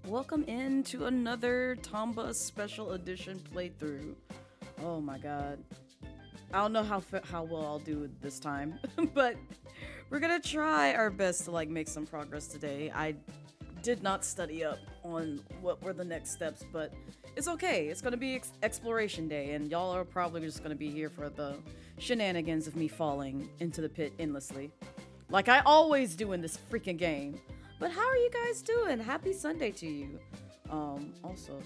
welcome into another Tomba special edition playthrough. Oh my god. I don't know how well I'll do this time, but we're gonna try our best to like make some progress today. I did not study up on what were the next steps, but it's okay. It's gonna be exploration day, and y'all are probably just gonna be here for the shenanigans of me falling into the pit endlessly, like I always do in this freaking game. But how are you guys doing? Happy Sunday to you. Also,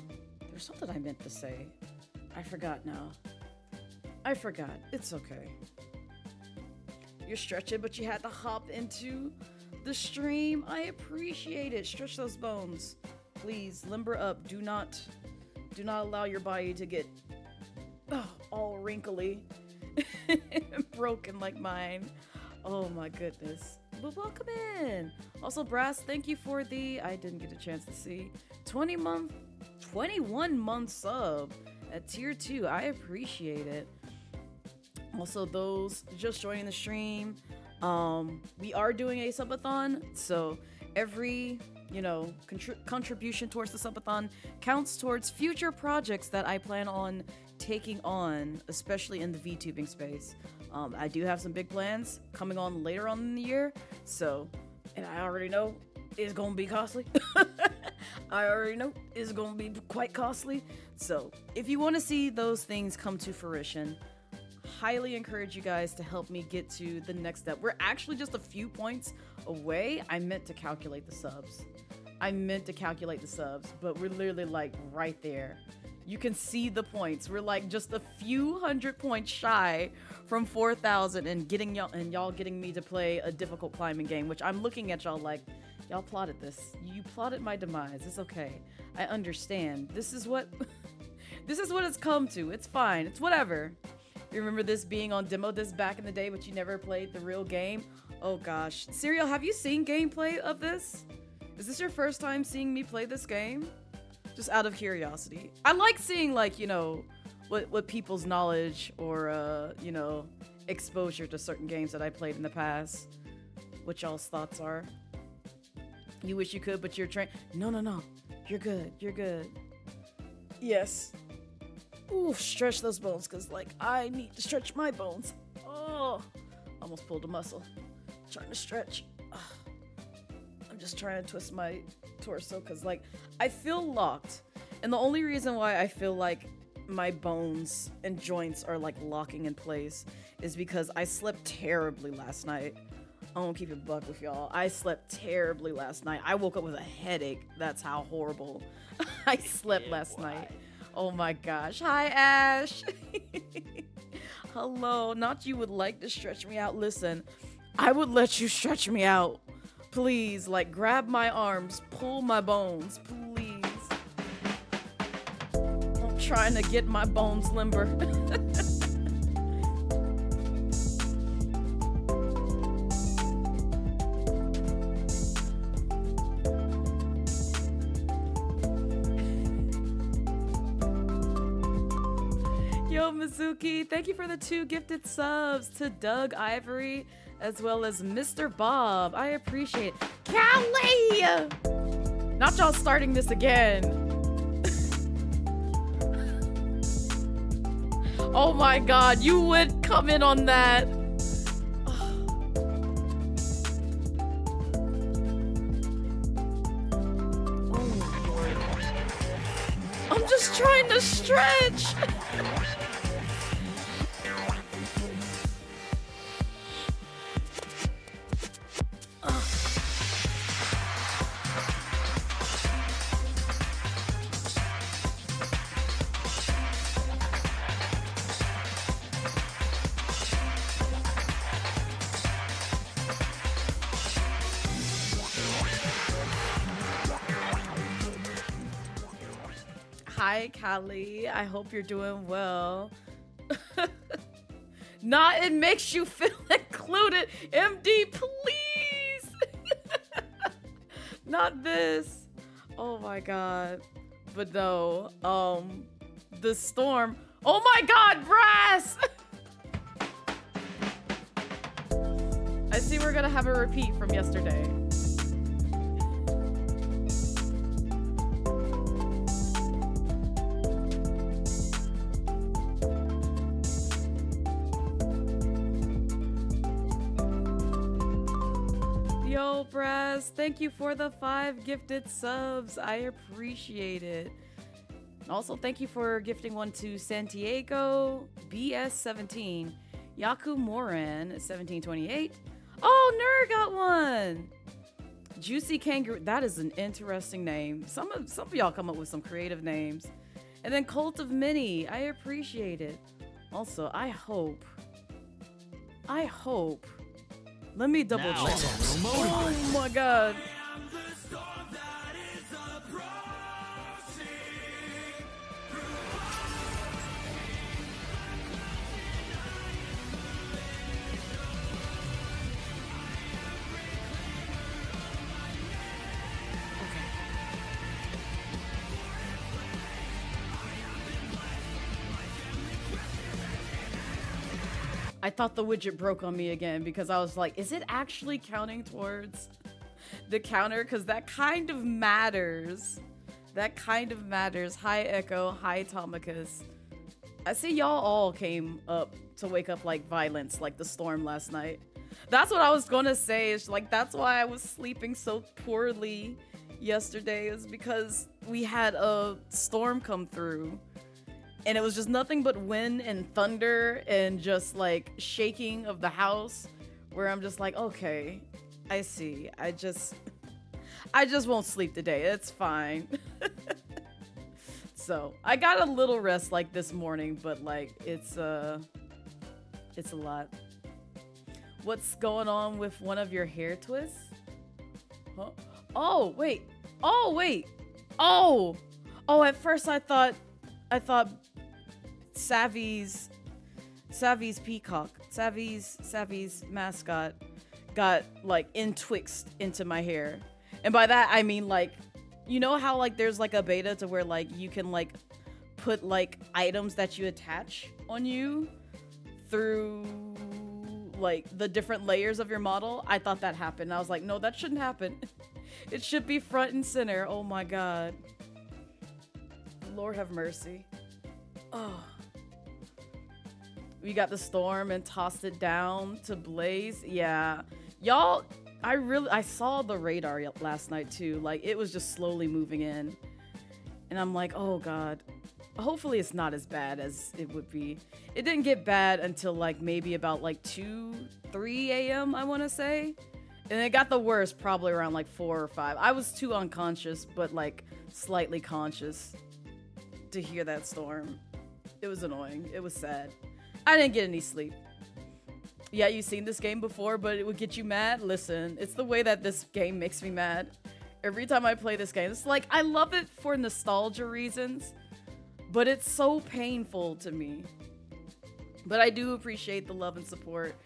there's something I meant to say. I forgot now. I forgot. It's okay. You're stretching, but you had to hop into the stream. I appreciate it. Stretch those bones. Please, limber up. Do not allow your body to get all wrinkly and broken like mine. Oh my goodness. But welcome in. Also, Brass, thank you for the, I didn't get a chance to see, 21 month sub at tier 2. I appreciate it. Also, those just joining the stream, we are doing a subathon, so every, contribution towards the subathon counts towards future projects that I plan on taking on, especially in the VTubing space. I do have some big plans coming on later on in the year, so, and I already know it's gonna be costly. I already know it's gonna be quite costly. So, if you want to see those things come to fruition, highly encourage you guys to help me get to the next step. We're actually just a few points away. I meant to calculate the subs, but we're literally like right there. You can see the points. We're like just a few hundred points shy from 4,000 and y'all getting me to play a difficult climbing game, which I'm looking at y'all like, y'all plotted this. You plotted my demise. It's okay. I understand. This is what it's come to. It's fine. It's whatever. You remember this being on demo disc back in the day, but you never played the real game? Oh gosh. Serial, have you seen gameplay of this? Is this your first time seeing me play this game? Just out of curiosity. I like seeing like, what people's knowledge or, exposure to certain games that I played in the past. What y'all's thoughts are. You wish you could, but you're trained. No. You're good. Yes. Ooh, stretch those bones, because, I need to stretch my bones. Oh, almost pulled a muscle. Trying to stretch. I'm just trying to twist my torso, because, I feel locked. And the only reason why I feel like my bones and joints are, locking in place is because I slept terribly last night. I won't keep it buck with y'all. I slept terribly last night. I woke up with a headache. That's how horrible I slept last night. Oh my gosh. Hi, Ash. Hello. Not you would like to stretch me out. Listen, I would let you stretch me out. Please, grab my arms, pull my bones, please. I'm trying to get my bones limber. Yo, Mizuki, thank you for the 2 gifted subs to Doug Ivory as well as Mr. Bob. I appreciate it. Callie! Not y'all starting this again. Oh my god, you would come in on that. I'm just trying to stretch. Hi, Callie. I hope you're doing well. It makes you feel included. MD, please. Not this. Oh my god. But no, the storm. Oh my god, Brass! I see we're gonna have a repeat from yesterday. Yo, Brass, thank you for the 5 gifted subs. I appreciate it. Also, thank you for gifting one to Santiago, BS17, Yaku Moran, 1728. Oh, Nerd got one. Juicy Kangaroo, that is an interesting name. Some of y'all come up with some creative names. And then Cult of Mini, I appreciate it. Also, I hope. Let me double check. Oh my god. I thought the widget broke on me again because I was like, is it actually counting towards the counter? Because that kind of matters. Hi, Echo. Hi, Tomicus. I see y'all all came up to wake up like violence, like the storm last night. That's what I was going to say. Is like, that's why I was sleeping so poorly yesterday, is because we had a storm come through. And it was just nothing but wind and thunder and just like shaking of the house, where I'm just like, okay, I see. I just won't sleep today. It's fine. So I got a little rest like this morning, but like it's a lot. What's going on with one of your hair twists? Huh? Oh wait. Oh, at first I thought Savvy's peacock, Savvy's mascot got like entwixt into my hair. And by that I mean, like, you know how like there's like a beta to where like you can like put like items that you attach on you through like the different layers of your model? I thought that happened. I was like, no, that shouldn't happen. It should be front and center. Oh my god. Lord have mercy. Oh. We got the storm and tossed it down to Blaze. Yeah. Y'all, I saw the radar last night too. Like, it was just slowly moving in. And I'm like, oh god. Hopefully it's not as bad as it would be. It didn't get bad until like maybe about like 2, 3 a.m. I want to say. And it got the worst probably around like 4 or 5. I was too unconscious, but like slightly conscious to hear that storm. It was annoying. It was sad. I didn't get any sleep. Yeah, you've seen this game before, but it would get you mad? Listen, it's the way that this game makes me mad. Every time I play this game, it's like, I love it for nostalgia reasons, but it's so painful to me. But I do appreciate the love and support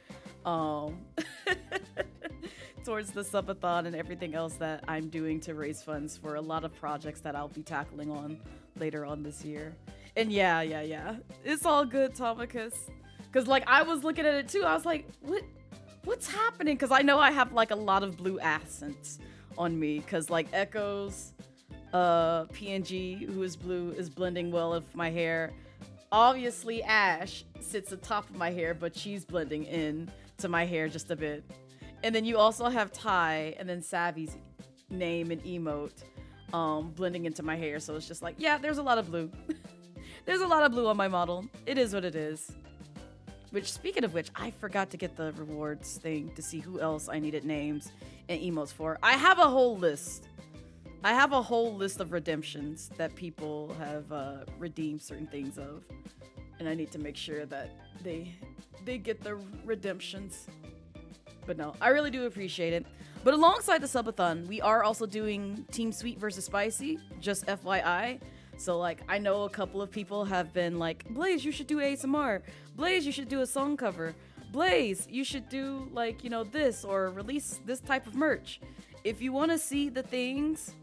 towards the subathon and everything else that I'm doing to raise funds for a lot of projects that I'll be tackling on later on this year. And yeah. It's all good, Tomicus. Because, like, I was looking at it, too. I was like, what's happening? Because I know I have, like, a lot of blue accents on me. Because, like, Echo's PNG, who is blue, is blending well with my hair. Obviously, Ash sits atop of my hair, but she's blending in to my hair just a bit. And then you also have Ty and then Savvy's name and emote blending into my hair. So it's just like, yeah, there's a lot of blue. There's a lot of blue on my model. It is what it is. Which, speaking of which, I forgot to get the rewards thing to see who else I needed names and emotes for. I have a whole list. I have a whole list of redemptions that people have redeemed certain things of. And I need to make sure that they get the redemptions. But no, I really do appreciate it. But alongside the subathon, we are also doing Team Sweet versus Spicy, just FYI. So, like, I know a couple of people have been like, Blaze, you should do ASMR. Blaze, you should do a song cover. Blaze, you should do, like, you know, this or release this type of merch. If you want to see the things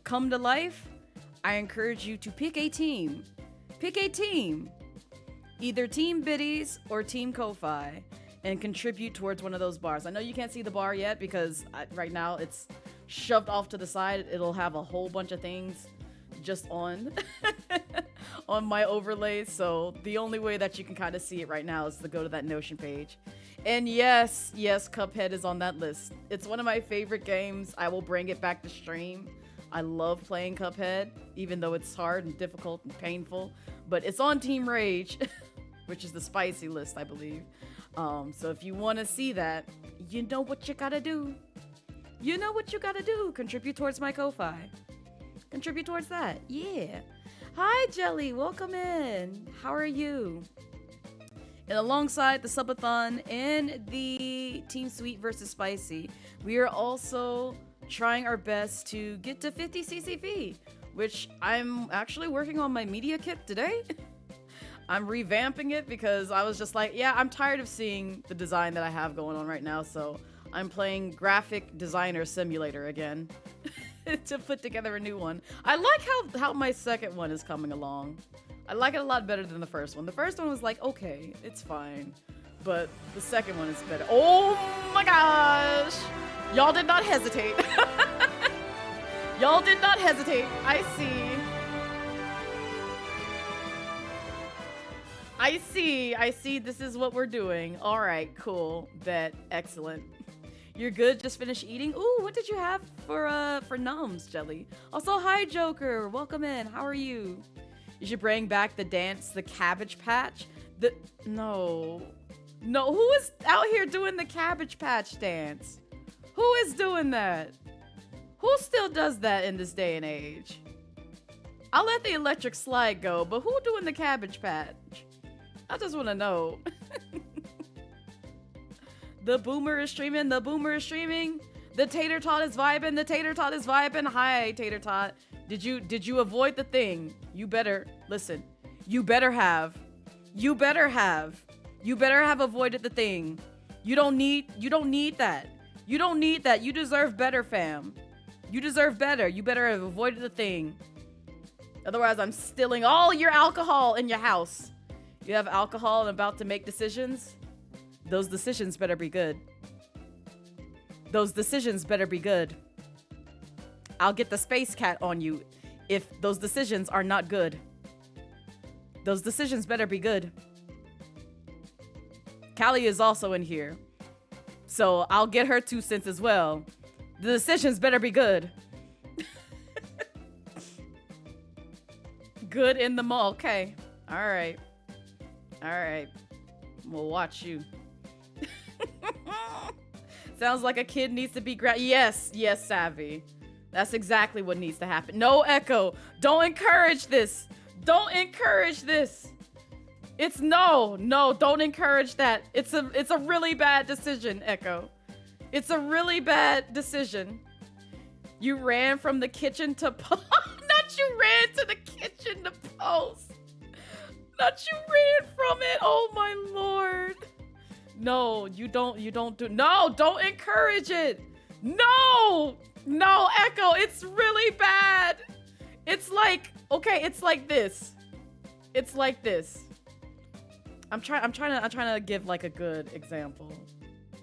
come to life, I encourage you to pick a team. Pick a team. Either Team Biddies or Team Ko-Fi, and contribute towards one of those bars. I know you can't see the bar yet because right now it's shoved off to the side. It'll have a whole bunch of things just on on my overlays, so the only way that you can kind of see it right now is to go to that Notion page. And yes, Cuphead is on that list. It's one of my favorite games. I will bring it back to stream. I love playing Cuphead, even though it's hard and difficult and painful. But it's on Team Rage, which is the spicy list, I believe. So if you want to see that, you know what you gotta do. You know what you gotta do. Contribute towards my Ko-Fi. Contribute towards that. Yeah. Hi, Jelly. Welcome in. How are you? And alongside the subathon and the Team Sweet versus Spicy, we are also trying our best to get to 50 CCV, which I'm actually working on my media kit today. I'm revamping it because I was just like, yeah, I'm tired of seeing the design that I have going on right now, so I'm playing Graphic Designer Simulator again to put together a new one. I like how my second one is coming along. I like it a lot better than the first one. The first one was like, okay, it's fine. But the second one is better. Oh my gosh! Y'all did not hesitate. Y'all did not hesitate. I see. I see. This is what we're doing. All right, cool. Bet. Excellent. You're good? Just finished eating? Ooh, what did you have for Nums, Jelly? Also, hi, Joker. Welcome in. How are you? You should bring back the dance, the Cabbage Patch. No, who is out here doing the Cabbage Patch dance? Who is doing that? Who still does that in this day and age? I'll let the electric slide go, but who doing the Cabbage Patch? I just want to know. The Boomer is streaming. The Boomer is streaming. The Tater Tot is vibing. The Tater Tot is vibing. Hi, Tater Tot. Did you avoid the thing? You better listen. You better have avoided the thing. You don't need that. You don't need that. You deserve better, fam. You deserve better. You better have avoided the thing. Otherwise, I'm stealing all your alcohol in your house. You have alcohol and about to make decisions? Those decisions better be good. Those decisions better be good. I'll get the space cat on you if those decisions are not good. Those decisions better be good. Callie is also in here, so I'll get her 2 cents as well. The decisions better be good. Good in the mall. Okay. All right. We'll watch you. Sounds like a kid needs to be Yes, Savvy. That's exactly what needs to happen. No, Echo. Don't encourage this. Don't encourage this. It's no, don't encourage that. It's a really bad decision, Echo. It's a really bad decision. You ran from the kitchen to post. Not you ran to the kitchen to post. Not you ran from it. Oh my lord. No, you don't do. No, don't encourage it. No, Echo. It's really bad. It's like, okay, it's like this. It's like this. I'm trying to give like a good example.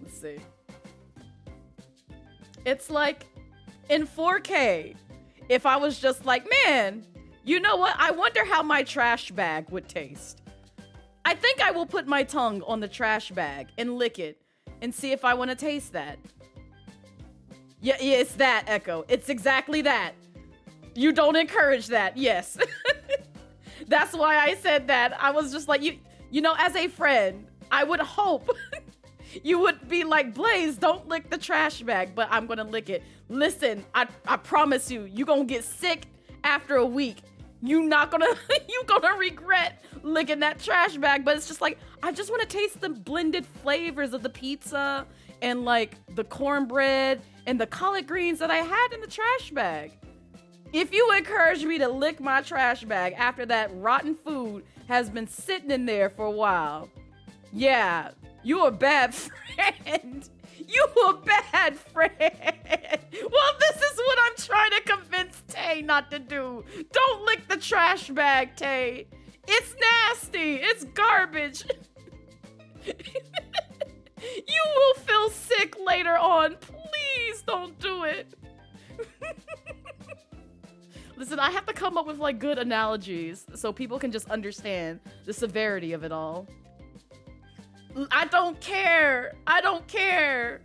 Let's see. It's like in 4K, if I was just like, man, you know what? I wonder how my trash bag would taste. I think I will put my tongue on the trash bag and lick it and see if I want to taste that. Yeah, it's that, Echo. It's exactly that. You don't encourage that. Yes. That's why I said that. I was just like, you know, as a friend, I would hope you would be like, Blaze, don't lick the trash bag, but I'm gonna lick it. Listen, I promise you, you gonna get sick after a week. You gonna regret licking that trash bag, but it's just like, I just want to taste the blended flavors of the pizza and like the cornbread and the collard greens that I had in the trash bag. If you encourage me to lick my trash bag after that rotten food has been sitting in there for a while, yeah, you a bad friend. You a bad friend. Well, this is what I'm trying to convince Tay not to do. Don't lick the trash bag, Tay. It's nasty. It's garbage. You will feel sick later on. Please don't do it. Listen, I have to come up with like good analogies so people can just understand the severity of it all. I don't care. I don't care.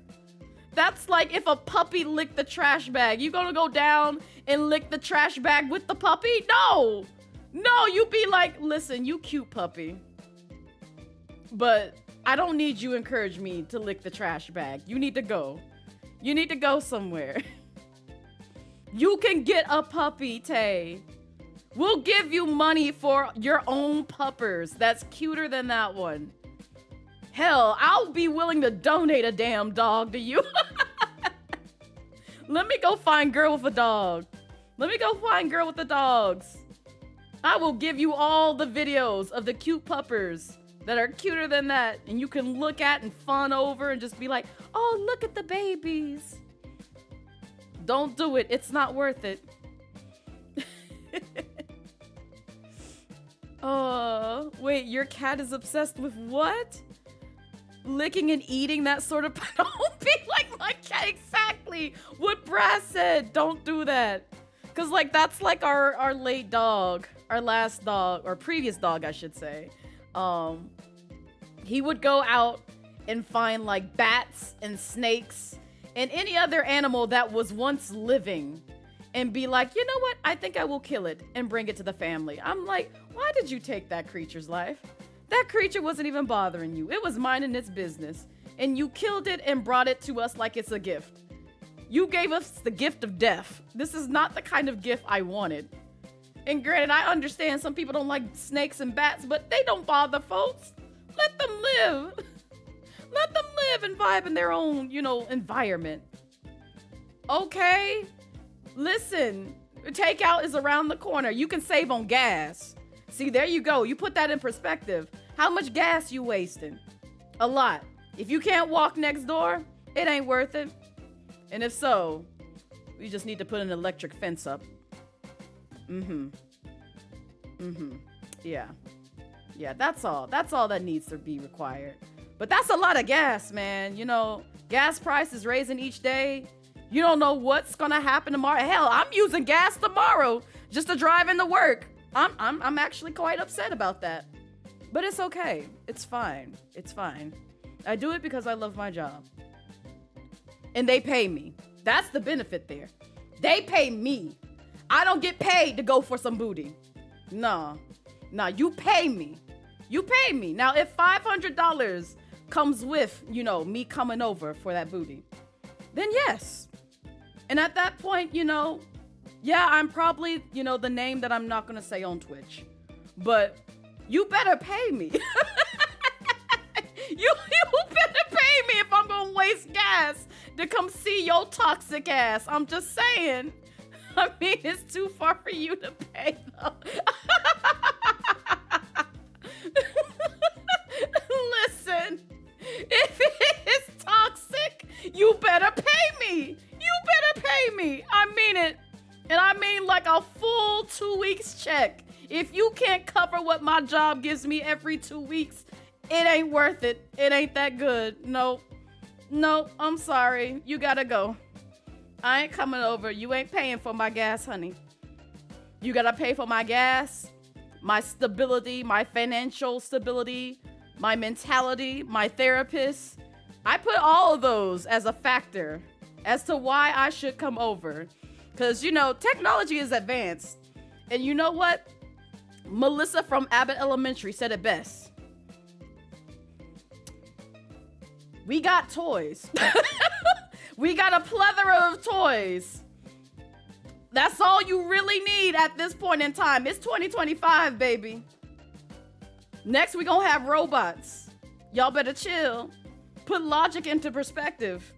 That's like if a puppy licked the trash bag. You gonna go down and lick the trash bag with the puppy? No. No, you be like, listen, you cute puppy. But I don't need you encourage me to lick the trash bag. You need to go. You need to go somewhere. You can get a puppy, Tay. We'll give you money for your own puppers. That's cuter than that one. Hell, I'll be willing to donate a damn dog to you. Let me go find girl with a dog. Let me go find girl with the dogs. I will give you all the videos of the cute puppers that are cuter than that. And you can look at and fawn over and just be like, oh, look at the babies. Don't do it. It's not worth it. Oh, wait, your cat is obsessed with what? Licking and eating that sort of... Don't be like my cat. Exactly what Brass said. Don't do that. Because, like, that's like our late dog. Our last dog. Or previous dog, I should say. He would go out and find, like, bats and snakes and any other animal that was once living and be like, you know what? I think I will kill it and bring it to the family. I'm like, why did you take that creature's life? That creature wasn't even bothering you. It was minding its business. And you killed it and brought it to us like it's a gift. You gave us the gift of death. This is not the kind of gift I wanted. And granted, I understand some people don't like snakes and bats, but they don't bother folks. Let them live. Let them live and vibe in their own, you know, environment. Okay? Listen, takeout is around the corner. You can save on gas. See, there you go. You put that in perspective. How much gas you wasting? A lot. If you can't walk next door, it ain't worth it. And if so, we just need to put an electric fence up. Yeah. Yeah, that's all. That's all that needs to be required. But that's a lot of gas, man. You know, gas prices raising each day. You don't know what's gonna happen tomorrow. Hell, I'm using gas tomorrow just to drive into work. I'm actually quite upset about that. But it's okay. It's fine. It's fine. I do it because I love my job. And they pay me. That's the benefit there. They pay me. I don't get paid to go for some booty. Nah, you pay me. You pay me. Now, if $500 comes with, you know, me coming over for that booty, then yes. And at that point, you know, yeah, I'm probably, you know, the name that I'm not going to say on Twitch. But you better pay me. You better pay me if I'm going to waste gas to come see your toxic ass. I'm just saying. I mean, it's too far for you to pay, though. Listen, if it is toxic, you better pay me. You better pay me. I mean it. And I mean like a full 2 weeks check. If you can't cover what my job gives me every 2 weeks, it ain't worth it. It ain't that good. Nope. Nope, I'm sorry. You gotta go. I ain't coming over. You ain't paying for my gas, honey. You gotta pay for my gas, my stability, my financial stability, my mentality, my therapist. I put all of those as a factor as to why I should come over. Because, you know, technology is advanced. And you know what? Melissa from Abbott Elementary said it best. We got toys. We got a plethora of toys. That's all you really need at this point in time. It's 2025, baby. Next, we gonna have robots. Y'all better chill. Put logic into perspective.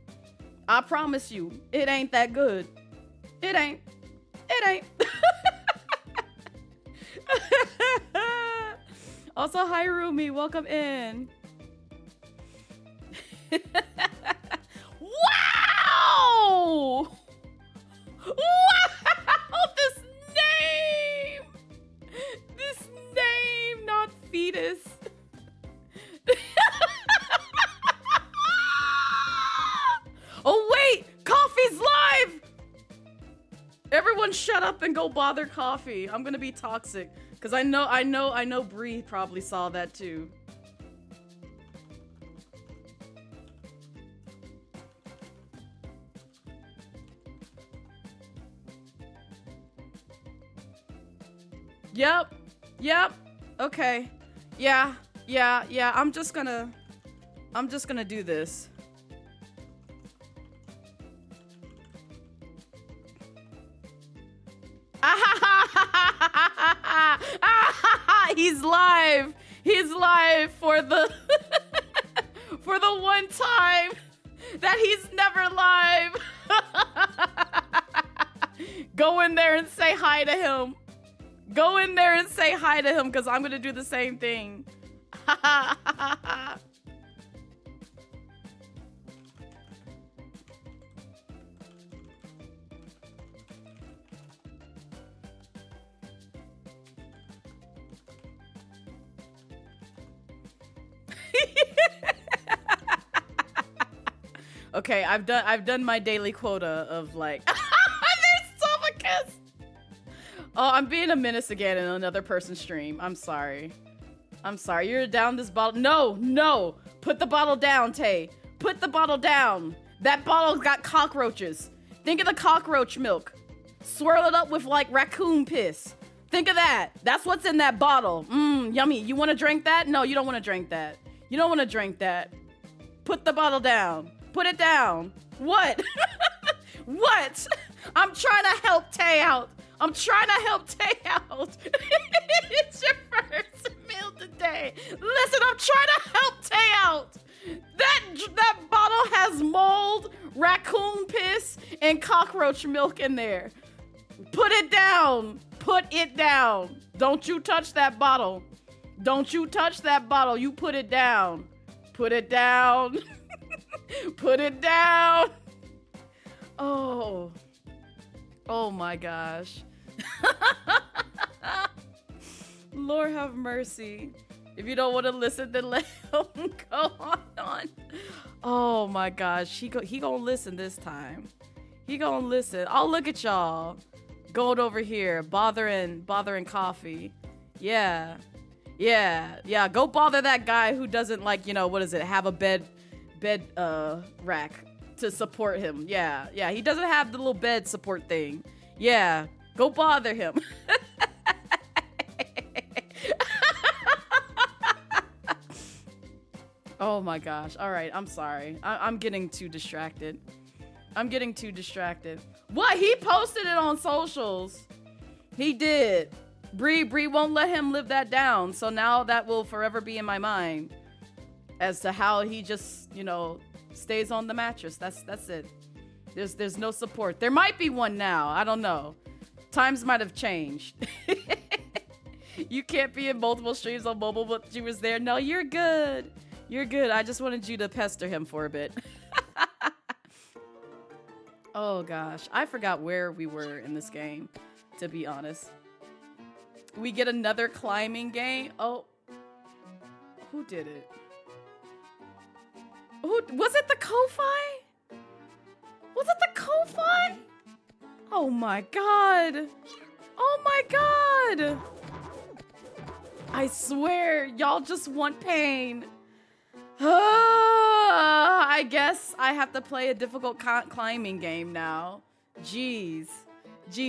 I promise you, it ain't that good. It ain't. It ain't. Also, hi, Rumi. Welcome in. Wow! Wow! This name, not fetus. Oh, wait! Coffee's live! everyone shut up and go bother coffee. I'm gonna be toxic. Cause I know Bree probably saw that too. Yep. Yep. Okay. Yeah. I'm just gonna do this. He's live. He's live for the for the one time that he's never live. Go in there and say hi to him. Go in there and say hi to him, because I'm gonna do the same thing. Okay, I've done my daily quota of like there's Tomba. Oh, I'm being a menace again in another person's stream. I'm sorry. I'm sorry. You're down this bottle. No. Put the bottle down, Tay. Put the bottle down. That bottle's got cockroaches. Think of the cockroach milk. Swirl it up with like raccoon piss. Think of that. That's what's in that bottle. Yummy. You want to drink that? No, you don't want to drink that. You don't want to drink that. Put the bottle down. Put it down. What? What? I'm trying to help Tay out. I'm trying to help Tay out. It's your first meal today. Listen, I'm trying to help Tay out. That bottle has mold, raccoon piss, and cockroach milk in there. Put it down. Put it down. Don't you touch that bottle. Don't you touch that bottle. You put it down. Put it down. Put it down. Oh. Oh my gosh. Lord have mercy. If you don't want to listen, then let him go on. Oh my gosh. He gonna listen this time. He gonna listen. Oh, look at y'all. Going over here. Bothering coffee. Yeah. Go bother that guy who doesn't like, what is it? Have a bed rack to support him. Yeah. He doesn't have the little bed support thing. Yeah. Go bother him. Oh my gosh. All right. I'm sorry. I'm getting too distracted. What? He posted it on socials. He did. Bree won't let him live that down. So now that will forever be in my mind as to how he just, stays on the mattress. That's it. There's no support. There might be one now. I don't know. Times might have changed. You can't be in multiple streams on mobile, but she was there. No, you're good. You're good. I just wanted you to pester him for a bit. Oh gosh. I forgot where we were in this game, to be honest. We get another climbing game. Oh. Who did it? Was it the Ko-Fi? Was it the Ko-Fi? Oh my god. Oh my god. I swear, y'all just want pain. I guess I have to play a difficult climbing game now. Jeez,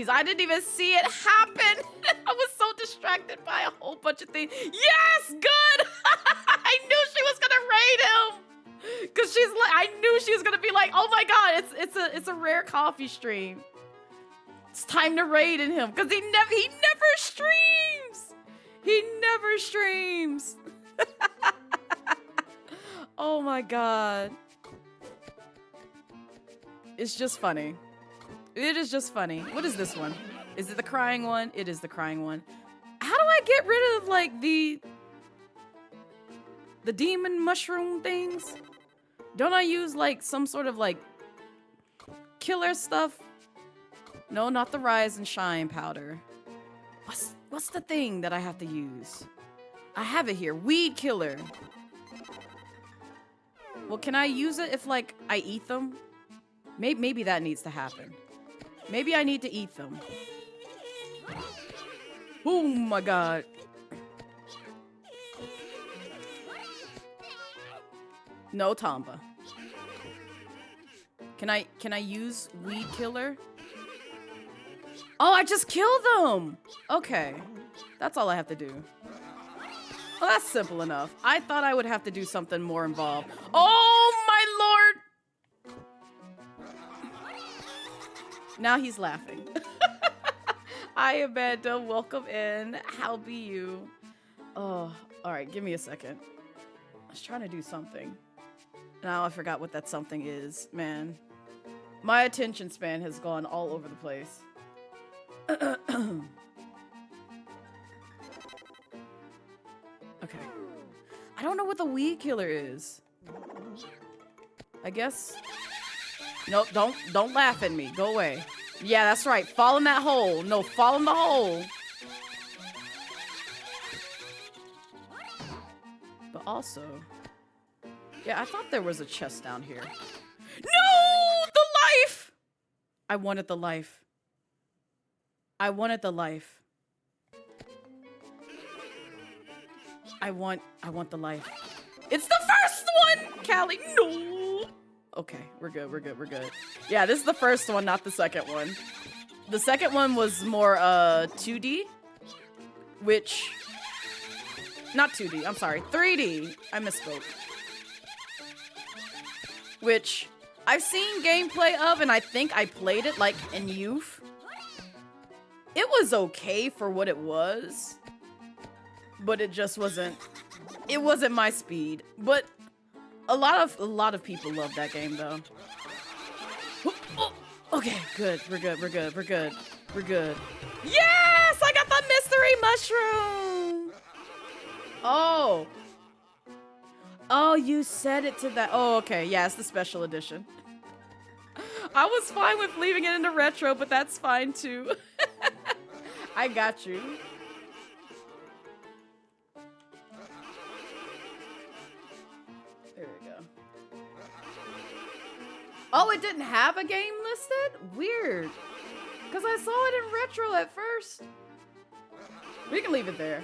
I didn't even see it happen. I was so distracted by a whole bunch of things. Yes, good. I knew she was gonna raid him, cause she's like, I knew she was gonna be like, oh my god, it's a rare coffee stream. It's time to raid in him, cause he never streams. He never streams. Oh my god. It's just funny. It is just funny. What is this one? Is it the crying one? It is the crying one. How do I get rid of like the demon mushroom things? Don't I use like some sort of like killer stuff? No, not the rise and shine powder. What's the thing that I have to use? I have it here. Weed killer. Well, can I use it if like I eat them? Maybe that needs to happen. Maybe I need to eat them. Oh my god. No Tomba. Can I use Weed Killer? Oh, I just killed them! Okay. That's all I have to do. Well, that's simple enough. I thought I would have to do something more involved. Oh my lord! Now he's laughing. Hi, Amanda. Welcome in. How be you? Oh, alright. Give me a second. I was trying to do something. Now I forgot what that something is. Man. My attention span has gone all over the place. Okay. I don't know what the weed killer is. I guess... Nope, don't laugh at me. Go away. Yeah, that's right. Fall in that hole. No, fall in the hole. But also... Yeah, I thought there was a chest down here. No! The life! I wanted the life. I wanted the life. I want the life. It's the first one! Callie, no! Okay, we're good. Yeah, this is the first one, not the second one. The second one was more 2D, which... Not 2D, I'm sorry, 3D. I misspoke. Which I've seen gameplay of, and I think I played it like in youth. It was okay for what it was, but it just wasn't. It wasn't my speed. But a lot of people love that game though. Oh, okay, good. We're good. Yes, I got the mystery mushroom. Oh. Oh, you said it to that. Oh, okay. Yeah, it's the special edition. I was fine with leaving it in the retro, but that's fine too. I got you. There we go. Oh, it didn't have a game listed? Weird. Because I saw it in retro at first. We can leave it there.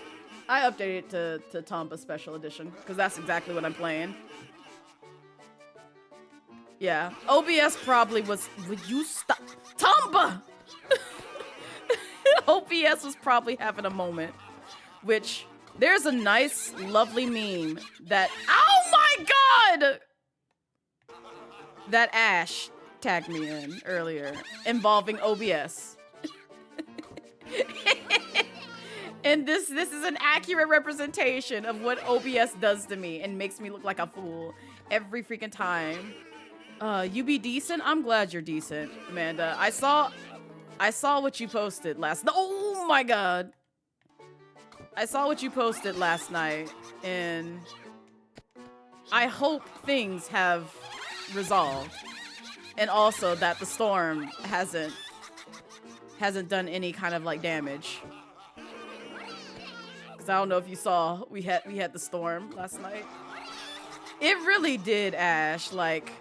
I updated it to Tomba Special Edition, because that's exactly what I'm playing. Yeah. OBS probably was... Would you stop? Tomba! OBS was probably having a moment. Which, there's a nice, lovely meme that... Oh my god! That Ash tagged me in earlier, involving OBS. And this is an accurate representation of what OBS does to me and makes me look like a fool every freaking time. You be decent? I'm glad you're decent, Amanda. I saw what you posted last night. Oh my god. I saw what you posted last night, and I hope things have resolved. And also that the storm hasn't done any kind of like damage. I don't know if you saw, we had the storm last night. It really did, Ash. Like,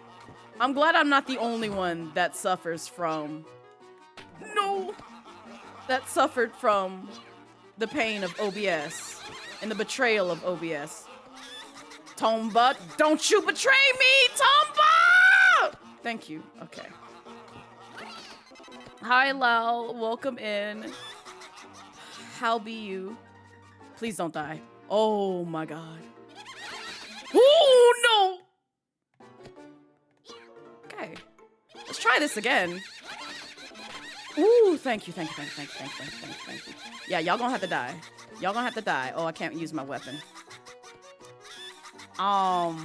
I'm glad I'm not the only one that suffers from... No! That suffered from the pain of OBS and the betrayal of OBS. Tomba, don't you betray me, Tomba! Thank you. Okay. Hi, Lal. Welcome in. How be you? Please don't die. Oh my god. Oh no! Okay. Let's try this again. Ooh, thank you. Yeah, y'all gonna have to die. Y'all gonna have to die. Oh, I can't use my weapon. You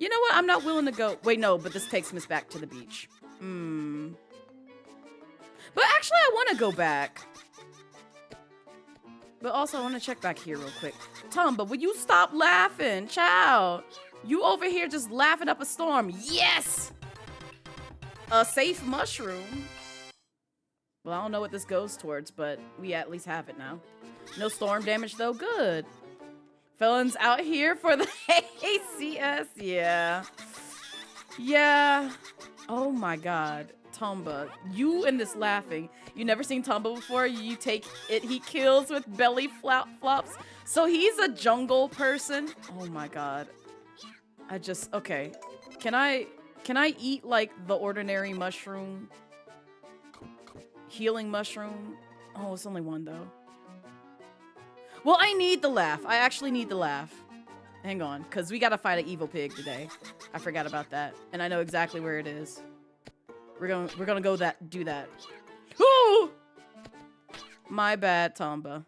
know what? I'm not willing to go. Wait, no, but this takes me back to the beach. But actually, I want to go back. But also, I want to check back here real quick. Tomba, will you stop laughing? Child. You over here just laughing up a storm. Yes! A safe mushroom. Well, I don't know what this goes towards, but we at least have it now. No storm damage, though. Good. Felons out here for the ACS. Yeah. Yeah. Oh, my God. Tomba. You and this laughing. You never seen Tomba before? You take it, he kills with belly flops. So he's a jungle person. Oh my god. Okay. Can I eat like the ordinary mushroom? Healing mushroom? Oh, it's only one though. Well, I need the laugh. I actually need the laugh. Hang on, because we gotta fight an evil pig today. I forgot about that. And I know exactly where it is. We're gonna go do that. Woo! My bad, Tomba.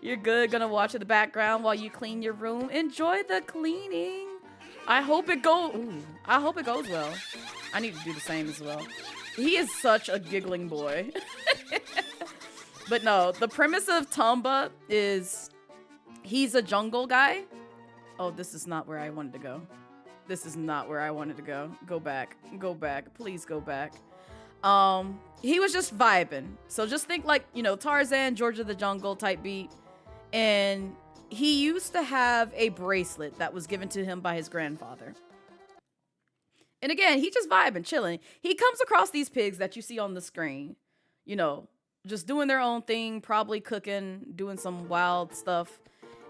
You're good. Gonna watch in the background while you clean your room. Enjoy the cleaning. I hope it goes well. I need to do the same as well. He is such a giggling boy. But no, the premise of Tomba is he's a jungle guy. Oh, this is not where I wanted to go. This is not where I wanted to go. Go back. Go back. Please go back. He was just vibing. So just think like, you know, Tarzan, George of the Jungle type beat. And he used to have a bracelet that was given to him by his grandfather. And again, he just vibing, chilling. He comes across these pigs that you see on the screen, you know, just doing their own thing, probably cooking, doing some wild stuff.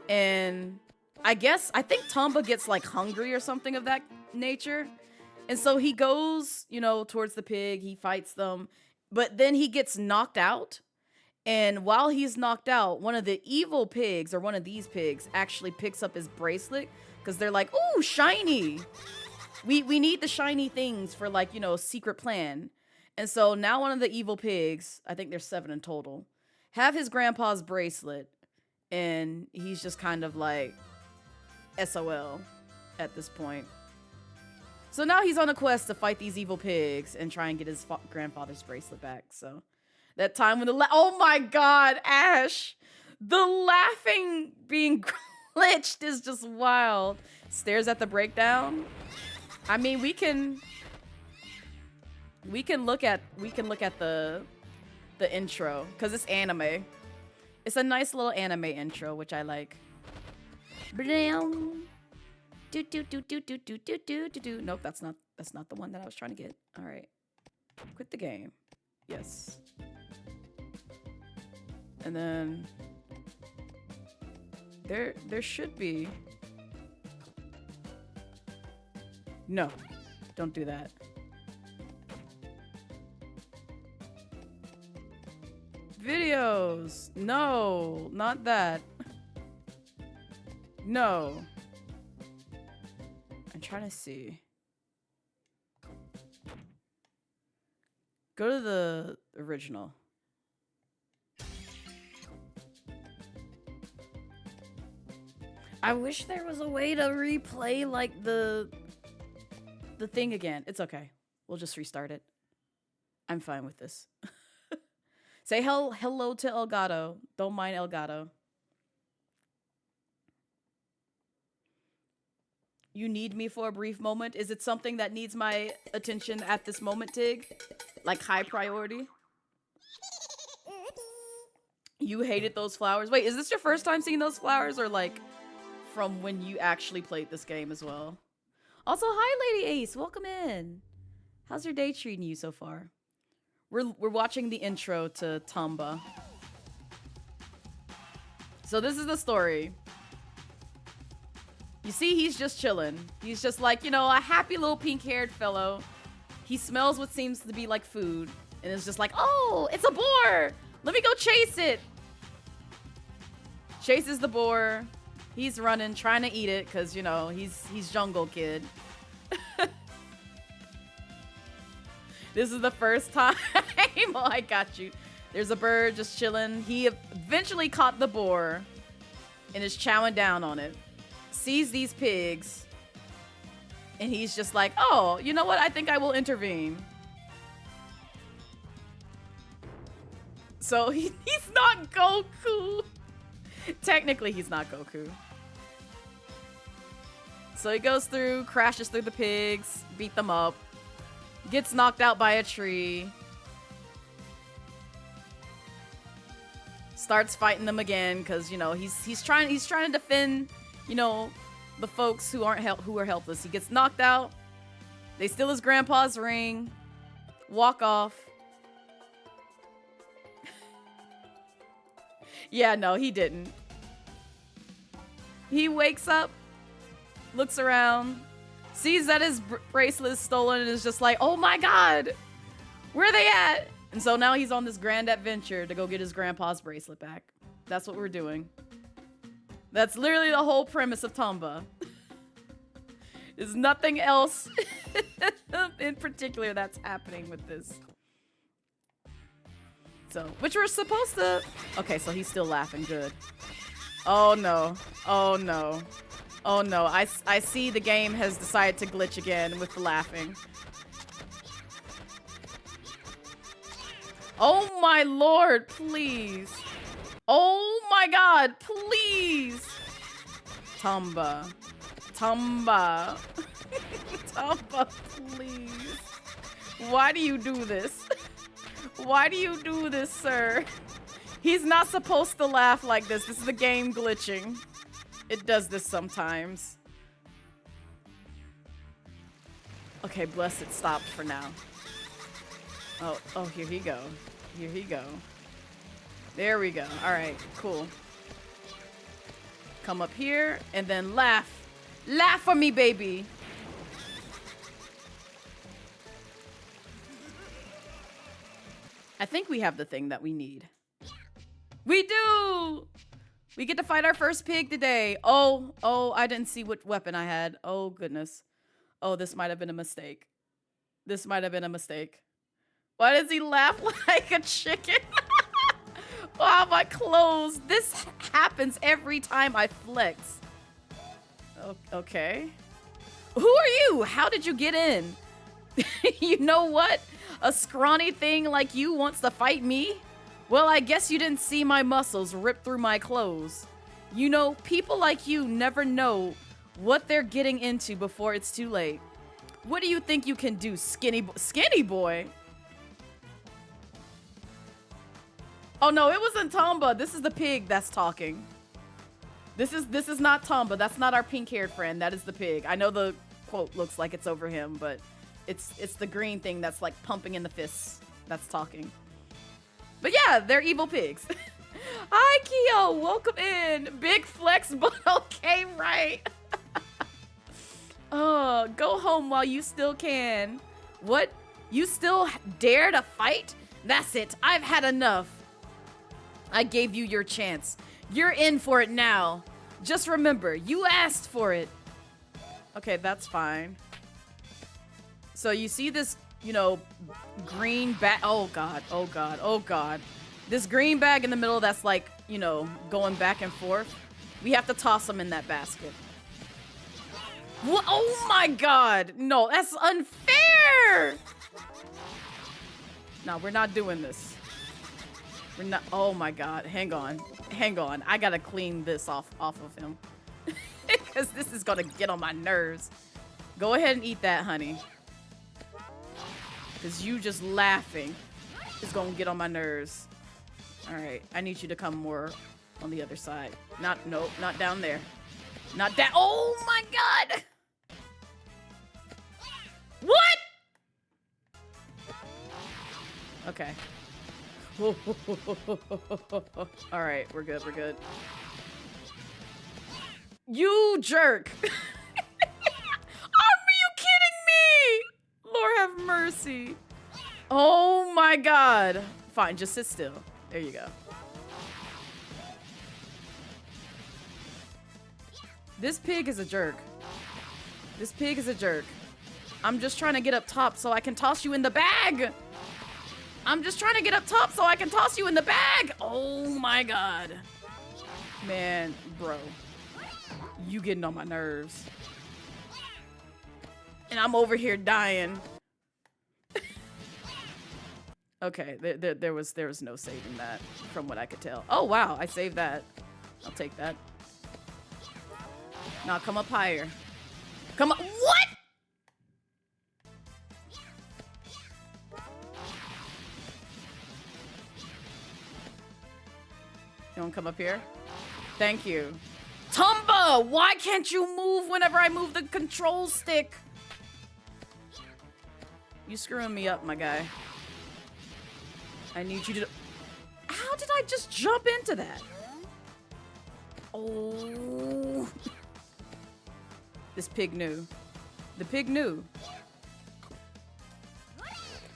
And I think Tomba gets like hungry or something of that nature. And so he goes, you know, towards the pig, he fights them, but then he gets knocked out. And while he's knocked out, one of the evil pigs, or one of these pigs, actually picks up his bracelet because they're like, ooh, shiny. We need the shiny things for like, you know, a secret plan. And so now one of the evil pigs, I think there's 7 in total, have his grandpa's bracelet. And he's just kind of like SOL at this point. So now he's on a quest to fight these evil pigs and try and get his grandfather's bracelet back. So that time when oh my god, Ash, the laughing being glitched is just wild. Stares at the breakdown. I mean, we can look at the intro because it's anime. It's a nice little anime intro, which I like. Nope, that's not the one that I was trying to get. All right, quit the game. Yes. And then there should be. No, don't do that. Videos. No, not that. No. I'm trying to see. Go to the original. I wish there was a way to replay like the thing again. It's okay. We'll just restart it. I'm fine with this. Say hello to Elgato. Don't mind Elgato. You need me for a brief moment? Is it something that needs my attention at this moment, Tig? Like high priority? You hated those flowers? Wait, is this your first time seeing those flowers or like from when you actually played this game as well? Also, hi Lady Ace, welcome in. How's your day treating you so far? We're watching the intro to Tomba. So this is the story. You see, he's just chilling. He's just like, you know, a happy little pink-haired fellow. He smells what seems to be like food. And is just like, oh, it's a boar! Let me go chase it! Chases the boar. He's running, trying to eat it, because, you know, he's jungle kid. This is the first time. Oh, I got you. There's a bird just chilling. He eventually caught the boar and is chowing down on it. Sees these pigs. And he's just like, oh, you know what? I think I will intervene. So he's not Goku. Technically, he's not Goku. So he goes through, crashes through the pigs, beat them up. Gets knocked out by a tree. Starts fighting them again because, you know, he's trying to defend, you know, the folks who are helpless. He gets knocked out, They steal his grandpa's ring. Walk off. Yeah, no, he didn't. He wakes up, looks around, sees that his bracelet is stolen, and is just like, oh my god, where are they at? And so now he's on this grand adventure to go get his grandpa's bracelet back. That's what we're doing. That's literally the whole premise of Tomba. There's nothing else in particular that's happening with this. So, which we're supposed to... Okay, so he's still laughing. Good. Oh no. Oh no. Oh no. I see the game has decided to glitch again with the laughing. Oh my lord, please. Oh my god, please. Tomba. Tomba. Tomba, please. Why do you do this? Why do you do this, sir? He's not supposed to laugh like this. This is the game glitching. It does this sometimes. Okay, Blazette stopped for now. Oh, here he go. Here he go. There we go. All right, cool. Come up here and then laugh. Laugh for me, baby. I think we have the thing that we need. We do! We get to fight our first pig today. Oh, I didn't see what weapon I had. Oh, goodness. Oh, this might have been a mistake. This might have been a mistake. Why does he laugh like a chicken? Wow, my clothes. This happens every time I flex. Okay. Who are you? How did you get in? You know what? A scrawny thing like you wants to fight me? Well, I guess you didn't see my muscles rip through my clothes. You know, people like you never know what they're getting into before it's too late. What do you think you can do, skinny boy? Oh no, it wasn't Tomba. This is the pig that's talking. This is not Tomba. That's not our pink-haired friend. That is the pig. I know the quote looks like it's over him, but it's the green thing that's like pumping in the fists that's talking. But yeah, they're evil pigs. Hi, Keo. Welcome in. Big flex, but okay, right? Oh, go home while you still can. What? You still dare to fight? That's it. I've had enough. I gave you your chance. You're in for it now. Just remember, you asked for it. Okay, that's fine. So you see this, you know, green bag. Oh god, oh god, oh god. This green bag in the middle that's like, you know, going back and forth. We have to toss them in that basket. What? Oh my god. No, that's unfair. No, we're not doing this. We're not. Oh my god. Hang on. Hang on. I gotta clean this off of him. Because this is gonna get on my nerves. Go ahead and eat that, honey. Because you just laughing is gonna get on my nerves. Alright. I need you to come more on the other side. Nope, not down there. Not that. Oh my god! What? Okay. Alright, we're good, we're good. You jerk! Are you kidding me? Lord have mercy. Oh my god. Fine, just sit still. There you go. This pig is a jerk. This pig is a jerk. I'm just trying to get up top so I can toss you in the bag. I'm just trying to get up top so I can toss you in the bag. Oh my god. Man, bro. You getting on my nerves. And I'm over here dying. Okay, there was no saving that from what I could tell. Oh wow, I saved that. I'll take that. Now come up higher. Come on. What? You wanna come up here? Thank you. Tomba! Why can't you move whenever I move the control stick? You screwing me up, my guy. I need you to... How did I just jump into that? Oh. This pig knew. The pig knew.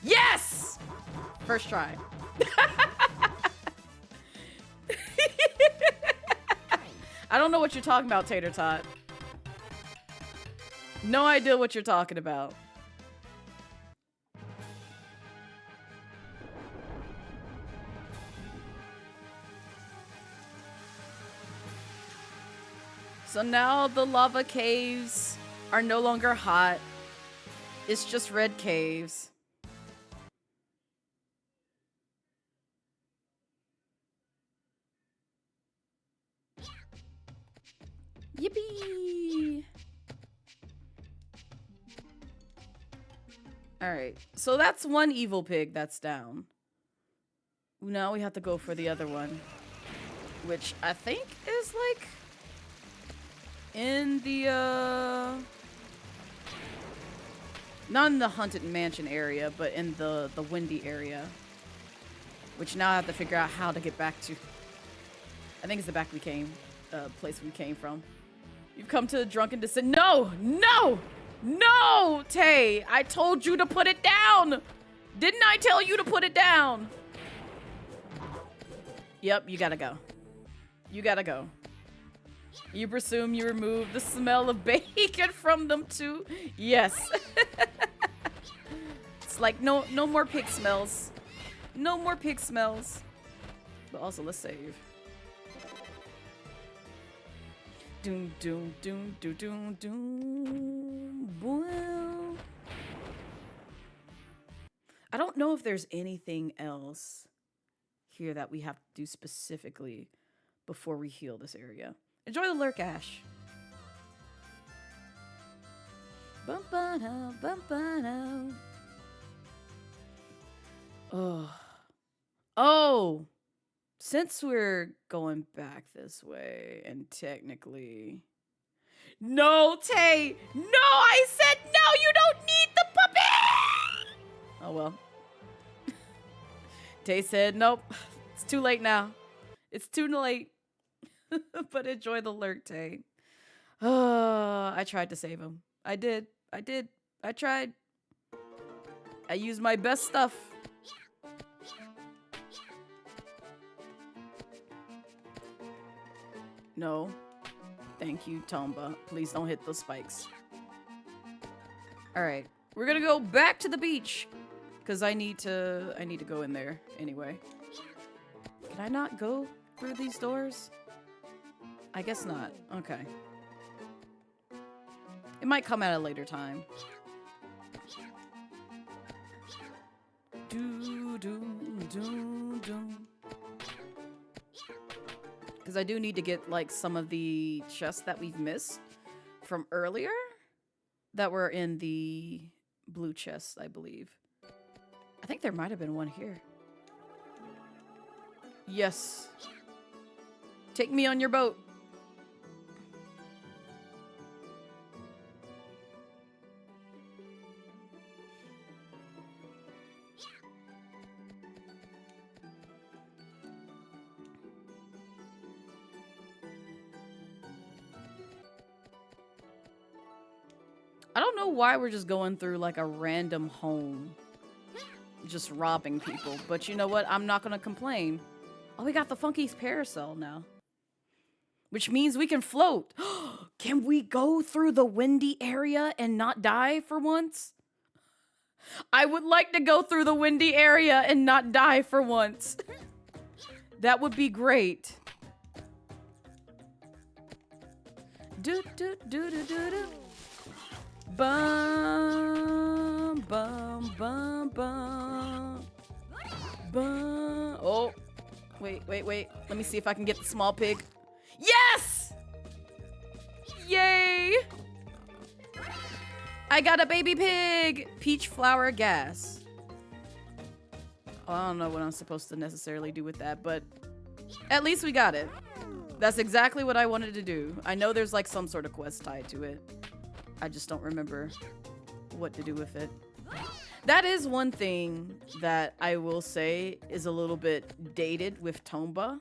Yes! First try. I don't know what you're talking about, Tater Tot. No idea what you're talking about. So now the lava caves are no longer hot. It's just red caves. Yippee! Alright, so that's one evil pig that's down. Now we have to go for the other one. Which I think is like... in the, not in the Haunted Mansion area, but in the windy area. Which now I have to figure out how to get back to. I think it's the back we came, place we came from. You've come to a drunken descent. No! No! No! Tay! I told you to put it down! Didn't I tell you to put it down? Yep, you gotta go. You gotta go. You presume you remove the smell of bacon from them too? Yes. It's like no more pig smells. No more pig smells. But also let's save. Doom doom doom doom doom doom. Well, I don't know if there's anything else here that we have to do specifically before we heal this area. Enjoy the lurk, Ash. Bum-ba-da, bum-ba-da. Oh. Oh! Since we're going back this way, and technically... No, Tay! No! I said no! You don't need the puppy! Oh, well. Tay said, nope. It's too late now. It's too late. But enjoy the lurk, Tay. Oh, I tried to save him. I did. I did. I tried. I used my best stuff. No. Thank you, Tomba. Please don't hit those spikes. Alright. We're gonna go back to the beach. Because I need to go in there anyway. Can I not go through these doors? I guess not. Okay. It might come at a later time. Because I do need to get like some of the chests that we've missed from earlier that were in the blue chest, I believe. I think there might have been one here. Yes. Take me on your boat. I don't know why we're just going through like a random home. Just robbing people. But you know what? I'm not gonna complain. Oh, we got the funky parasol now. Which means we can float. Can we go through the windy area and not die for once? I would like to go through the windy area and not die for once. That would be great. Do do do do do do. Bum bum bum bum bum. Oh, wait. Let me see if I can get the small pig. Yes! Yay! I got a baby pig! Peach flower gas. Oh, I don't know what I'm supposed to necessarily do with that, but at least we got it. That's exactly what I wanted to do. I know there's like some sort of quest tied to it. I just don't remember what to do with it. That is one thing that I will say is a little bit dated with Tomba.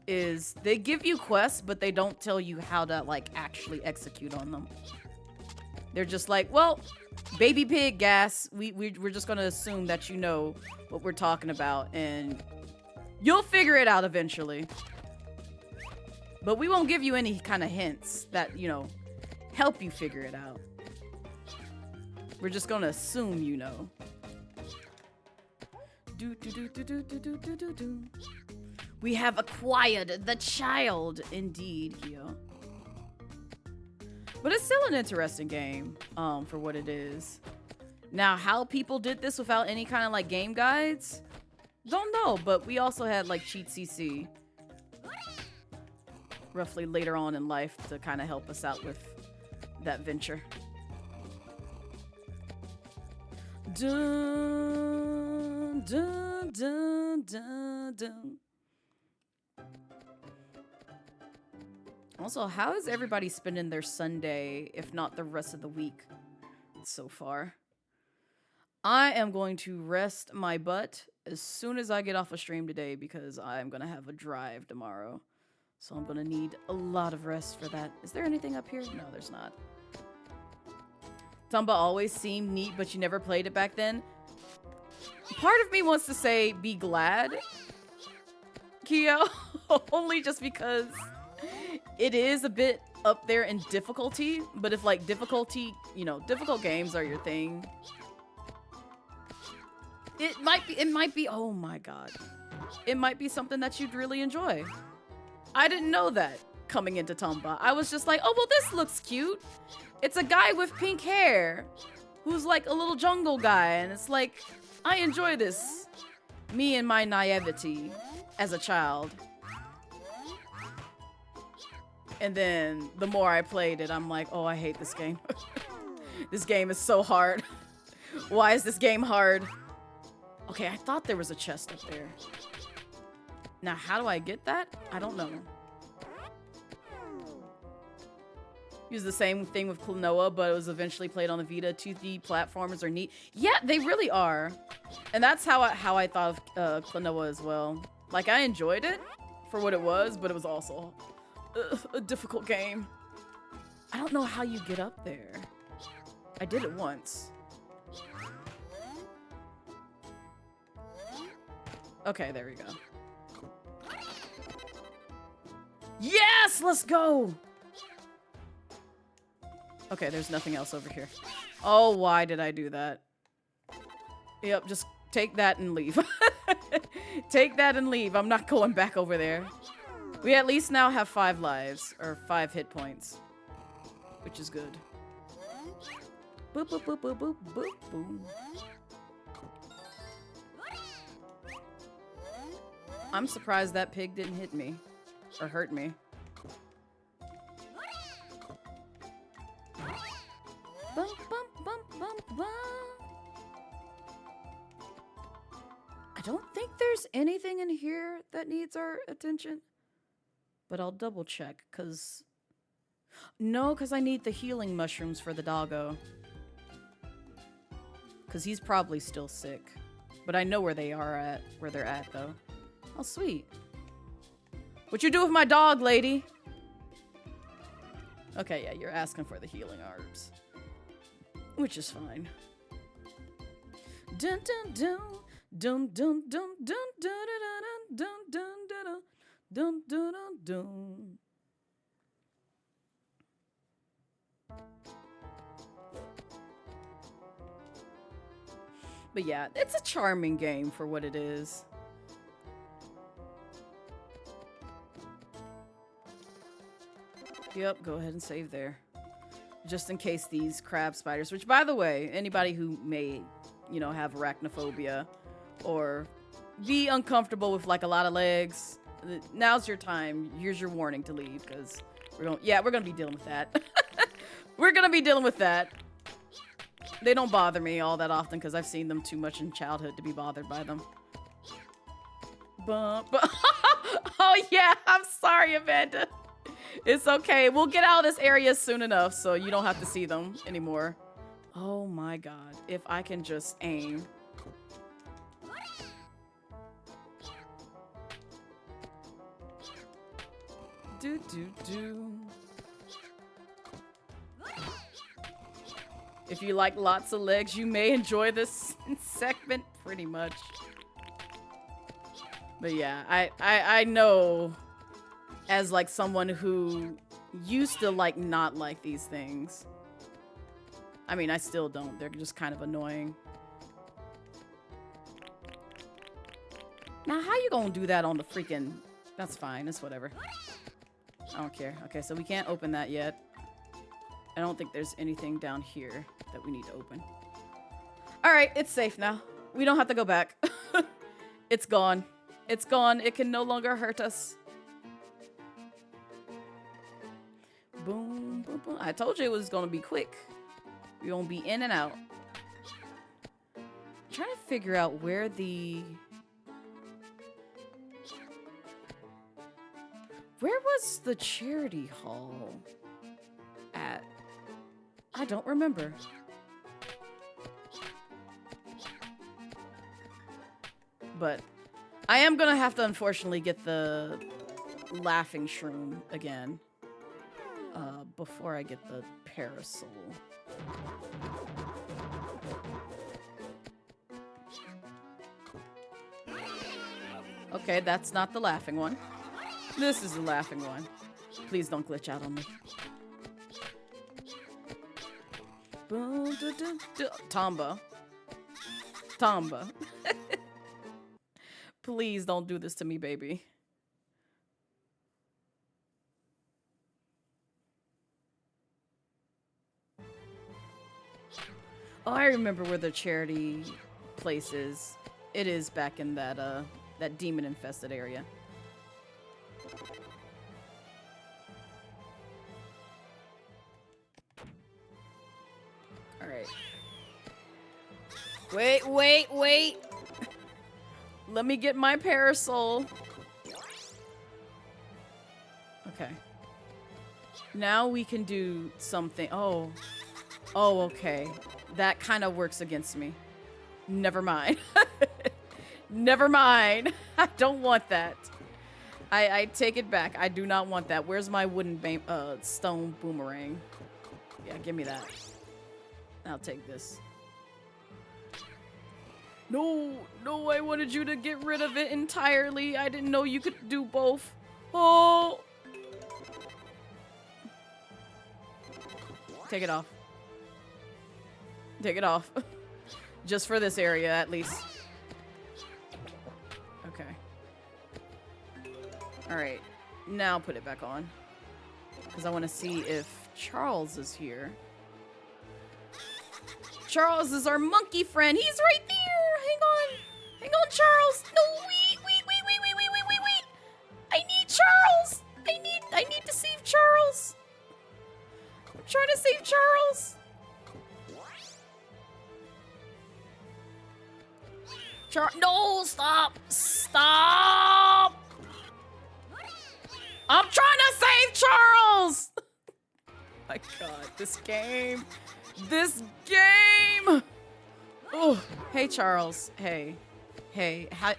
Is they give you quests, but they don't tell you how to like actually execute on them. They're just like, well, baby pig gas. We're just gonna assume that you know what we're talking about, and you'll figure it out eventually. But we won't give you any kind of hints that, you know, help you figure it out. We're just gonna assume you know. We have acquired the child, indeed, here. But it's still an interesting game, for what it is. Now, how people did this without any kind of like game guides, don't know. But we also had like Cheat CC, roughly later on in life, to kind of help us out with that venture. Dun, dun, dun, dun, dun. Also, how is everybody spending their Sunday, if not the rest of the week so far? I am going to rest my butt as soon as I get off a stream today because I'm going to have a drive tomorrow. So I'm going to need a lot of rest for that. Is there anything up here? No, there's not. Tomba always seemed neat, but you never played it back then. Part of me wants to say be glad, Kyo, only just because it is a bit up there in difficulty. But if like difficulty, you know, difficult games are your thing, it might be, oh my god, it might be something that you'd really enjoy. I didn't know that coming into Tomba. I was just like, oh, well, this looks cute. It's a guy with pink hair who's like a little jungle guy. And it's like, I enjoy this. Me and my naivety as a child. And then the more I played it, I'm like, oh, I hate this game. This game is so hard. Why is this game hard? Okay, I thought there was a chest up there. Now, how do I get that? I don't know. Use the same thing with Klonoa, but it was eventually played on the Vita. 2D platformers are neat. Yeah, they really are. And that's how I thought of Klonoa as well. Like, I enjoyed it for what it was, but it was also a difficult game. I don't know how you get up there. I did it once. Okay, there we go. Yes, let's go. Okay, there's nothing else over here. Oh, why did I do that? Yep, just take that and leave. Take that and leave. I'm not going back over there. We at least now have 5 lives, or 5 hit points, which is good. Boop, boop, boop, boop, boop, boop, boom. I'm surprised that pig didn't hit me, or hurt me. Bum, bum, bum, bum, bum. I don't think there's anything in here that needs our attention, but I'll double check, because... No, because I need the healing mushrooms for the doggo. Because he's probably still sick. But I know where they are at, where they're at, though. Oh, sweet. What you do with my dog, lady? Okay, yeah, you're asking for the healing herbs. Which is fine. Dun dun dun dun dun dun dun dun dun dun dun dun dun dun dun. But yeah, it's a charming game for what it is. Yep, go ahead and save there. Just in case these crab spiders, which by the way, anybody who may, you know, have arachnophobia or be uncomfortable with like a lot of legs, now's your time. Here's your warning to leave, because we're gonna be dealing with that. We're gonna be dealing with that. They don't bother me all that often because I've seen them too much in childhood to be bothered by them. Oh yeah, I'm sorry, Amanda. It's okay. We'll get out of this area soon enough so you don't have to see them anymore. Oh my god. If I can just aim. Do do do. If you like lots of legs, you may enjoy this segment pretty much. But yeah, I know as like someone who used to like not like these things. I mean, I still don't. They're just kind of annoying. Now, how you gonna do that on the freaking... That's fine. It's whatever. I don't care. Okay, so we can't open that yet. I don't think there's anything down here that we need to open. Alright, it's safe now. We don't have to go back. It's gone. It's gone. It can no longer hurt us. Boom, boom, boom. I told you it was gonna be quick. We're gonna be in and out. I'm trying to figure out where the... Where was the charity hall at? I don't remember. But I am gonna have to unfortunately get the laughing shroom again. Before I get the parasol. Okay, that's not the laughing one. This is the laughing one. Please don't glitch out on me. Tomba. Tomba. Please don't do this to me, baby. Oh, I remember where the charity place is. It is back in that that demon-infested area. Alright. Wait! Let me get my parasol. Okay. Now we can do something. Oh, okay. That kind of works against me. Never mind. Never mind. I don't want that. I take it back. I do not want that. Where's my wooden stone boomerang? Yeah, give me that. I'll take this. No, I wanted you to get rid of it entirely. I didn't know you could do both. Oh! Take it off. Take it off. Just for this area, at least. Okay. Alright. Now put it back on. Because I want to see if Charles is here. Charles is our monkey friend. He's right there. Hang on, Charles. No, wait. I need Charles. I need to save Charles. I'm trying to save Charles. No, stop. I'm trying to save Charles. My God, this game. Oh, hey, Charles. Hey.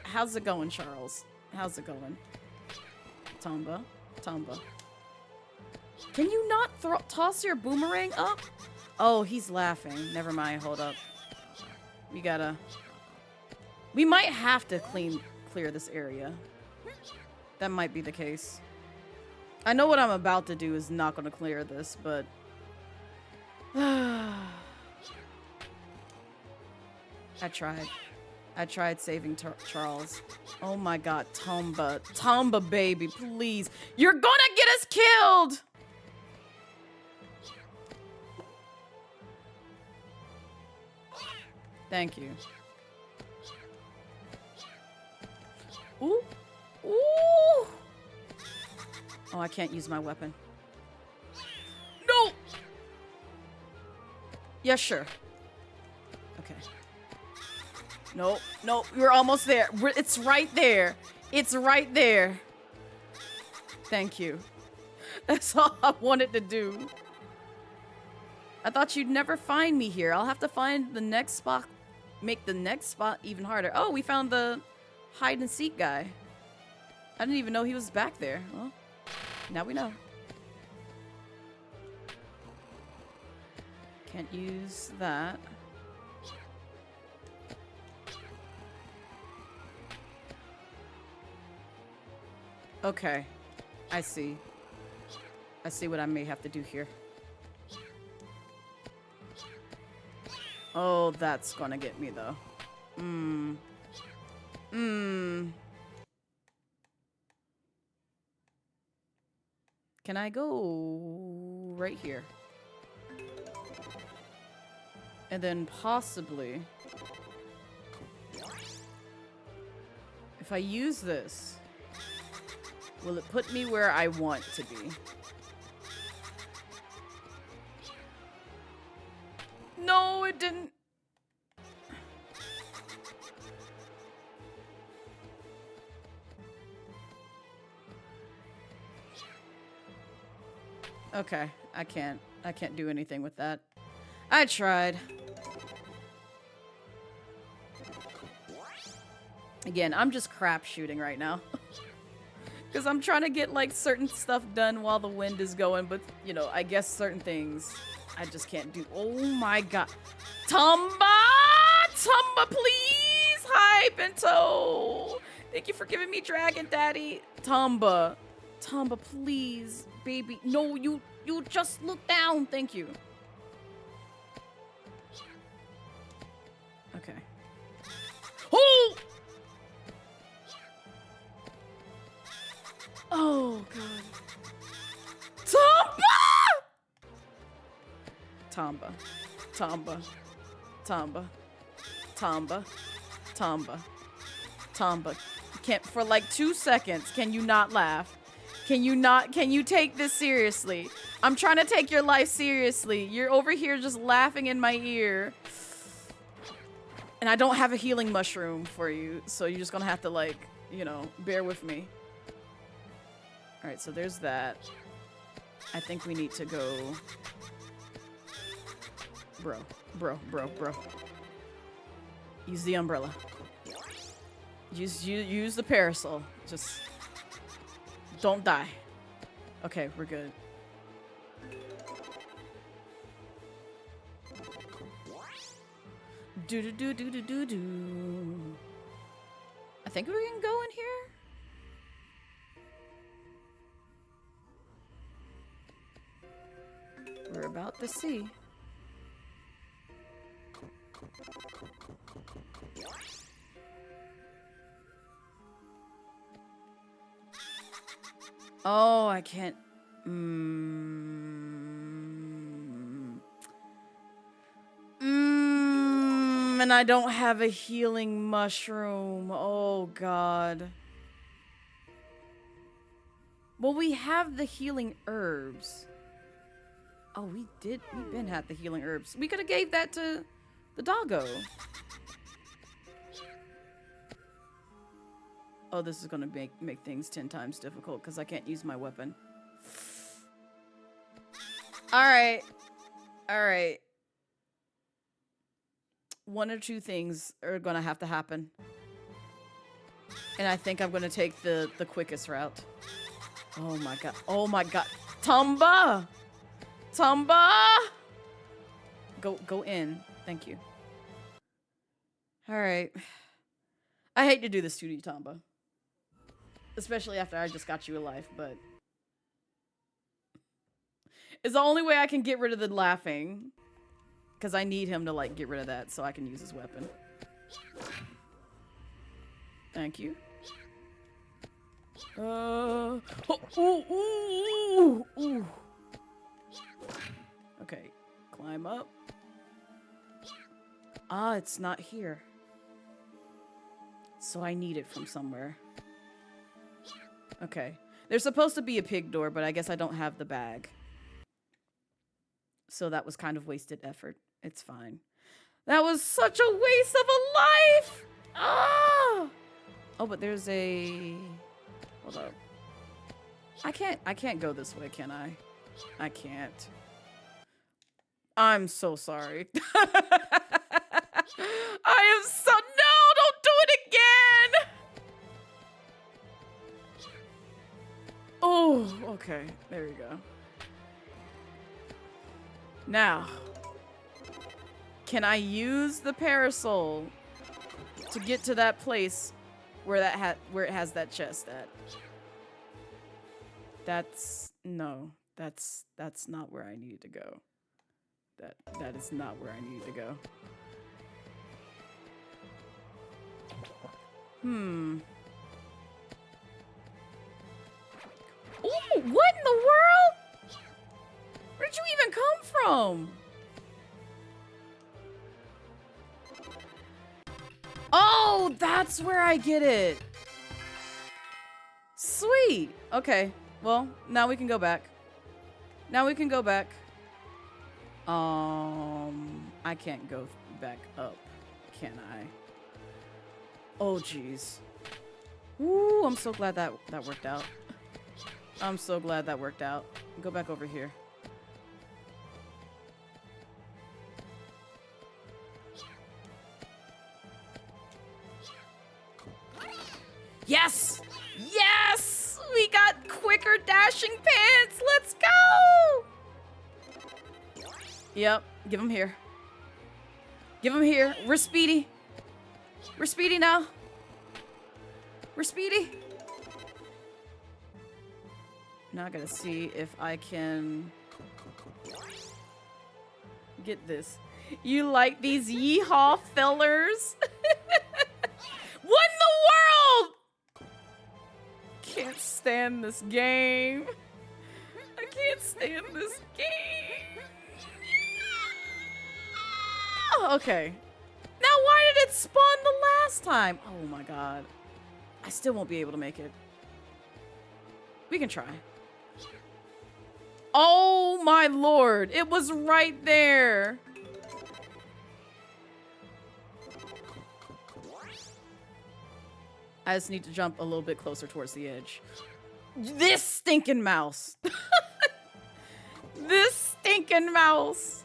How's it going, Charles? How's it going? Tomba. Can you not toss your boomerang up? Oh, he's laughing. Never mind. Hold up. We might have to clear this area. That might be the case. I know what I'm about to do is not going to clear this, but... I tried saving Charles. Oh my God, Tomba, baby, please. You're gonna get us killed! Thank you. Ooh. Oh, I can't use my weapon. No! Yeah, sure. Okay. No, we're almost there. It's right there. It's right there. Thank you. That's all I wanted to do. I thought you'd never find me here. I'll have to find the next spot, make the next spot even harder. Oh, we found the hide and seek guy. I didn't even know he was back there. Well, now we know. Can't use that. Okay, I see. I see what I may have to do here. Oh, that's gonna get me though. Can I go right here? And then possibly, if I use this, will it put me where I want to be? No, it didn't. Okay, I can't do anything with that. I tried. Again, I'm just crap shooting right now. Because I'm trying to get like certain stuff done while the wind is going, but you know, I guess certain things I just can't do. Oh my god. Tomba! Tomba, please! Hi, Bento! Thank you for giving me Dragon Daddy. Tomba. Tomba, please. Baby. No, you just look down. Thank you. Okay. Oh! Oh, God. Tomba! Tomba. Tomba. Tomba. Tomba. Tomba. Tomba. Can't, for like 2 seconds, can you not laugh? Can you take this seriously? I'm trying to take your life seriously. You're over here just laughing in my ear. And I don't have a healing mushroom for you, so you're just gonna have to like, you know, bear with me. Alright, so there's that. I think we need to go... Bro. Use the umbrella. Use the parasol. Just... don't die. Okay, we're good. Do. I think we can go in here. We're about to see. Oh, I can't. And I don't have a healing mushroom. Oh, God. Well, we have the healing herbs. Oh, we did. We've been had the healing herbs. We could have gave that to the doggo. Oh, this is gonna make things 10 times difficult because I can't use my weapon. Alright. Alright. One or two things are gonna have to happen. And I think I'm gonna take the quickest route. Oh my god. Oh my god. Tomba! Tomba! Go in. Thank you. Alright. I hate to do this to you, Tomba. Especially after I just got you alive, but... it's the only way I can get rid of the laughing. Because I need him to, like, get rid of that so I can use his weapon. Thank you. Oh, ooh. Okay, climb up. Ah, it's not here. So I need it from somewhere. Okay. There's supposed to be a pig door, but I guess I don't have the bag. So that was kind of wasted effort. It's fine. That was such a waste of a life! Ah! Oh, but there's a... hold up. I can't go this way, can I? I can't. I'm so sorry. I am so, no, don't do it again. Oh, okay. There we go. Now, can I use the parasol to get to that place where where it has that chest at? That's not where I needed to go. That is not where I needed to go. Ooh, what in the world? Where did you even come from? Oh, that's where I get it. Sweet. Okay. Well, now we can go back. Now we can go back. I can't go back up, can I? Oh, jeez. Ooh, I'm so glad that worked out. I'm so glad that worked out. Go back over here. Yes! Yes! We got quicker dashing pants! Let's go! Yep, give him here. Give him here. We're speedy. We're speedy now. We're speedy. Now I gotta see if I can get this. You like these yeehaw fellers? What in the world? Can't stand this game. I can't stand this game. Okay. Now why did it spawn the last time? Oh my god. I still won't be able to make it. We can try. Oh my lord. It was right there. I just need to jump a little bit closer towards the edge. This stinking mouse. This stinking mouse.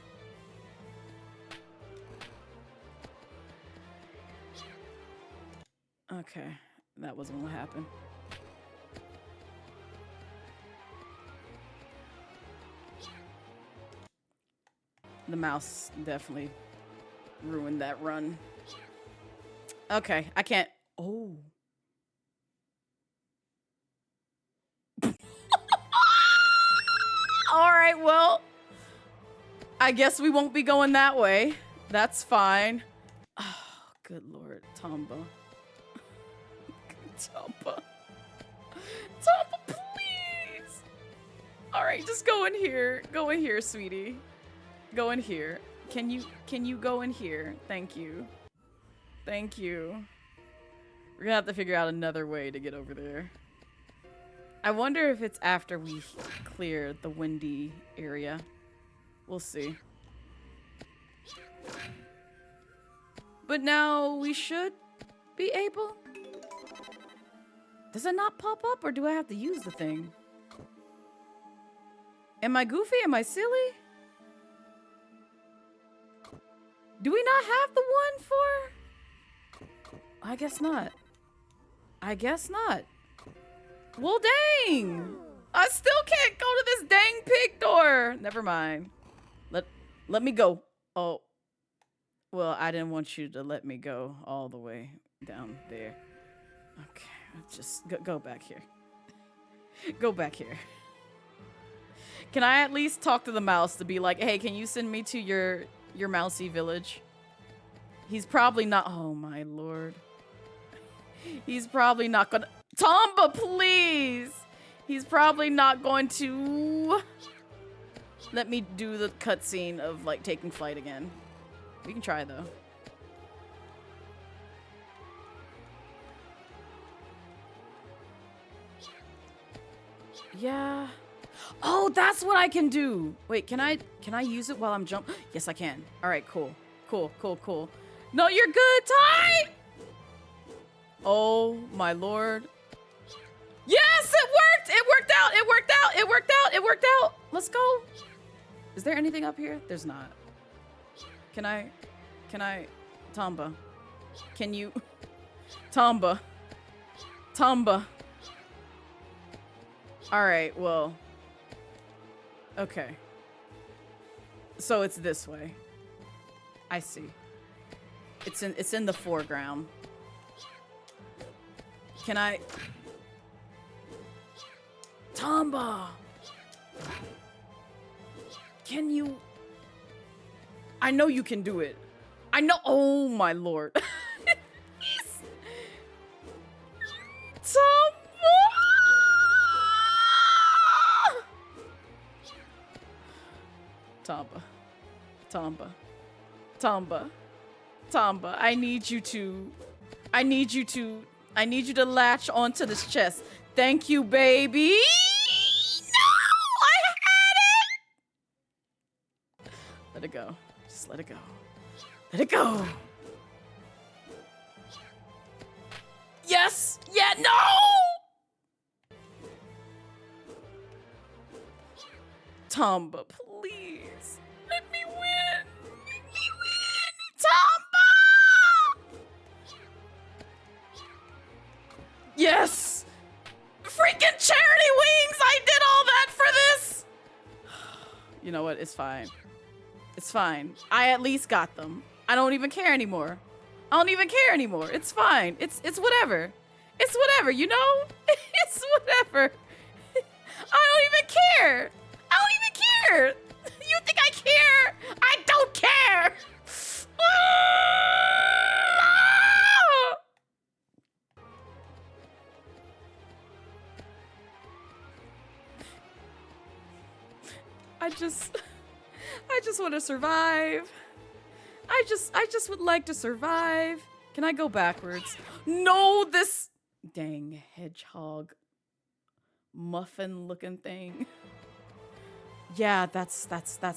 Okay, that wasn't what happened. The mouse definitely ruined that run. Okay, I can't. Oh. All right, well, I guess we won't be going that way. That's fine. Oh, good lord, Tomba. Tomba. Tomba, please. All right, just go in here. Go in here, sweetie. Go in here. Can you go in here? Thank you. Thank you. We're gonna have to figure out another way to get over there. I wonder if it's after we clear the windy area. We'll see. But now we should be able. Does it not pop up, or do I have to use the thing? Am I goofy? Am I silly? Do we not have the one for? I guess not. I guess not. Well, dang! I still can't go to this dang pig door. Never mind. Let me go. Oh. Well, I didn't want you to let me go all the way down there. Okay. Just go back here. Go back here. Can I at least talk to the mouse to be like, hey, can you send me to your mousy village? He's probably not. Oh my lord. He's probably not gonna. Tomba, please. He's probably not going to let me do the cutscene of like taking flight again. We can try though. Yeah. Oh, that's what I can do. Wait, can I use it while I'm jumping? Yes, I can. All right, cool. Cool. No, you're good, Ty! Oh, my lord. Yes, it worked! It worked out! It worked out! It worked out! It worked out! Let's go. Is there anything up here? There's not. Can I, Tomba? Can you, Tomba? Tomba. All right, well, okay. So it's this way. I see. It's in the foreground. Can I? Tomba! Can you? I know you can do it. I know. Oh my lord. Tomba! Tomba. Tomba. Tomba. Tomba. I need you to latch onto this chest. Thank you, baby. No! I had it! Let it go. Just let it go. Let it go. Yes! Yeah, no! Tomba, please. Let me win. Let me win. Tomba! Yes! Freaking charity wings! I did all that for this! You know what? It's fine. It's fine. I at least got them. I don't even care anymore. I don't even care anymore. It's fine. It's whatever. It's whatever, you know? It's whatever. I don't even care. I don't even care. You think I care? I don't care. I just want to survive. I just would like to survive. Can I go backwards? No, this dang hedgehog muffin looking thing. Yeah, that's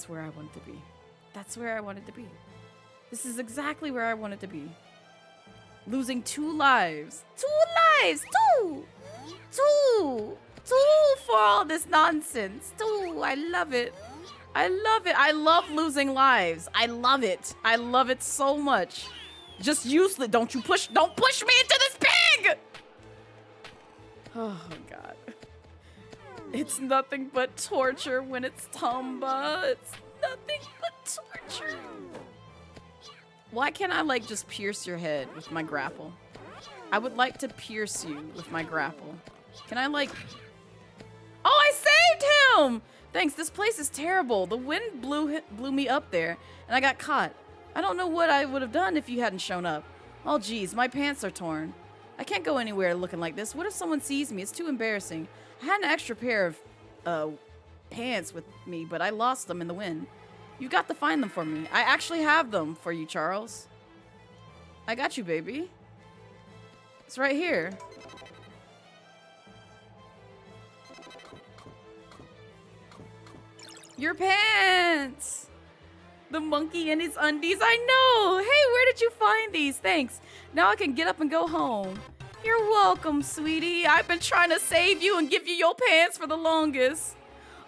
where I wanted to be. That's where I wanted to be. This is exactly where I wanted to be. Losing 2 lives. 2 lives! 2! 2! 2 for all this nonsense. 2! I love it. I love it. I love losing lives. I love it. I love it so much. Just useless. Don't push me into this pig! Oh, God. It's nothing but torture when it's Tomba. It's nothing but torture. Why can't I, like, just pierce your head with my grapple? I would like to pierce you with my grapple. Can I, like... Oh, I saved him! Thanks, this place is terrible. The wind blew me up there, and I got caught. I don't know what I would have done if you hadn't shown up. Oh, geez, my pants are torn. I can't go anywhere looking like this. What if someone sees me? It's too embarrassing. I had an extra pair of pants with me, but I lost them in the wind. You've got to find them for me. I actually have them for you, Charles. I got you, baby. It's right here. Your pants! The monkey in his undies, I know! Hey, where did you find these? Thanks. Now I can get up and go home. You're welcome, sweetie. I've been trying to save you and give you your pants for the longest.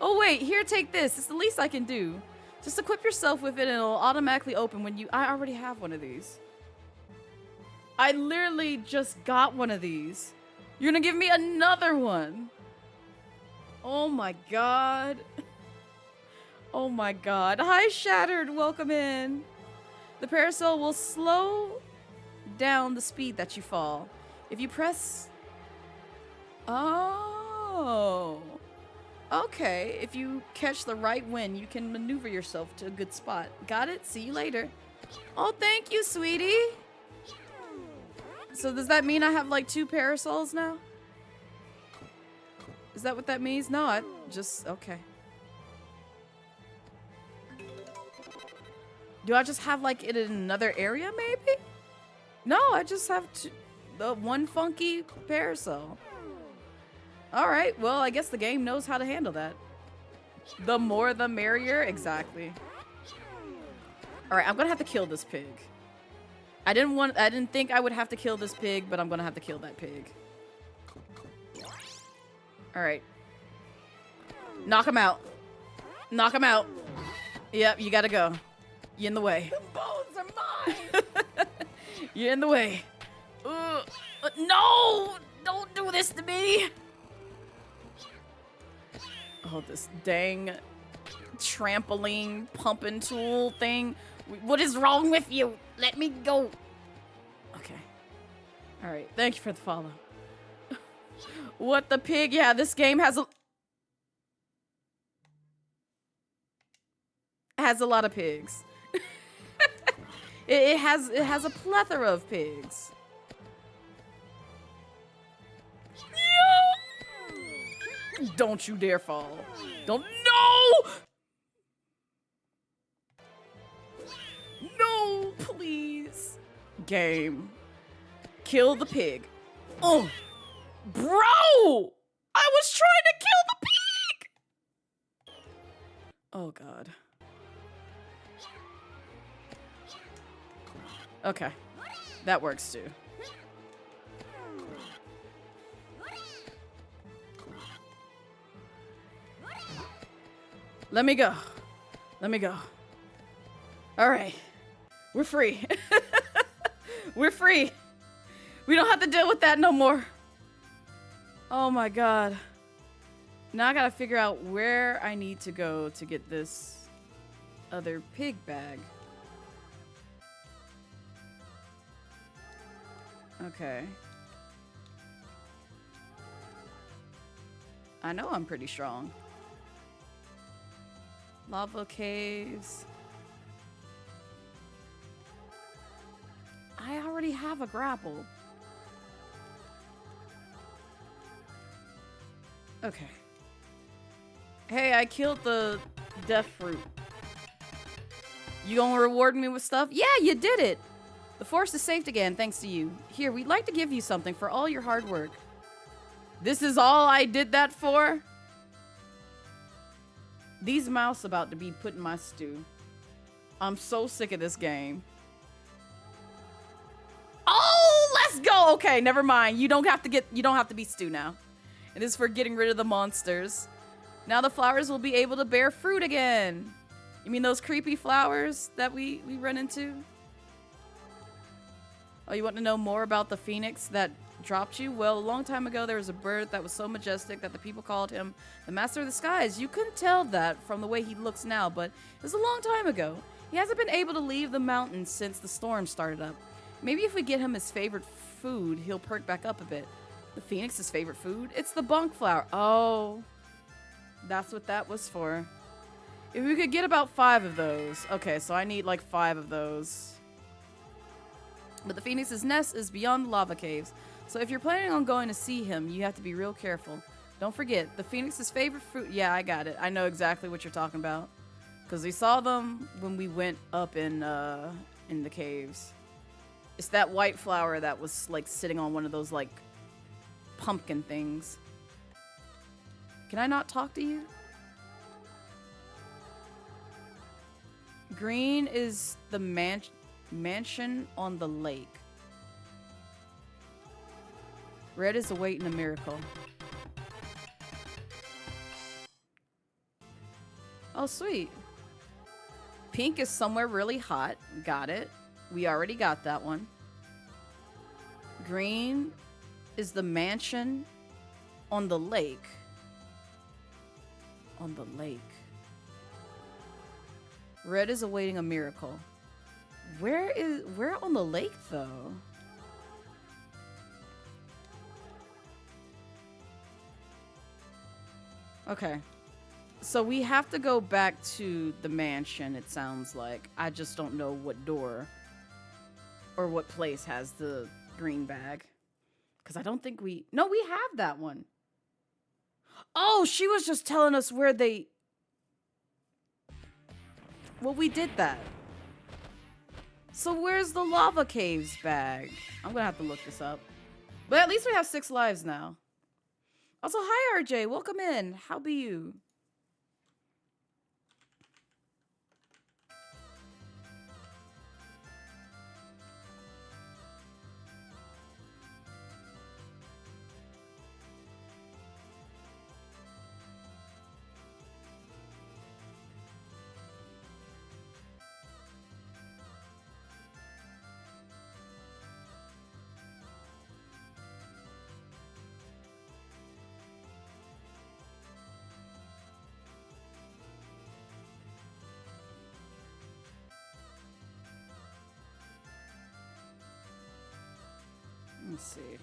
Oh, wait, here, take this. It's the least I can do. Just equip yourself with it and it'll automatically open when you... I already have one of these. I literally just got one of these. You're gonna give me another one. Oh my god. Oh my god. Hi, Shattered. Welcome in. The parasol will slow down the speed that you fall. If you press... Oh. Okay. If you catch the right wind, you can maneuver yourself to a good spot. Got it? See you later. Oh, thank you, sweetie. So does that mean I have like 2 parasols now? Is that what that means? No, I just... Okay. Do I just have like it in another area maybe? No, I just have the one funky parasol. Alright, well I guess the game knows how to handle that. The more the merrier, exactly. Alright, I'm gonna have to kill this pig. I didn't think I would have to kill this pig, but I'm gonna have to kill that pig. Alright. Knock him out. Knock him out. Yep, you gotta go. You in the way. The You're in the way. No! Don't do this to me! Oh, this dang trampoline pumping tool thing. What is wrong with you? Let me go. Okay. All right. Thank you for the follow. What the pig? Yeah, this game has a lot of pigs. it has a plethora of pigs. Yeah. Don't you dare fall. Don't. No! No, please. Game. Kill the pig. Oh, bro! I was trying to kill the pig! Oh, God. Okay. That works, too. Let me go. Let me go. All right. We're free. We're free. We don't have to deal with that no more. Oh my God. Now I gotta figure out where I need to go to get this other pig bag. Okay. I know I'm pretty strong. Lava caves. I already have a grapple. Okay. Hey, I killed the death fruit. You gonna reward me with stuff? Yeah, you did it! The forest is safe again, thanks to you. Here, we'd like to give you something for all your hard work. This is all I did that for? These mouse about to be put in my stew. I'm so sick of this game. Oh, let's go! Okay, never mind. You don't have to be stew now. It is for getting rid of the monsters. Now the flowers will be able to bear fruit again. You mean those creepy flowers that we run into? Oh, you want to know more about the phoenix that dropped you? Well, a long time ago, there was a bird that was so majestic that the people called him the master of the skies. You couldn't tell that from the way he looks now, but it was a long time ago. He hasn't been able to leave the mountains since the storm started up. Maybe if we get him his favorite food, he'll perk back up a bit. The phoenix's favorite food? It's the bonk flower. Oh, that's what that was for. If we could get about 5 of those. Okay, so I need like 5 of those. But the phoenix's nest is beyond the lava caves. So if you're planning on going to see him, you have to be real careful. Don't forget, the phoenix's favorite fruit. Yeah, I got it. I know exactly what you're talking about. Because we saw them when we went up in the caves. It's that white flower that was like sitting on one of those like pumpkin things. Can I not talk to you? Green is the mansion on the lake. Red is awaiting a miracle. Oh, sweet. Pink is somewhere really hot. Got it. We already got that one. Green is the mansion on the lake. On the lake. Red is awaiting a miracle. Where on the lake though? Okay. So we have to go back to the mansion, it sounds like. I just don't know what door or what place has the green bag. Because I don't think we... No, we have that one. Oh, she was just telling us where they... Well, we did that. So where's the lava caves bag? I'm gonna have to look this up. But at least we have 6 lives now. Also, hi RJ, welcome in. How be you? Let's see.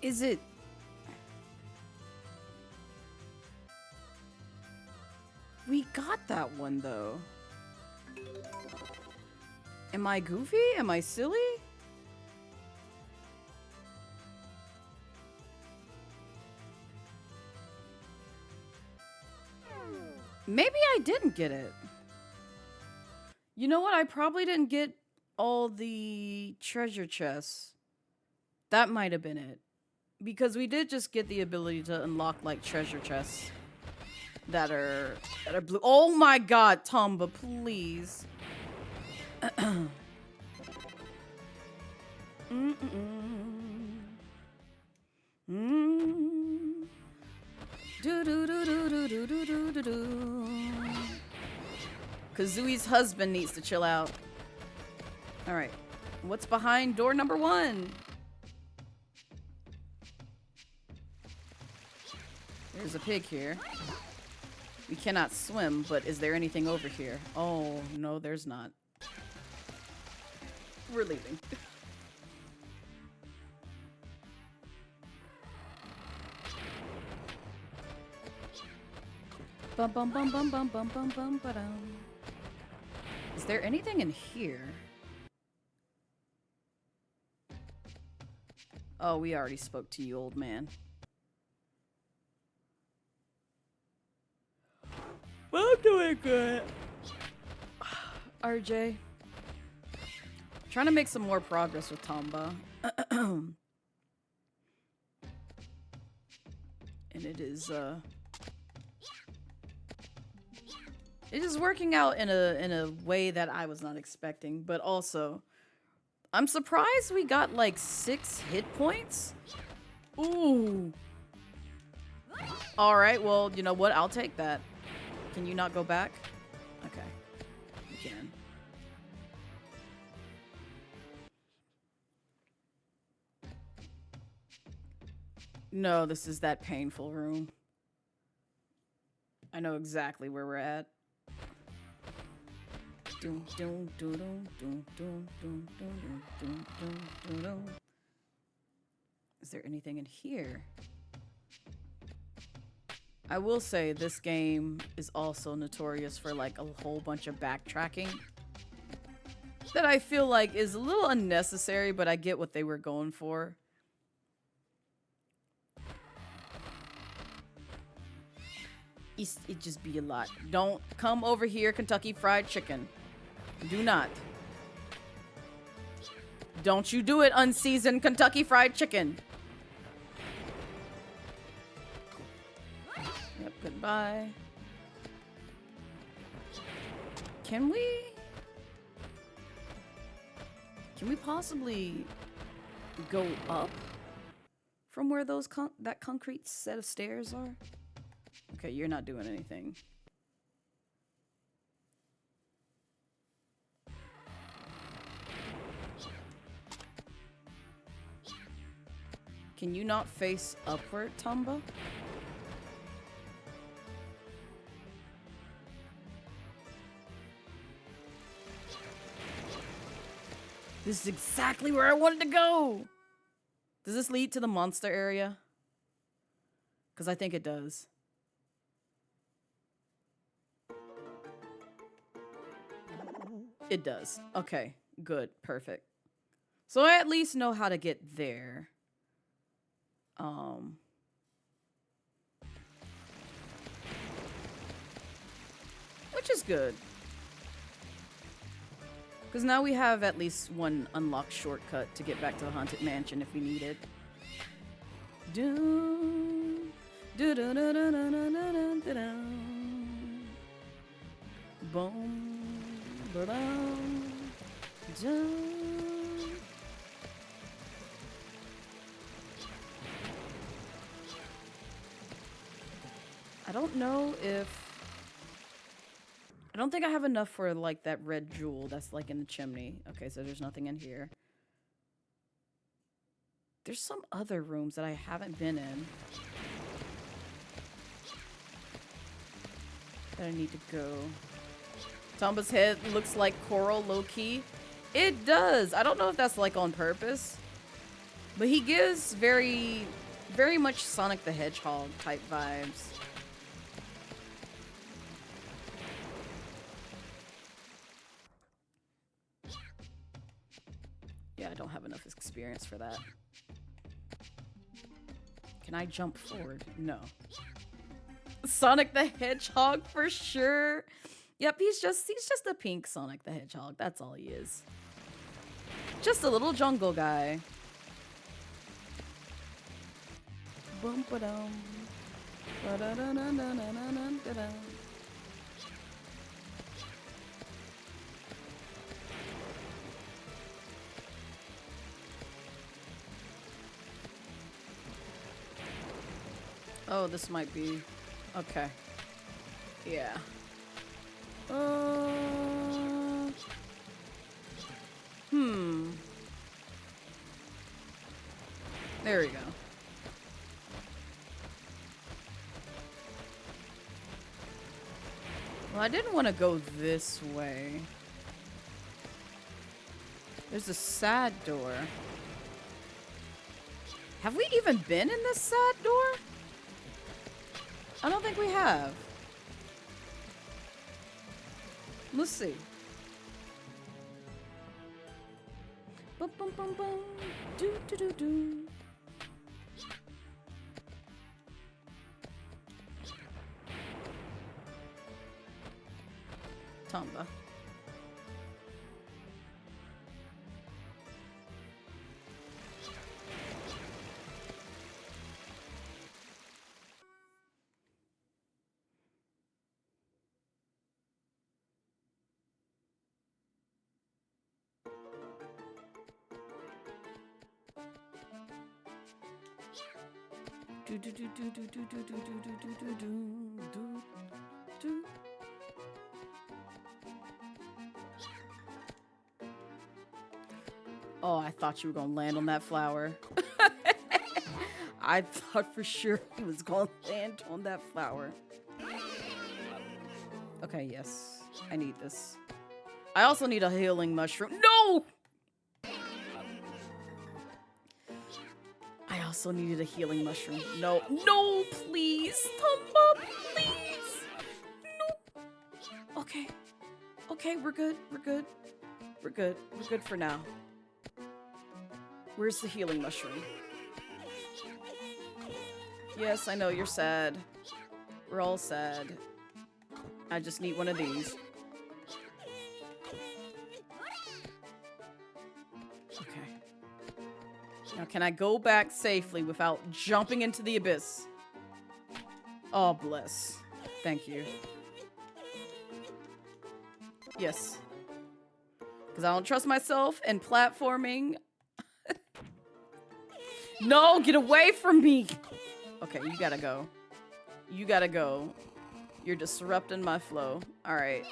Is it? We got that one though. Am I goofy? Am I silly? Maybe I didn't get it. You know what? I probably didn't get all the treasure chests. That might have been it. Because we did just get the ability to unlock like treasure chests that are blue. Oh my god, Tomba, please. Kazui's husband needs to chill out. Alright. What's behind door number 1? There's a pig here. We cannot swim, but is there anything over here? Oh, no, there's not. We're leaving. Bum bum bum bum bum bum bum bum ba-dum. Is there anything in here? Oh, we already spoke to you, old man. Well, I'm doing good. RJ. Trying to make some more progress with Tomba. And it is working out in a way that I was not expecting, but also I'm surprised we got like 6 hit points. Ooh. All right, well, you know what? I'll take that. Can you not go back? Okay. You can. No, this is that painful room. I know exactly where we're at. Is there anything in here? I will say this game is also notorious for like a whole bunch of backtracking that I feel like is a little unnecessary, but I get what they were going for. It just be a lot. Don't come over here, Kentucky Fried Chicken. Do not. Don't you do it, unseasoned Kentucky Fried Chicken. Yep, goodbye. Can we possibly go up from where those that concrete set of stairs are? Okay, you're not doing anything. Can you not face upward, Tomba? This is exactly where I wanted to go! Does this lead to the monster area? Because I think it does. It does. Okay, good, perfect. So I at least know how to get there. Which is good. Because now we have at least one unlocked shortcut to get back to the Haunted Mansion if we need it. Boom. Ba-dum, dum. I don't know if... I don't think I have enough for, like, that red jewel that's, like, in the chimney. Okay, so there's nothing in here. There's some other rooms that I haven't been in that I need to go. Tomba's head looks like coral, low-key. It does! I don't know if that's, like, on purpose. But he gives very much Sonic the Hedgehog type vibes. Yeah, I don't have enough experience for that. Can I jump forward? No. Sonic the Hedgehog for sure. Yep, he's just a pink Sonic the Hedgehog. That's all he is. Just a little jungle guy. Bum ba dum. Ba da da da da da da da. Oh, this might be... Okay. Yeah. There we go. Well, I didn't want to go this way. There's a sad door. Have we even been in this sad door? I don't think we have. Let's see. Bum bum bum bum. Do do do do. Tomba. Do do do do do do do do do do do do do. Oh, I thought you were gonna land on that flower. I thought for sure he was gonna land on that flower. Okay, yes. I need this. I also need a healing mushroom. No! I also needed a healing mushroom. No. No, please. Tomba, please. No. Okay. Okay, we're good. We're good. We're good. We're good for now. Where's the healing mushroom? Yes, I know you're sad. We're all sad. I just need one of these. Okay. Now, can I go back safely without jumping into the abyss? Oh, bless. Thank you. Yes. Because I don't trust myself and platforming. No, get away from me! Okay, you gotta go. You gotta go. You're disrupting my flow. Alright.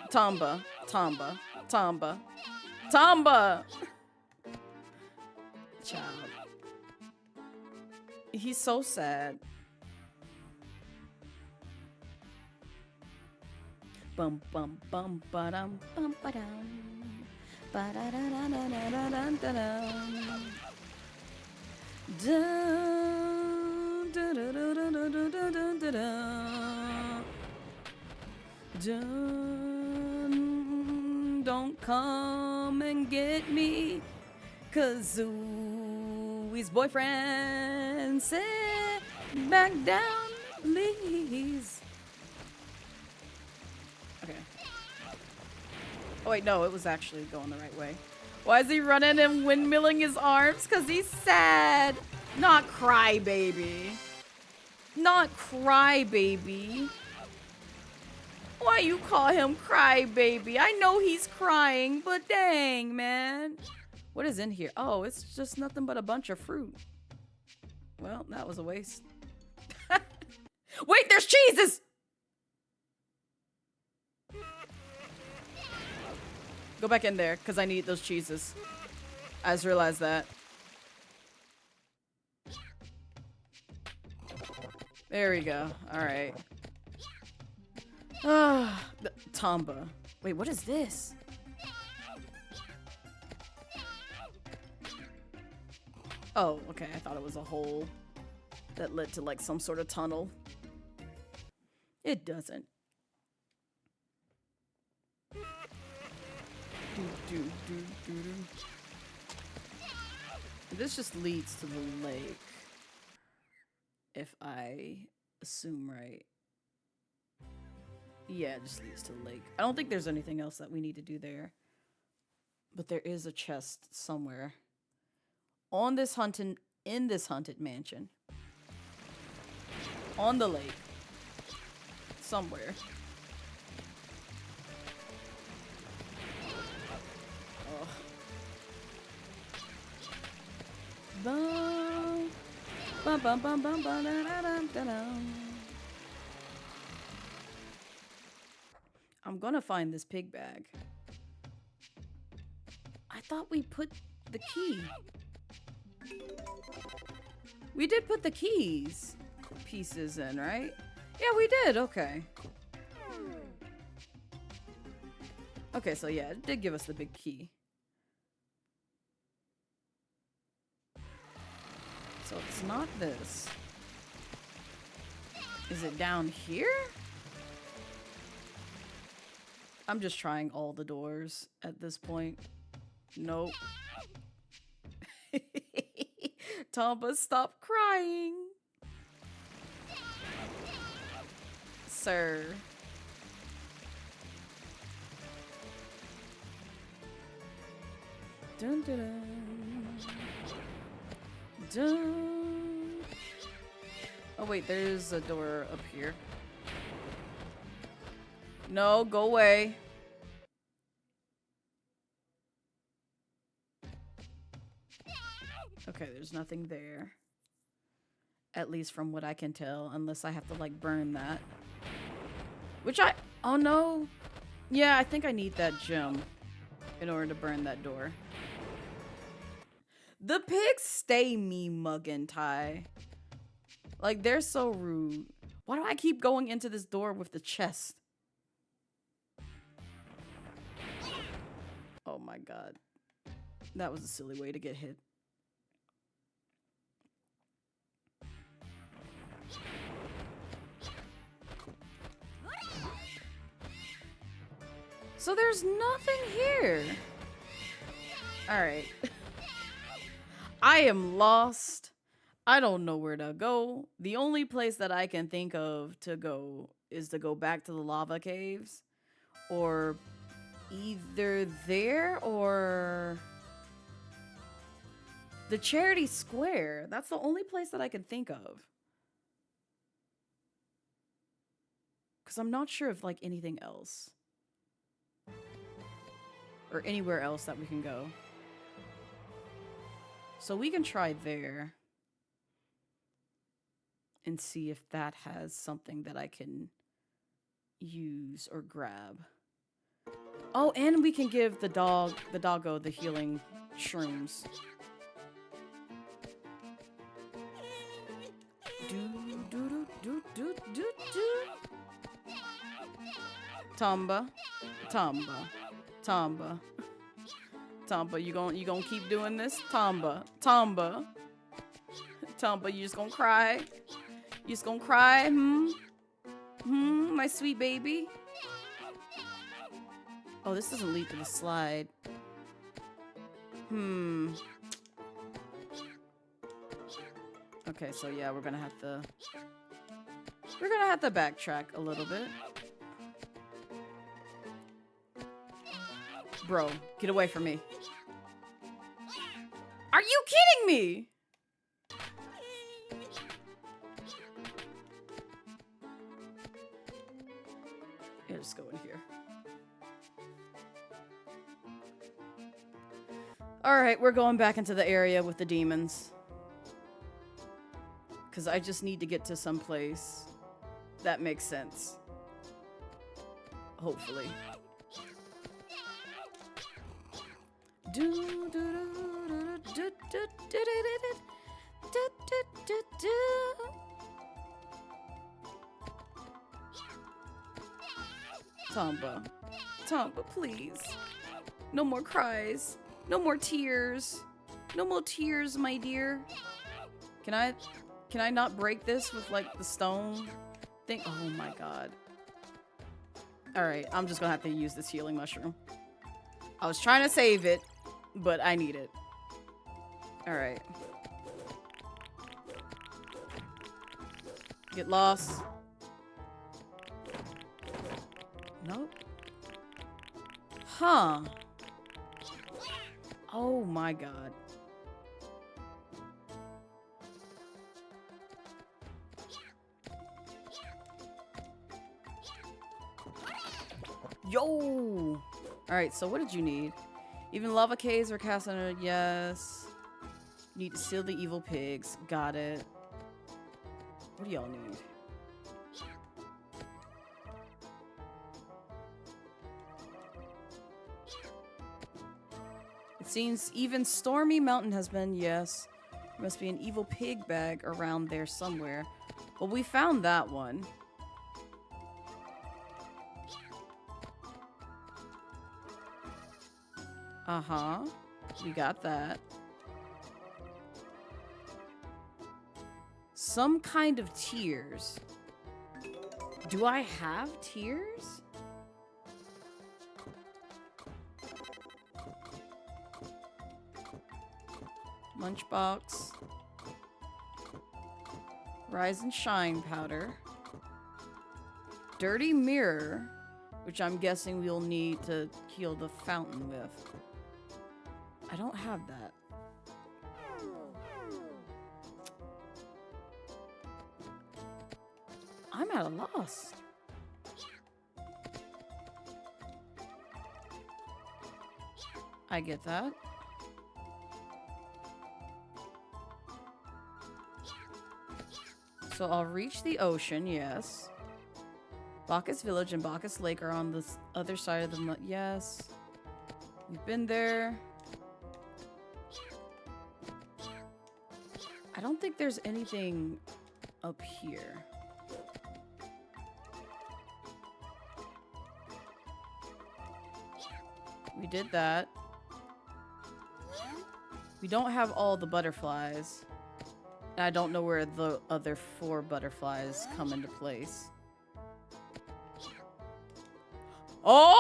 Tomba. Tomba. Tomba. Tomba! Child. He's so sad. Bum bum bum ba dum bum ba dum ba da da da da da da da da. Dun, dun, dun, dun, dun, dun, dun, dun, dun, dun. Dun, don't come and get me, 'cause Zooey's boyfriend said back down, please. Okay. Oh wait, no, it was actually going the right way. Why is he running and windmilling his arms? 'Cause he's sad. Not cry, baby. Not cry, baby. Why you call him crybaby? I know he's crying, but dang, man. What is in here? Oh, it's just nothing but a bunch of fruit. Well, that was a waste. Wait, there's cheeses! Go back in there, because I need those cheeses. I just realized that. There we go. Alright. Tomba. Wait, what is this? Oh, okay. I thought it was a hole that led to like some sort of tunnel. It doesn't. This just leads to the lake. If I assume right. Yeah, it just leads to the lake. I don't think there's anything else that we need to do there. But there is a chest somewhere. On this haunted, in this haunted mansion. On the lake. Somewhere. Oh. Bum, bum, bum, bum, bum, bum, da, da, da, da, da. I'm gonna find this pig bag. I thought we put the key. We did put the keys pieces in, right? Yeah, we did. Okay. Okay, so yeah, it did give us the big key. So it's not this. Is it down here? I'm just trying all the doors at this point. Nope. Tomba, stop crying. Sir. Dun dun dun. Dun. Oh wait, there's a door up here. No, go away. Okay, there's nothing there. At least from what I can tell, unless I have to like burn that. Which oh no. Yeah, I think I need that gem in order to burn that door. The pigs stay me mugging, Ty. Like, they're so rude. Why do I keep going into this door with the chest? Oh my god. That was a silly way to get hit. So there's nothing here. Alright. I am lost. I don't know where to go. The only place that I can think of to go is to go back to the lava caves. Or either there or the Charity Square. That's the only place that I can think of. Because I'm not sure of like anything else. Or anywhere else that we can go. So we can try there. And see if that has something that I can use or grab. Oh, and we can give the doggo the healing shrooms. Tomba. Tomba. Tomba. Tomba, you gonna keep doing this? Tomba. Tomba. Tomba, you just gonna cry? You just gonna cry? My sweet baby? Oh, this doesn't lead to the slide. Okay, so yeah, we're gonna have to backtrack a little bit. Bro, get away from me. Are you kidding me? Yeah, just go in here. Alright, we're going back into the area with the demons. Because I just need to get to some place that makes sense. Hopefully. Tomba. Tomba, please. No more cries. No more tears. No more tears, my dear. Can I not break this with like the stone thing? Oh my god. Alright, I'm just gonna have to use this healing mushroom. I was trying to save it, but I need it. Alright. Get lost. Nope. Huh. Oh my god. Yo! Alright, so what did you need? Even lava caves are cast under. Yes. Need to seal the evil pigs. Got it. What do y'all need? It seems even Stormy Mountain has been. Yes. There must be an evil pig bag around there somewhere. Well, we found that one. Uh-huh. We got that. Some kind of tears. Do I have tears? Lunchbox. Rise and shine powder. Dirty mirror, which I'm guessing we'll need to heal the fountain with. I don't have that. I'm at a loss. I get that. So I'll reach the ocean, yes. Bacchus Village and Bacchus Lake are on the other side of the yes. We've been there. I don't think there's anything up here. We did that. We don't have all the butterflies. And I don't know where the other 4 butterflies come into place. Oh!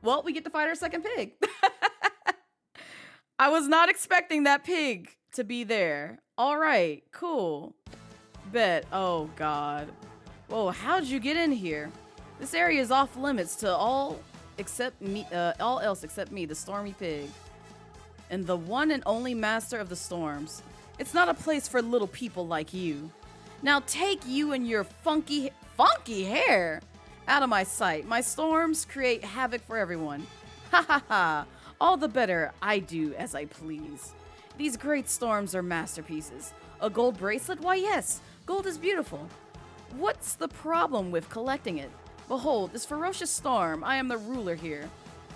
Well, we get to fight our second pig. I was not expecting that pig to be there. All right, cool. Bet. Oh, God. Whoa, how'd you get in here? This area is off limits to all except me, all else except me, the Stormy Pig. And the one and only master of the storms. It's not a place for little people like you. Now take you and your funky hair out of my sight. My storms create havoc for everyone. Ha ha ha. All the better I do as I please. These great storms are masterpieces. A gold bracelet? Why yes, gold is beautiful. What's the problem with collecting it? Behold, this ferocious storm. I am the ruler here.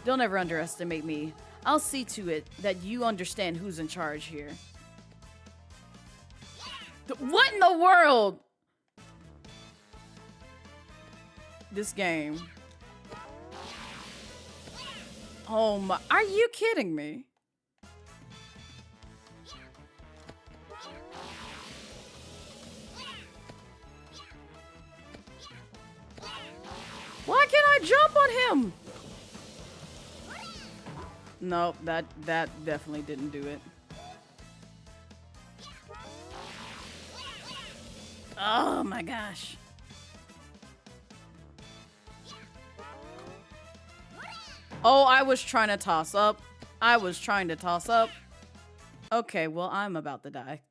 Don't ever underestimate me. I'll see to it that you understand who's in charge here. What in the world? This game. Oh my, are you kidding me? Why can't I jump on him? Nope, that definitely didn't do it. Oh my gosh. Oh, I was trying to toss up. Okay, well, I'm about to die.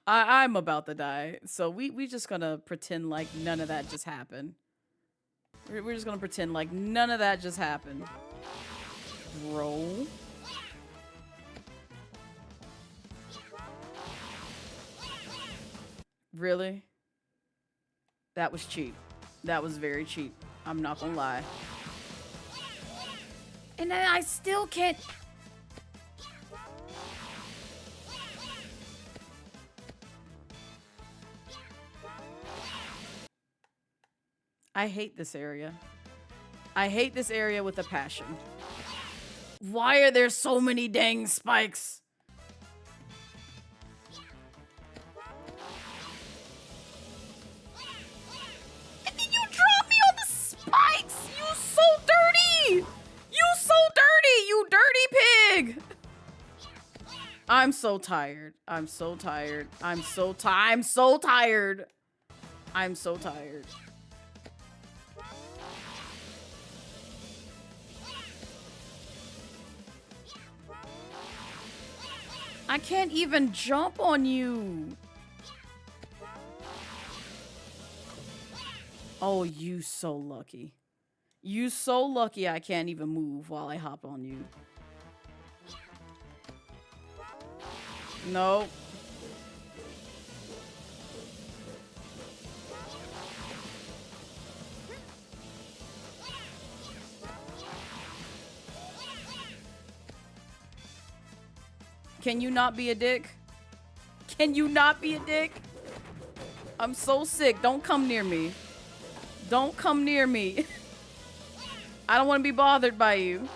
I'm about to die. So we just gonna pretend like none of that just happened. We're just gonna pretend like none of that just happened. Bro. Really? That was cheap. That was very cheap. I'm not gonna lie. And then I still can't... I hate this area. I hate this area with a passion. Why are there so many dang spikes? And then you drop me on the spikes! You so dirty! You so dirty! You dirty pig! I'm so tired. I'm so tired. I'm so tired. I'm so tired. I can't even jump on you. Oh, you so lucky. You so lucky I can't even move while I hop on you. No. Can you not be a dick? Can you not be a dick? I'm so sick. Don't come near me. Don't come near me. I don't want to be bothered by you.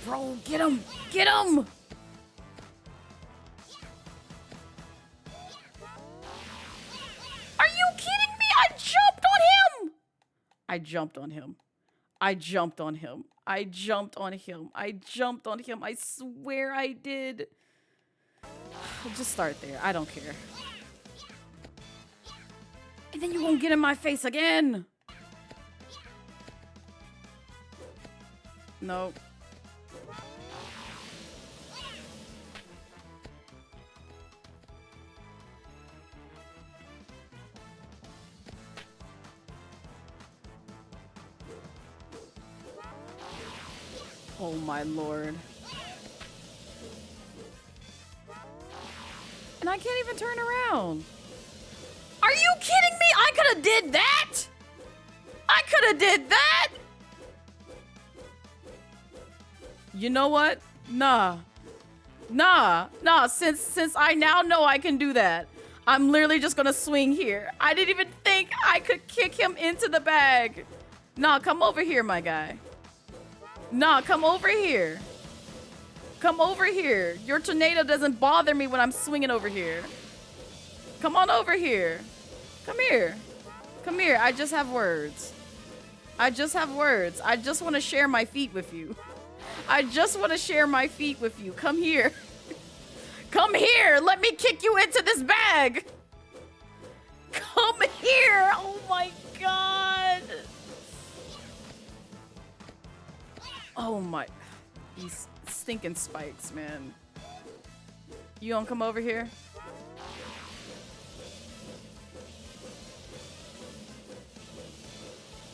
Bro, get him! Get him! Are you kidding me? I jumped on him! I jumped on him. I jumped on him. I jumped on him. I jumped on him. I swear I did. Just start there. I don't care. And then you won't get in my face again. Nope. Oh my lord. And I can't even turn around. Are you kidding me? I could have did that? I could have did that? You know what? Nah. Since I now know I can do that, I'm literally just gonna swing here. I didn't even think I could kick him into the bag. Nah, come over here, my guy. Nah, come over here. Come over here. Your tornado doesn't bother me when I'm swinging over here. Come on over here. Come here. Come here. I just have words. I just have words. I just want to share my feet with you. I just want to share my feet with you. Come here. Come here. Let me kick you into this bag. Come here. Oh my god. Oh my, these stinking spikes, man. You gonna come over here?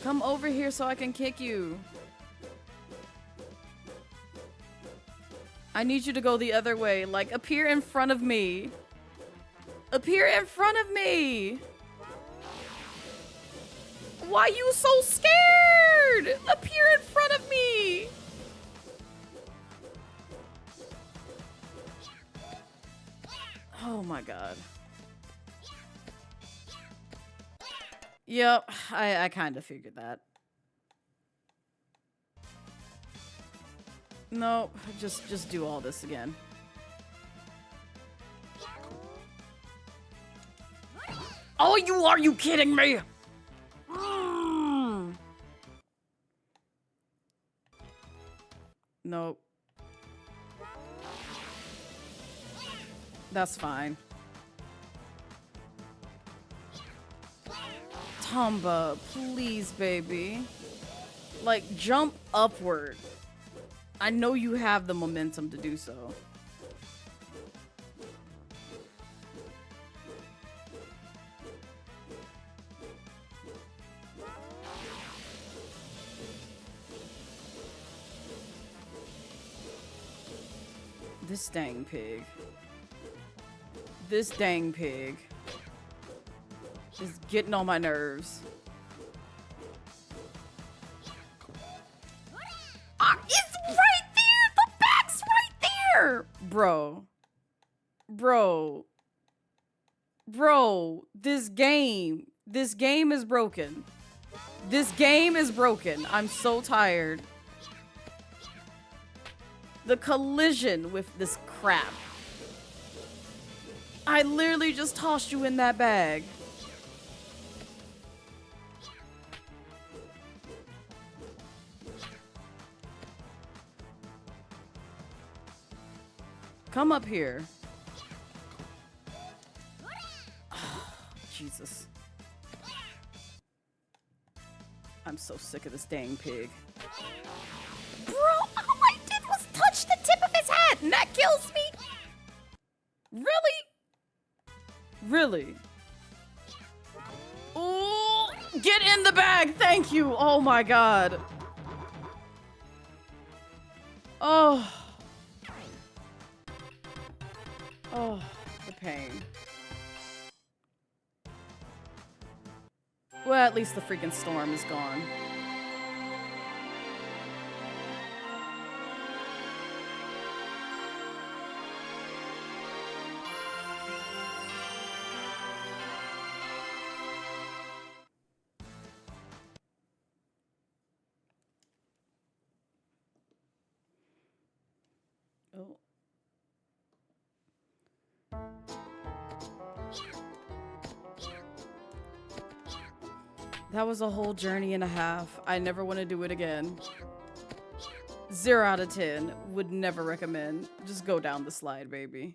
Come over here so I can kick you. I need you to go the other way. Like, appear in front of me. Appear in front of me. Why you so scared? Appear in front of me. Oh my god. Yep, I kind of figured that. No, just do all this again. Oh, are you kidding me? Nope. That's fine. Tomba, please, baby. Like, jump upward. I know you have the momentum to do so. This dang pig. This dang pig is getting on my nerves. Ah, it's right there! The back's right there! Bro. Bro, this game is broken. This game is broken. I'm so tired. The collision with this crap. I literally just tossed you in that bag. Come up here. Jesus. I'm so sick of this dang pig. Bro, all I did was touch the tip of his head and that kills me? Really? Really? Ooh, get in the bag, thank you. Oh my god. Oh. Oh, the pain. Well, at least the freaking storm is gone. Oh. That was a whole journey and a half. I never want to do it again. 0 out of 10. Would never recommend. Just go down the slide, baby.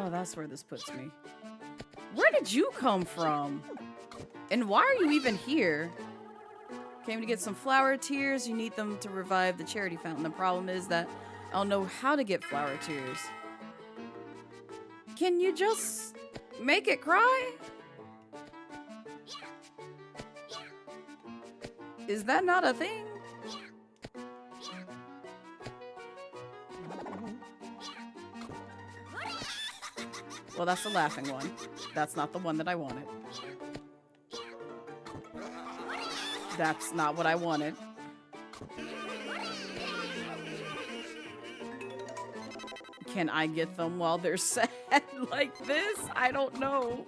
Oh, that's where this puts me. Where did you come from? And why are you even here? Came to get some flower tears. You need them to revive the charity fountain. The problem is that I don't know how to get flower tears. Can you just make it cry? Is that not a thing? Well, that's the laughing one. That's not the one that I wanted. That's not what I wanted. Can I get them while they're sad like this? I don't know.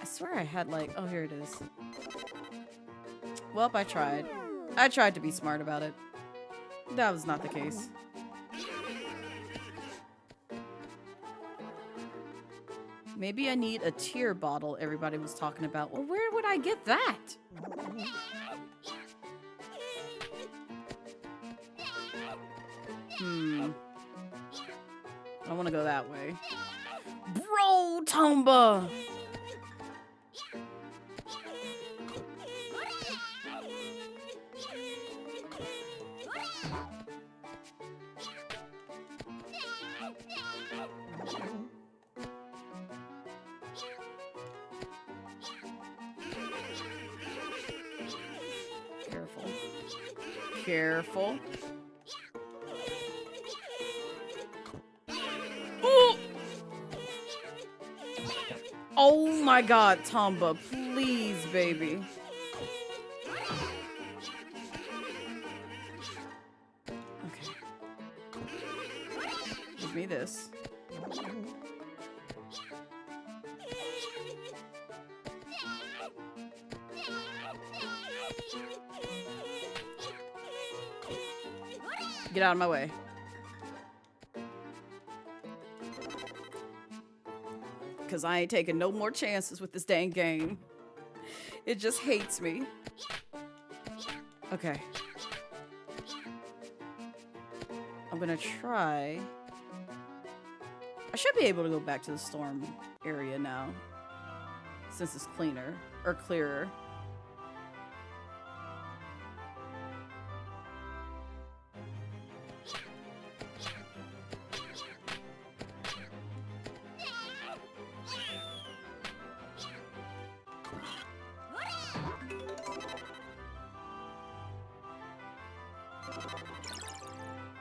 I swear I had like, oh, here it is. Well, I tried. I tried to be smart about it. That was not the case. Maybe I need a tear bottle everybody was talking about. Well, where would I get that? I don't want to go that way. Bro, Tomba! Careful. Ooh. Oh my god, Tomba, please, baby. Okay. Give me this. Get out of my way. Because I ain't taking no more chances with this dang game. It just hates me. Okay. I'm gonna try. I should be able to go back to the storm area now. Since it's cleaner. Or clearer.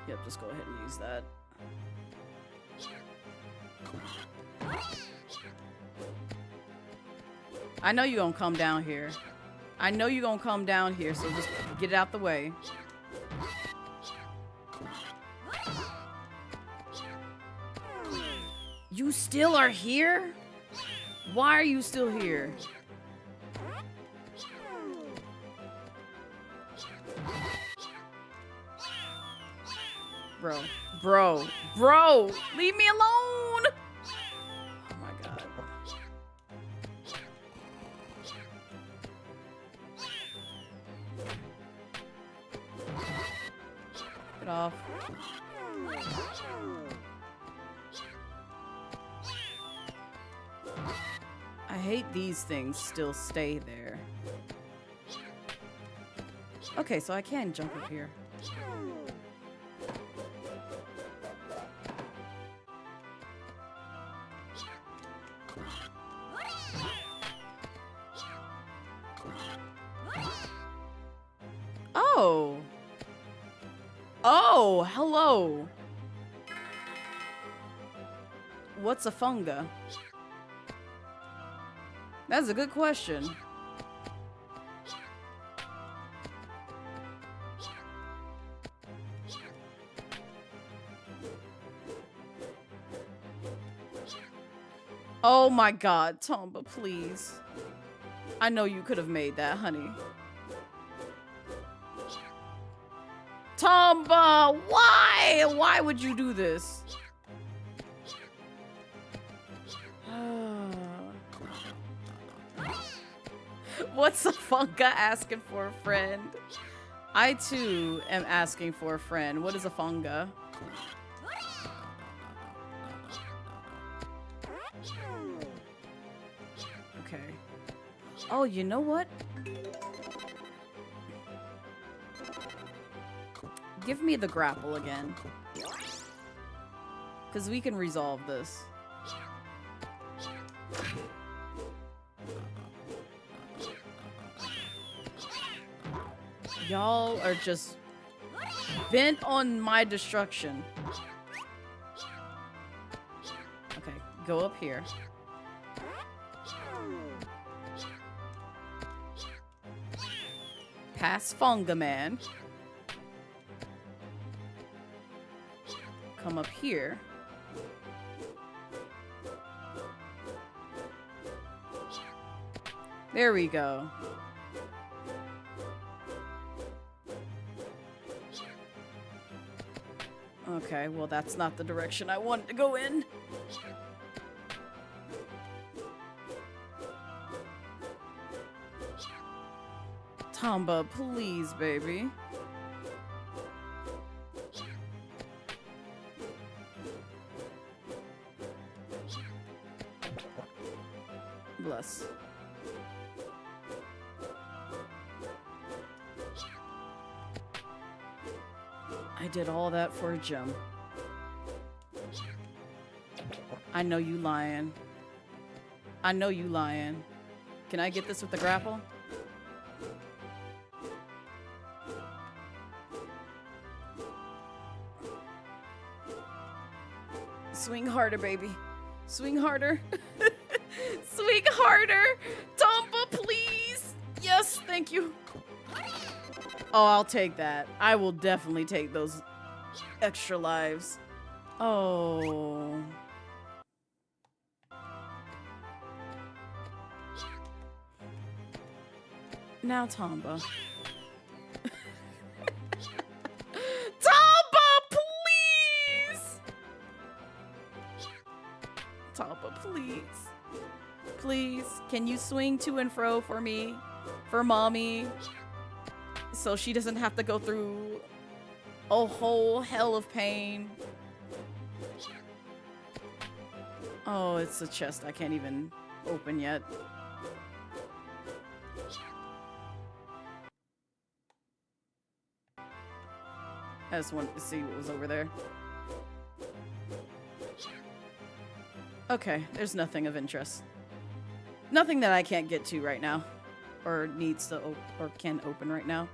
Yep, just go ahead and use that. I know you're gonna come down here. I know you're gonna come down here, so just get it out the way. You still are here? Why are you still here? Bro, leave me alone! Oh my god. Get off. I hate these things still stay there. Okay, so I can jump up here. Oh. Oh, hello. What's a funga? That's a good question. Oh my god, Tomba, please. I know you could have made that, honey. Tomba, why? Why would you do this? What's a funga asking for a friend? I too am asking for a friend. What is a funga? Okay. Oh, you know what? Give me the grapple again. Because we can resolve this. Y'all are just bent on my destruction. Okay, go up here. Pass Funga Man. Come up here. There we go. Okay, well that's not the direction I wanted to go in. Tomba, please, baby. Bless. I did all that for a gem. I know you lying. I know you lying. Can I get this with the grapple? Swing harder, baby. Swing harder. Swing harder. Tomba, please. Yes, thank you. Oh, I'll take that. I will definitely take those extra lives. Oh. Now, Tomba. Tomba! can you swing to and fro for me? For mommy? So she doesn't have to go through a whole hell of pain. Oh, it's a chest I can't even open yet. I just wanted to see what was over there. Okay, there's nothing of interest. Nothing that I can't get to right now. Or needs to or can open right now.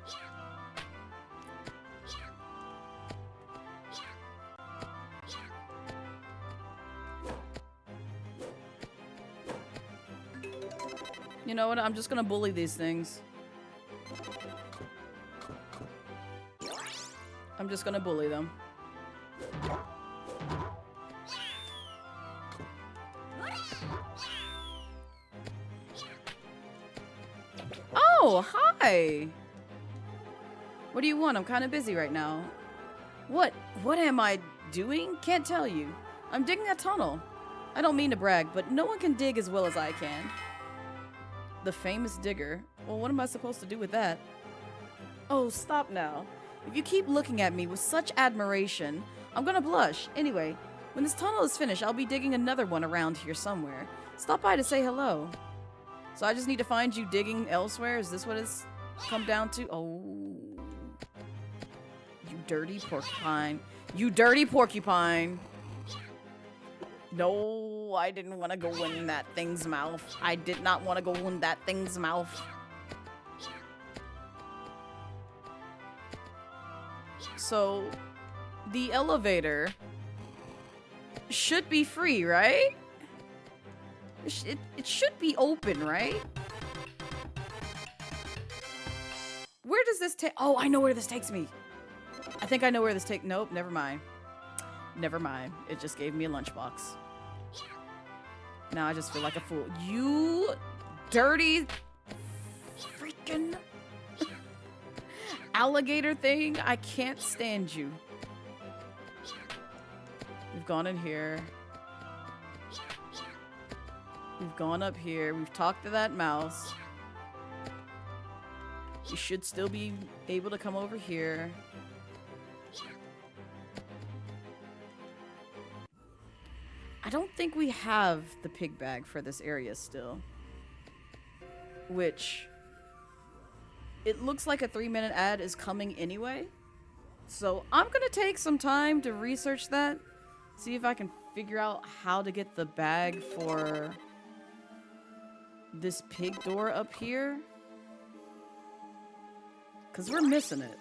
You know what? I'm just gonna bully these things. I'm just gonna bully them. Oh, hi! What do you want? I'm kind of busy right now. What am I doing? Can't tell you. I'm digging a tunnel. I don't mean to brag, but no one can dig as well as I can. The famous digger? Well, what am I supposed to do with that? Oh, stop now. If you keep looking at me with such admiration, I'm gonna blush. Anyway, when this tunnel is finished, I'll be digging another one around here somewhere. Stop by to say hello. So I just need to find you digging elsewhere? Is this what it's come down to? Oh. You dirty porcupine. You dirty porcupine. No, I didn't want to go in that thing's mouth. I did not want to go in that thing's mouth. So, the elevator should be free, right? It should be open, right? Where does this take? Oh, I know where this takes me. I think I know where this take. Nope, never mind. Never mind. It just gave me a lunchbox. Now I just feel like a fool. You dirty freaking alligator thing. I can't stand you. We've gone in here. We've gone up here. We've talked to that mouse. You should still be able to come over here. I don't think we have the pig bag for this area still. Which, it looks like a 3-minute ad is coming anyway. So I'm gonna take some time to research that. See if I can figure out how to get the bag for this pig door up here. Because we're missing it.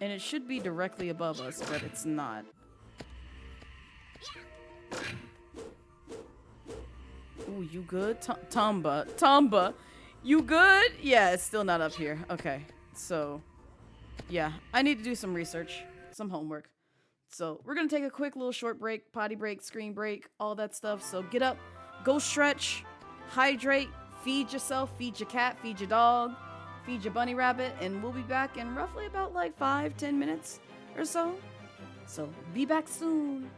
And it should be directly above us, but it's not. Ooh, you good? Tomba, you good? Yeah, it's still not up here. Okay, so, yeah, I need to do some research, some homework. So, we're gonna take a quick little short break, potty break, screen break, all that stuff. So, get up, go stretch, hydrate, feed yourself, feed your cat, feed your dog, feed your bunny rabbit, and we'll be back in roughly about like 5-10 minutes or so. So, be back soon.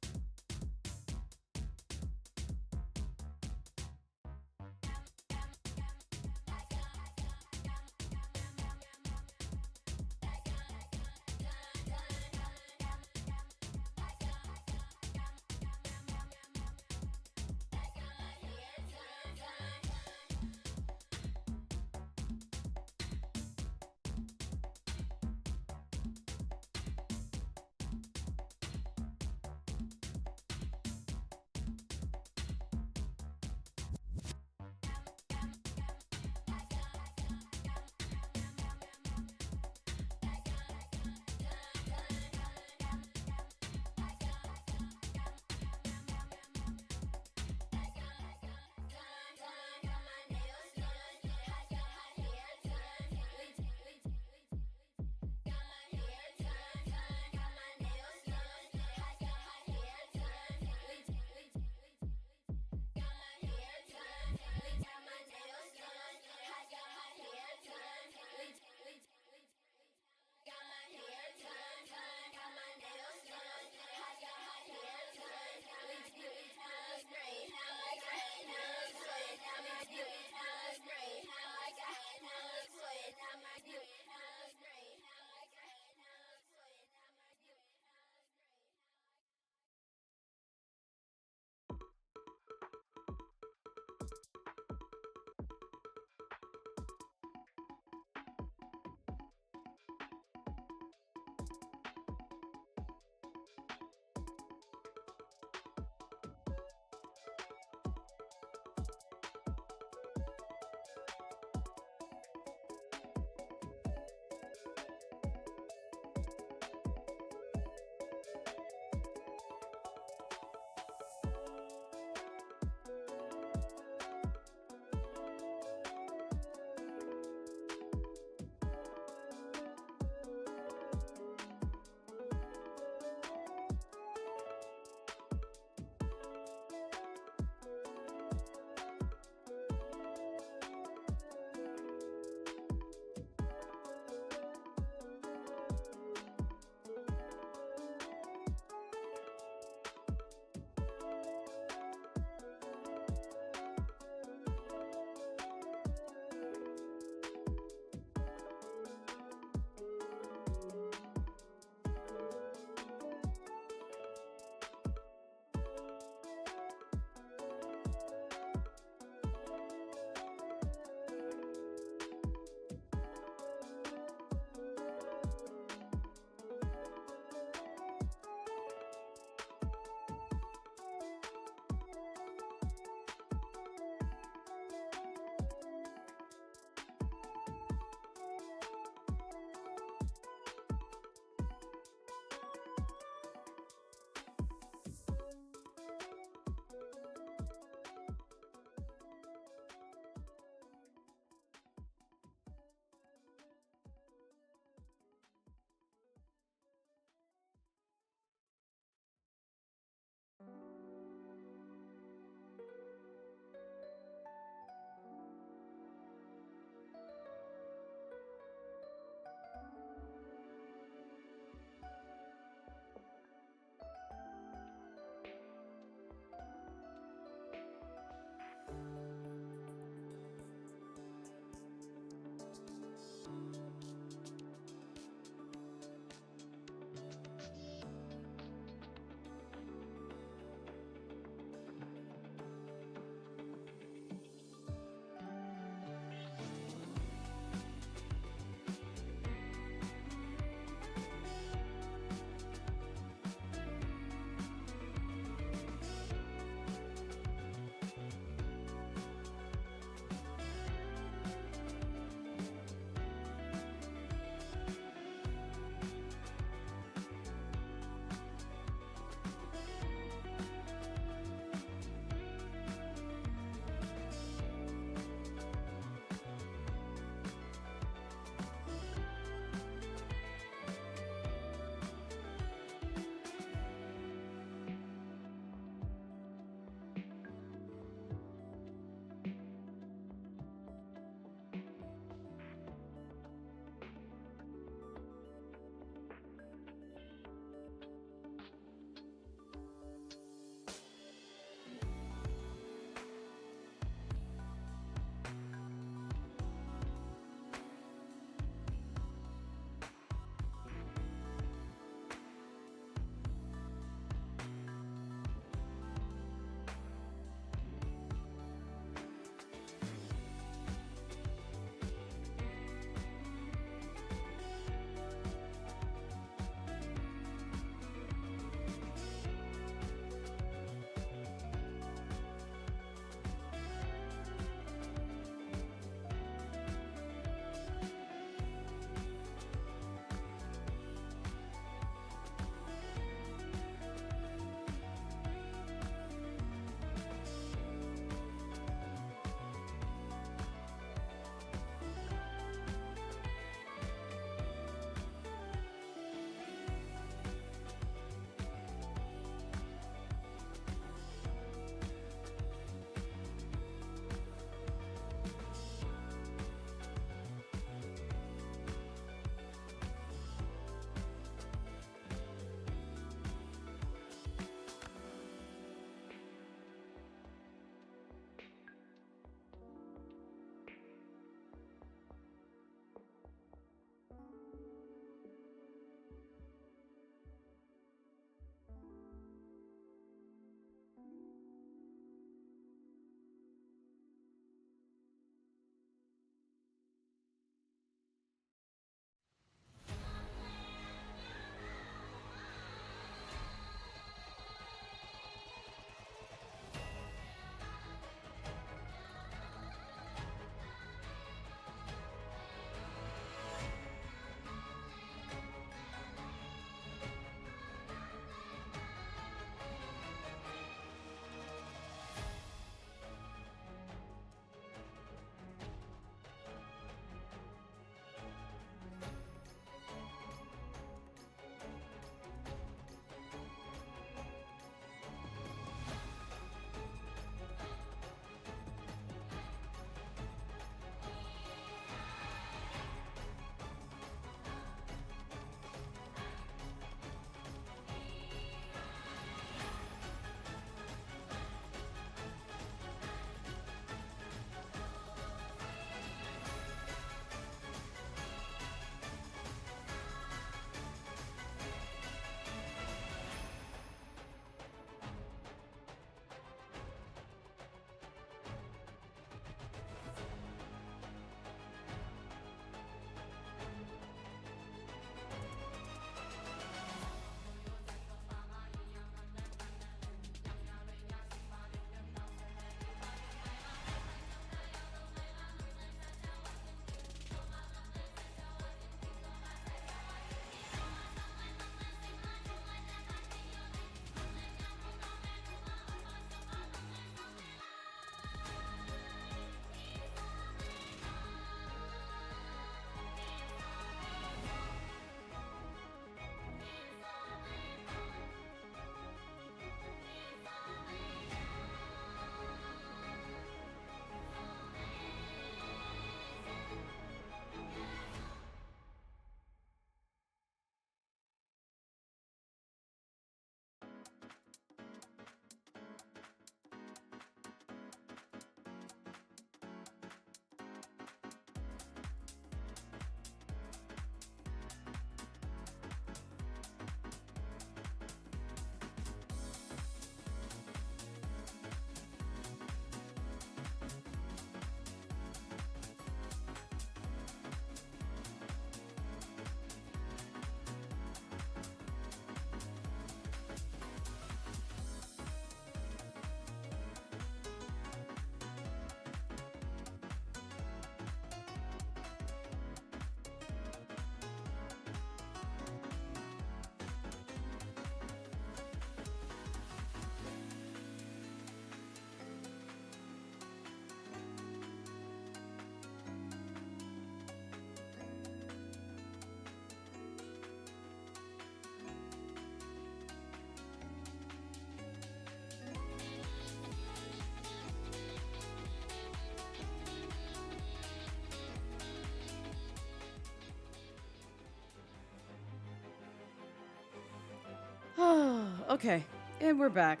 Okay, and we're back.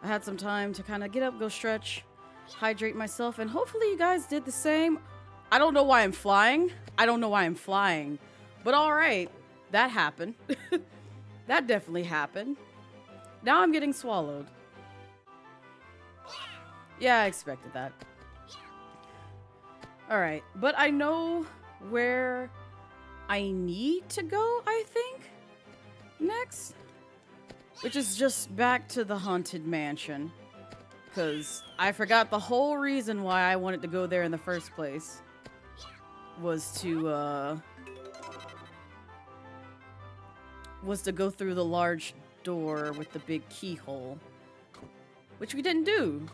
I had some time to kind of get up, go stretch, hydrate myself, and hopefully you guys did the same. I don't know why I'm flying. But alright, that happened. That definitely happened. Now I'm getting swallowed. Yeah, I expected that. Alright, but I know where I need to go, I think, next. Which is just back to the Haunted Mansion. Because I forgot the whole reason why I wanted to go there in the first place. Was to go through the large door with the big keyhole. Which we didn't do.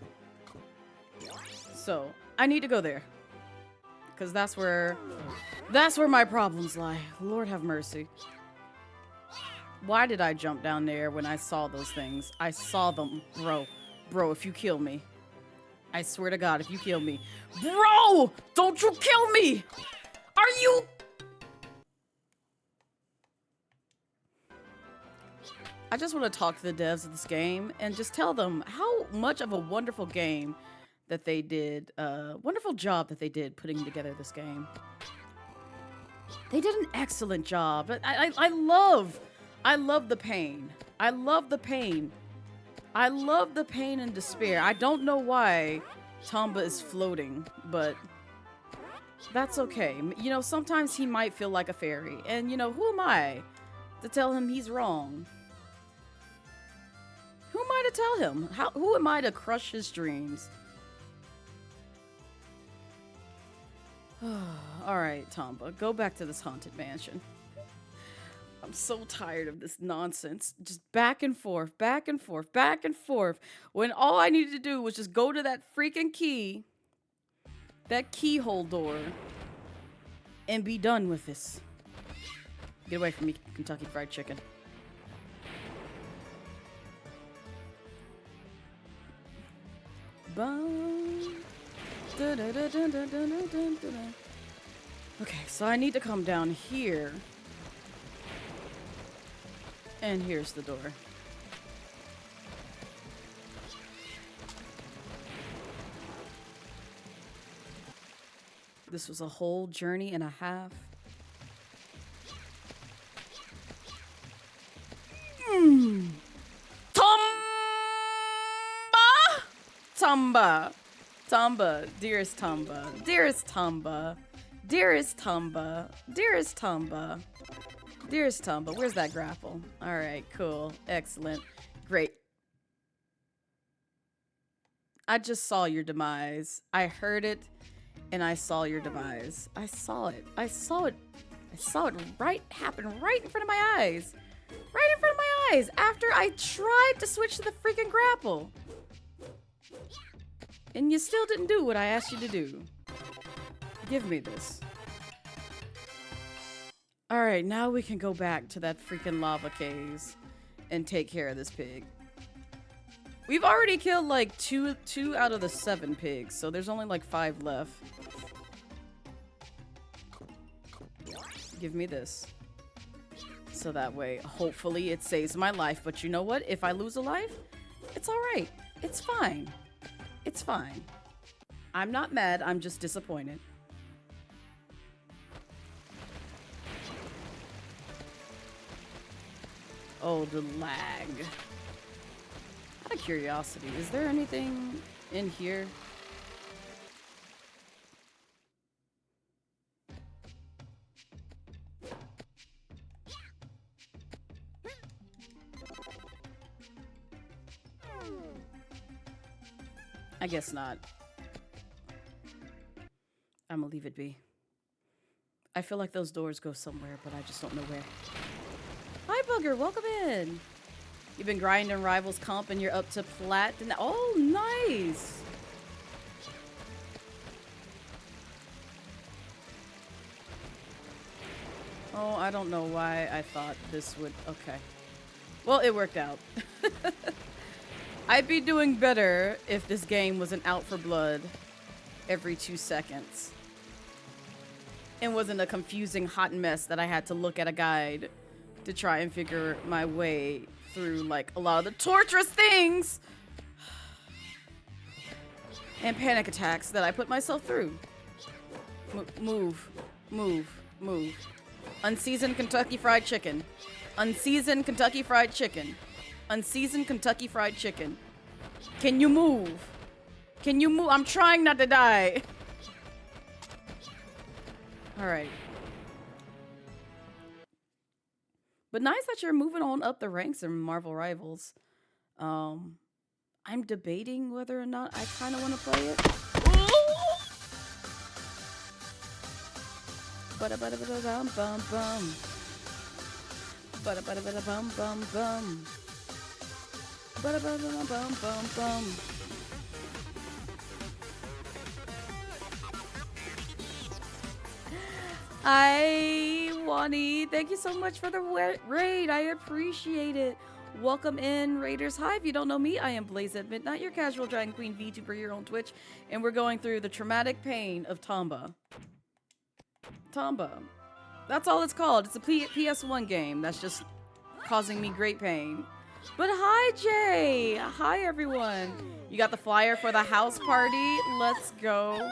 So, I need to go there. Because that's where my problems lie. Lord have mercy. Why did I jump down there when I saw those things? I saw them, bro. Bro, if you kill me. I swear to God, if you kill me. Bro! Don't you kill me! Are you... I just want to talk to the devs of this game and just tell them how much of a wonderful game that they did. Wonderful job that they did putting together this game. They did an excellent job. I love the pain. I love the pain. I love the pain and despair. I don't know why Tomba is floating, but that's okay. You know, sometimes he might feel like a fairy. And, you know, who am I to tell him he's wrong? Who am I to tell him? Who am I to crush his dreams? Alright, Tomba, go back to this haunted mansion. I'm so tired of this nonsense. Just back and forth, back and forth, back and forth. When all I needed to do was just go to that freaking key, that keyhole door, and be done with this. Get away from me, Kentucky Fried Chicken. Okay, so I need to come down here. And here's the door. This was a whole journey and a half. Tomba! Tomba, dearest Tomba, dearest Tomba, dearest Tomba, dearest Tomba, dearest Tomba. Where's that grapple? Alright, cool, excellent, great. I just saw your demise. I heard it, and I saw your demise. I saw it. I saw it. I saw it happen right in front of my eyes. Right in front of my eyes after I tried to switch to the freaking grapple. And you still didn't do what I asked you to do. Give me this. Alright, now we can go back to that freaking lava caves and take care of this pig. We've already killed like two out of the 7 pigs, so there's only like 5 left. Give me this. So that way, hopefully it saves my life. But you know what? If I lose a life, it's alright. It's fine. It's fine. I'm not mad, I'm just disappointed. Oh, the lag. Out of curiosity, is there anything in here? I guess not. I'm gonna leave it be. I feel like those doors go somewhere, but I just don't know where. Hi, Bugger. Welcome in. You've been grinding Rivals Comp and you're up to plat. Oh, nice. Oh, I don't know why I thought this would... Okay. Well, it worked out. I'd be doing better if this game wasn't out for blood every 2 seconds. It wasn't a confusing hot mess that I had to look at a guide to try and figure my way through like a lot of the torturous things and panic attacks that I put myself through. Move. Unseasoned Kentucky Fried Chicken. Unseasoned Kentucky Fried Chicken. Unseasoned Kentucky Fried Chicken. Can you move? Can you move? I'm trying not to die. All right. But nice that you're moving on up the ranks in Marvel Rivals. I'm debating whether or not I kind of want to play it. Ba-da-ba-da-ba-da-bum-bum-bum. Ba-da-ba-da-ba-da-bum-bum-bum. Ba-da-ba-da-bum-bum-bum. Hi, Wani. Thank you so much for the raid. I appreciate it. Welcome in, Raiders. Hi, if you don't know me, I am Blazette Midnight, your casual Dragon Queen VTuber here on Twitch, and we're going through the traumatic pain of Tomba. Tomba. That's all it's called. It's a PS1 game that's just causing me great pain. But hi, Jay. Hi, everyone. You got the flyer for the house party. Let's go.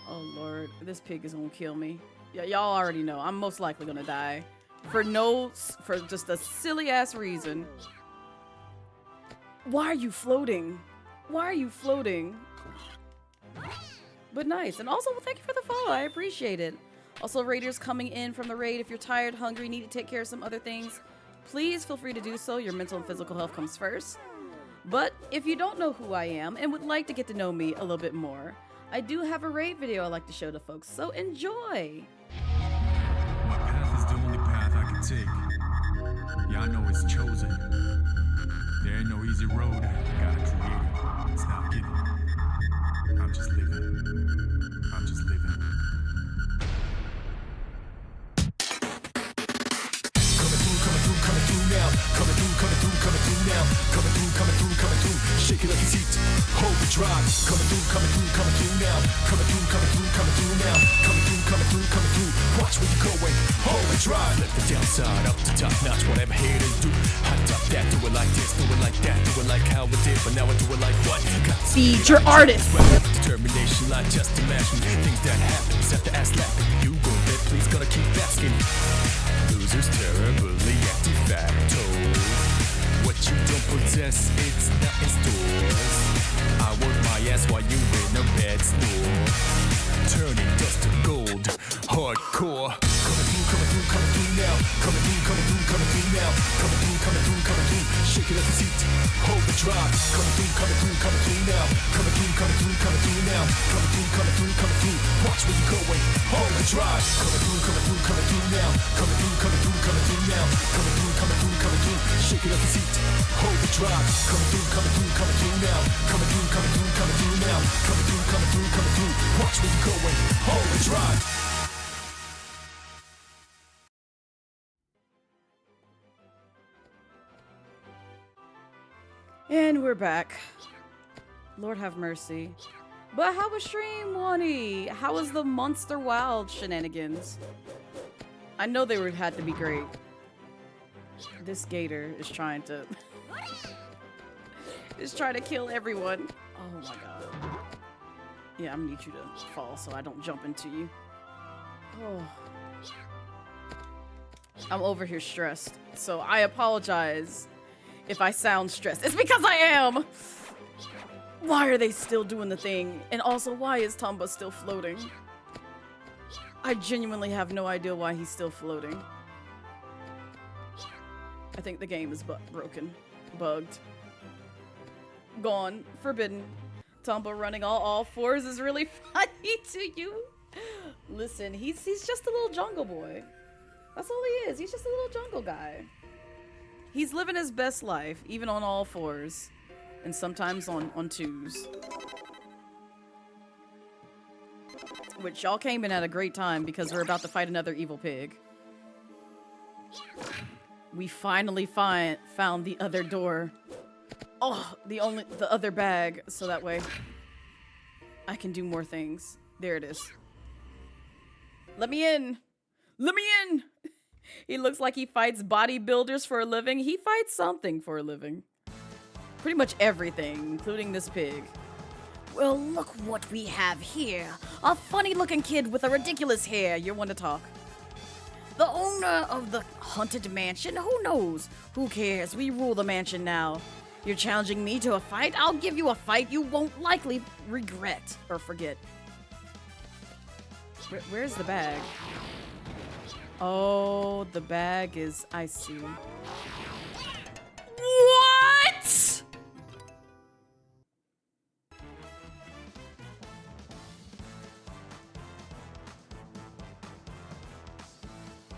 Oh, Lord. This pig is gonna kill me. Yeah, y'all already know. I'm most likely gonna die. For just a silly-ass reason. Why are you floating? Why are you floating? But nice. And also, well, thank you for the follow. I appreciate it. Also, Raiders coming in from the raid. If you're tired, hungry, need to take care of some other things, please feel free to do so. Your mental and physical health comes first. But if you don't know who I am and would like to get to know me a little bit more, I do have a raid video I like to show to folks, so enjoy! My path is the only path I can take. Yeah, I know it's chosen. There ain't no easy road. Gotta create it. It's not given. I'm just living. I'm just living. Coming through now. Coming through now. Coming through. Shake it like it's heat. Hold the drive. Coming through now. Coming through now. Coming through. Watch where you're going. Hold the drive. Let the downside up to top notch. Whatever haters do. Hot top that. Do it like this. Do it like that. Do it like how we did. But now I do it like what? Feed your artist. Determination like just imagine. Things that happen. Set the ass laughing. You go there. Please gotta keep asking. Losers terribly anti-facto. What you don't possess, it's not in stores. I work my ass while you in a bed store. Turning dust to gold, hardcore. Coming through now. Coming through now. Coming through. Shake it like it's heat. Hold the drive. Coming through now. Coming through now. Coming through. Watch where you're going. Hold the drive. Coming through now. Coming through now. Coming through. Shake it like it's heat. Hold the drive. Coming through now. Coming through now. Coming through. Watch where you're going. Hold the drive. And we're back. Lord have mercy. But how was stream, Wani? How was the Monster Wild shenanigans? I know they had to be great. This gator is trying to kill everyone. Oh my god. Yeah, I'm gonna need you to fall so I don't jump into you. Oh. I'm over here stressed, so I apologize if I sound stressed. It's because I am! Why are they still doing the thing? And also, why is Tomba still floating? I genuinely have no idea why he's still floating. I think the game is broken. Bugged. Gone. Forbidden. Tomba running all fours is really funny to you. Listen, he's just a little jungle boy. That's all he is. He's just a little jungle guy. He's living his best life, even on all fours. And sometimes on twos. Which y'all came in at a great time because we're about to fight another evil pig. We finally found the other door. Oh, the other bag, so that way I can do more things. There it is. Let me in. Let me in. He looks like he fights bodybuilders for a living. He fights something for a living. Pretty much everything, including this pig. Well, look what we have here. A funny-looking kid with a ridiculous hair. You're one to talk. The owner of the haunted mansion? Who knows? Who cares? We rule the mansion now. You're challenging me to a fight? I'll give you a fight you won't likely regret or forget. Where's the bag? Oh, the bag is... I see. What?!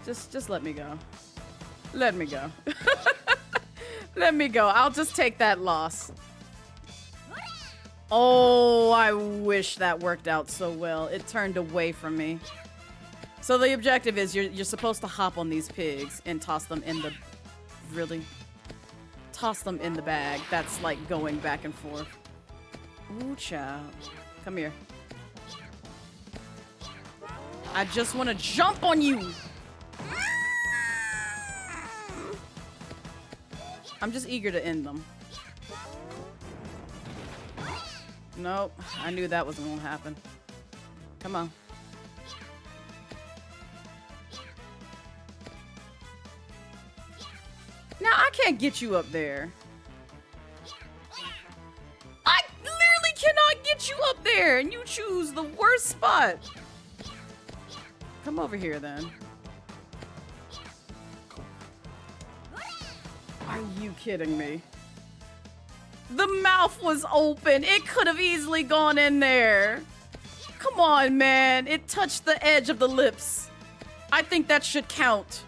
Just let me go. Let me go. Let me go. I'll just take that loss. Oh, I wish that worked out so well. It turned away from me. So the objective is you're supposed to hop on these pigs and toss them in the... Really? Toss them in the bag. That's like going back and forth. Ooh, child. Come here. I just want to jump on you! I'm just eager to end them. Nope. I knew that wasn't gonna happen. Come on. Now, I can't get you up there. I literally cannot get you up there, and you choose the worst spot. Come over here, then. Are you kidding me? The mouth was open. It could have easily gone in there. Come on, man. It touched the edge of the lips. I think that should count.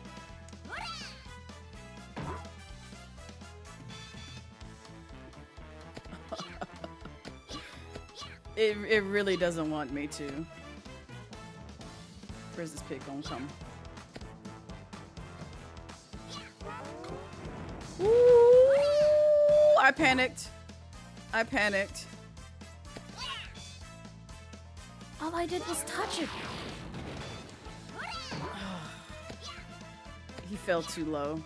It really doesn't want me to. Where's this pig gonna come? Ooh, I panicked. I panicked. All I did was touch it. He fell too low.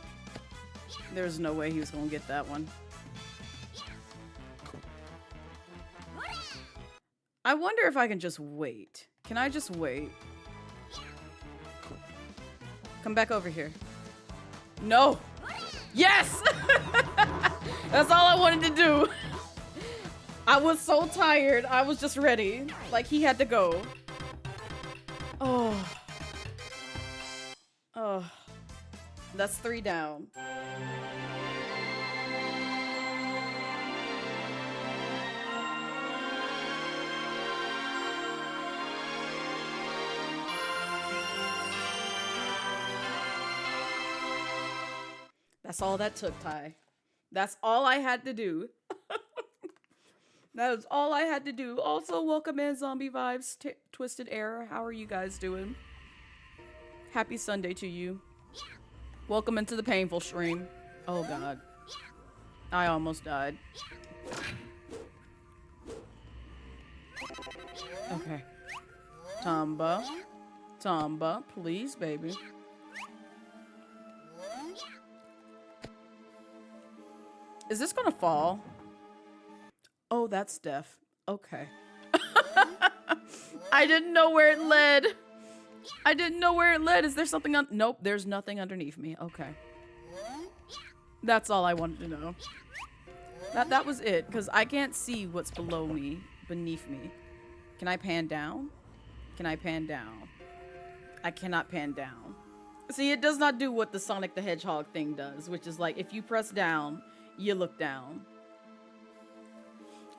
There's no way he was gonna get that one. I wonder if I can just wait. Can I just wait? Come back over here. No! Yes! That's all I wanted to do. I was so tired. I was just ready. Like, he had to go. Oh. Oh. That's 3 down. That's all that took, Ty. That's all I had to do. That was all I had to do. Also, welcome in Zombie Vibes, Twisted Error. How are you guys doing? Happy Sunday to you. Welcome into the painful stream. Oh, God. I almost died. Okay. Tomba. Tomba, please, baby. Is this gonna fall? Oh, that's death. Okay. I didn't know where it led. I didn't know where it led. Is there something on? Nope, there's nothing underneath me. Okay. That's all I wanted to know. That was it, because I can't see what's below me, beneath me. Can I pan down? Can I pan down? I cannot pan down. See, it does not do what the Sonic the Hedgehog thing does, which is like, if you press down, you look down.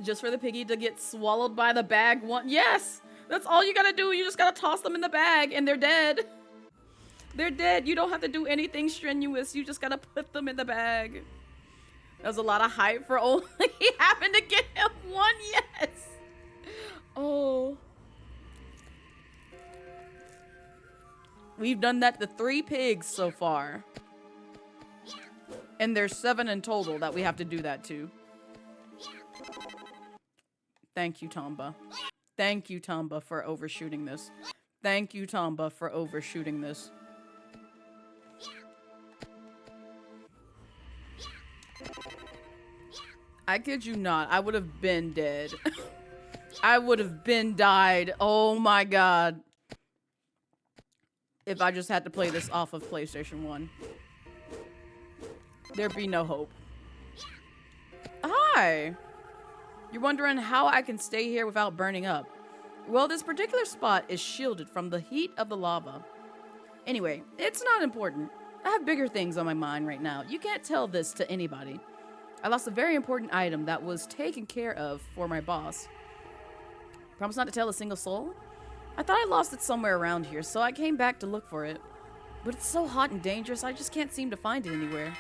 Just for the piggy to get swallowed by the bag one. Yes! That's all you gotta do. You just gotta toss them in the bag and they're dead. They're dead. You don't have to do anything strenuous. You just gotta put them in the bag. That was a lot of hype for only having to get him one. Yes! Oh. We've done that to 3 pigs so far. And there's 7 in total that we have to do that to. Thank you, Tomba. Thank you, Tomba, for overshooting this. Thank you, Tomba, for overshooting this. I kid you not. I would have been dead. I would have been died. Oh my god. If I just had to play this off of PlayStation 1. There'd be no hope. Hi. You're wondering how I can stay here without burning up. Well, this particular spot is shielded from the heat of the lava. Anyway, it's not important. I have bigger things on my mind right now. You can't tell this to anybody. I lost a very important item that was taken care of for my boss. Promise not to tell a single soul? I thought I lost it somewhere around here, so I came back to look for it. But it's so hot and dangerous, I just can't seem to find it anywhere.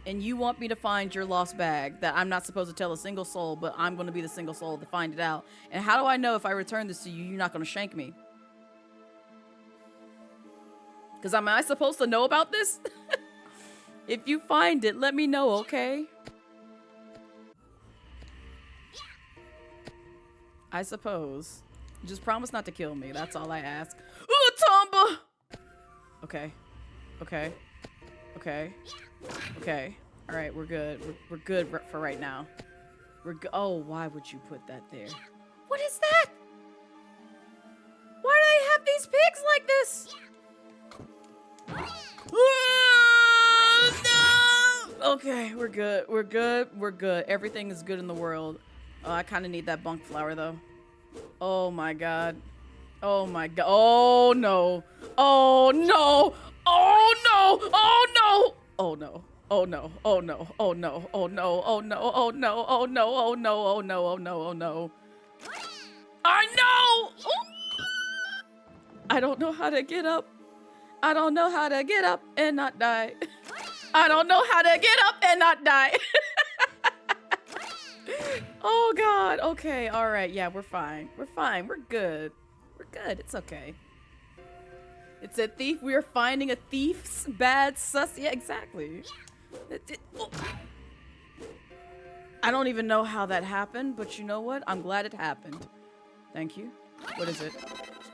And you want me to find your lost bag that I'm not supposed to tell a single soul, but I'm going to be the single soul to find it out. And how do I know if I return this to you, you're not going to shank me? Because am I supposed to know about this? If you find it, let me know, okay? I suppose. Just promise not to kill me. That's all I ask. Ooh, Tomba! Okay. Okay. Okay. Okay. All right, we're good. We're good for right now. Oh, why would you put that there? What is that? Why do they have these pigs like this? No! Okay, we're good. We're good. We're good. Everything is good in the world. Oh, I kind of need that bunk flower though. Oh my god. Oh my god. Oh no. Oh no. Oh no. Oh no. Oh no. Oh no. Oh no. Oh no. Oh no. Oh no. Oh no. Oh no. Oh no. Oh no. Oh no. Oh no. I know. I don't know how to get up. I don't know how to get up and not die. I don't know how to get up and not die. Oh god. Okay. All right. Yeah, we're fine. We're fine. We're good. We're good. It's okay. It's a thief. We are finding a thief's bad sus. Yeah, exactly. Oh. I don't even know how that happened, but you know what? I'm glad it happened. Thank you. What is it?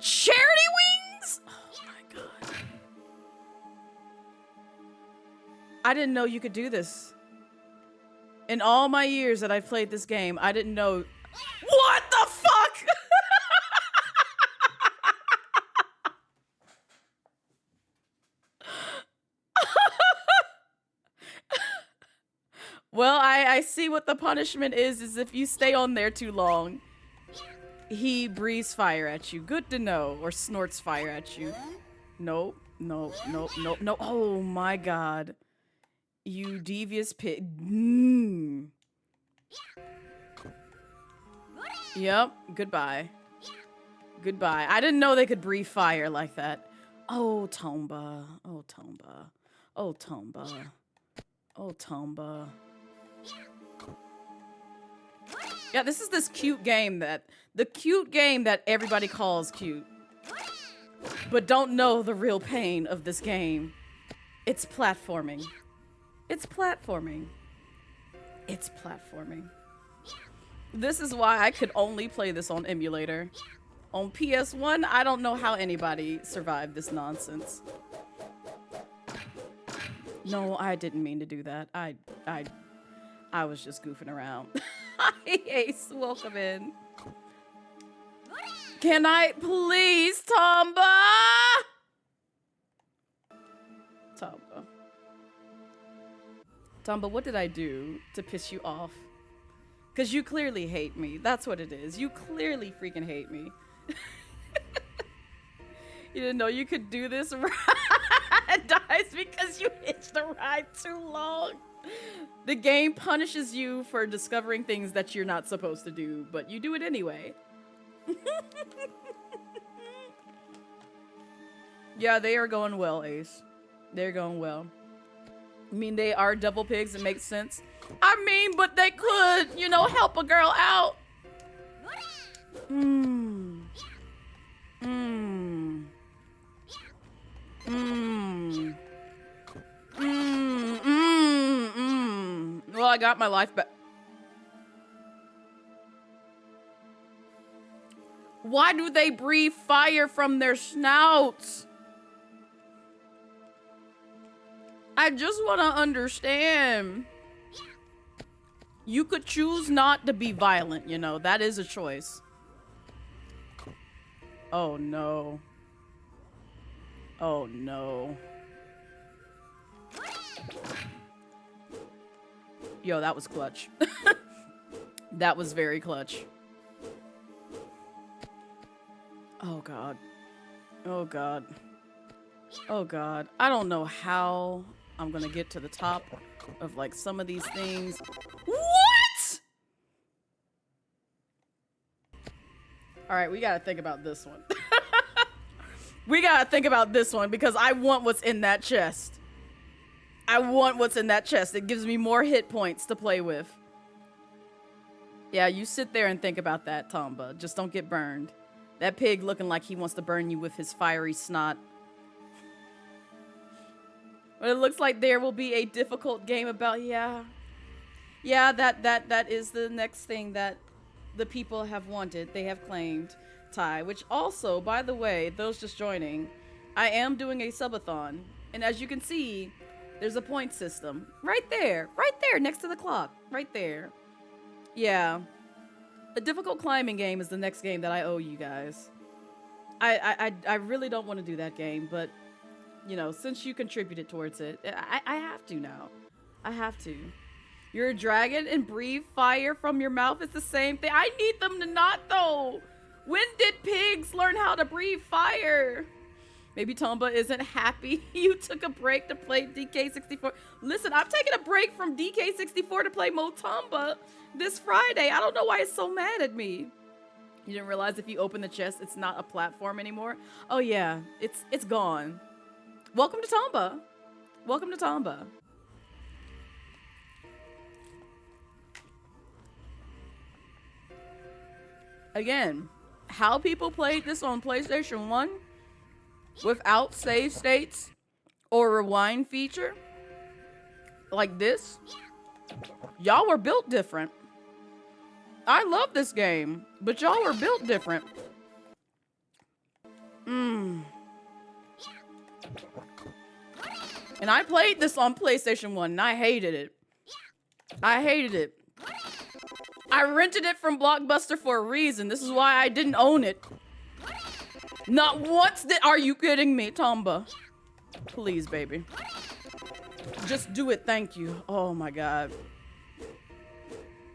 Charity wings? Oh my god. I didn't know you could do this. In all my years that I've played this game, I didn't know. What the fuck? Well, I see what the punishment is if you stay on there too long. He breathes fire at you. Good to know. Or snorts fire at you. Nope. Nope. Nope. Nope. No. Oh my god. You devious pig. Yep. Goodbye. Goodbye. I didn't know they could breathe fire like that. Oh, Tomba. Oh, Tomba. Oh, Tomba. Oh, Tomba. Yeah, this is this cute game that everybody calls cute. But don't know the real pain of this game. It's platforming. It's platforming. It's platforming. This is why I could only play this on emulator. On PS1, I don't know how anybody survived this nonsense. No, I didn't mean to do that. I was just goofing around. Hi, Ace. Welcome in. Can I please, Tomba? Tomba. Tomba, what did I do to piss you off? Because you clearly hate me. That's what it is. You clearly freaking hate me. You didn't know you could do this ride dies because you hitched the ride too long. The game punishes you for discovering things that you're not supposed to do, but you do it anyway. Yeah, they are going well, Ace. They're going well. I mean, they are devil pigs. It makes sense. I mean, but they could, you know, help a girl out. Mmm. Mmm. Mmm. Mmm. Mmm. Mmm. Well, I got my life back. Why do they breathe fire from their snouts? I just want to understand. You could choose not to be violent, you know. That is a choice. Oh, no. Oh, no. Yo, that was clutch. That was very clutch. Oh, God. Oh, God. Oh, God. I don't know how I'm gonna get to the top of, like, some of these things. What? All right, we gotta think about this one. We gotta think about this one because I want what's in that chest. I want what's in that chest. It gives me more hit points to play with. Yeah, you sit there and think about that, Tomba. Just don't get burned. That pig looking like he wants to burn you with his fiery snot. But it looks like there will be a difficult game about, yeah. Yeah, that is the next thing that the people have wanted. They have claimed, Ty. Which also, by the way, those just joining, I am doing a subathon. And as you can see, there's a point system. Right there next to the clock. Right there. Yeah. A difficult climbing game is the next game that I owe you guys. I really don't want to do that game, but you know, since you contributed towards it, I have to now. I have to. You're a dragon and breathe fire from your mouth. It's the same thing. I need them to not, though. When did pigs learn how to breathe fire? Maybe Tomba isn't happy you took a break to play DK64. Listen, I'm taking a break from DK64 to play Mo Tomba this Friday. I don't know why it's so mad at me. You didn't realize if you open the chest, it's not a platform anymore? Oh yeah, it's gone. Welcome to Tomba. Welcome to Tomba. Again, how people played this on PlayStation 1 without save states or rewind feature like this, y'all were built different. I love this game, but y'all were built different. And I played this on PlayStation 1 and I hated it. I hated it. I rented it from Blockbuster for a reason. This is why I didn't own it. Not once did— Are you kidding me, Tomba? Please, baby. Just do it, thank you. Oh my God.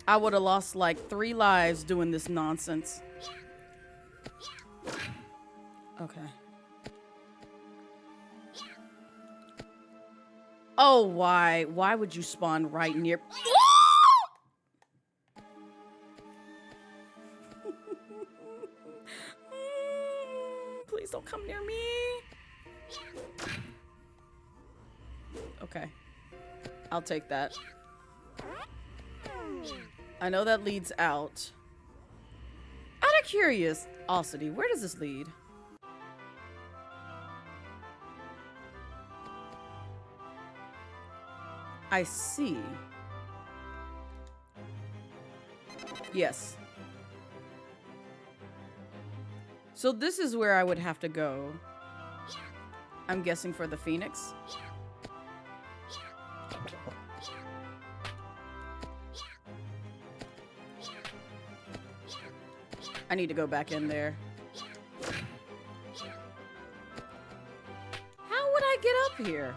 I would have lost like 3 lives doing this nonsense. Okay. Oh, why? Why would you spawn right near— Please don't come near me. Okay. I'll take that. I know that leads out. Out of curiosity, where does this lead? I see. Yes. So this is where I would have to go. I'm guessing for the Phoenix. I need to go back in there. How would I get up here?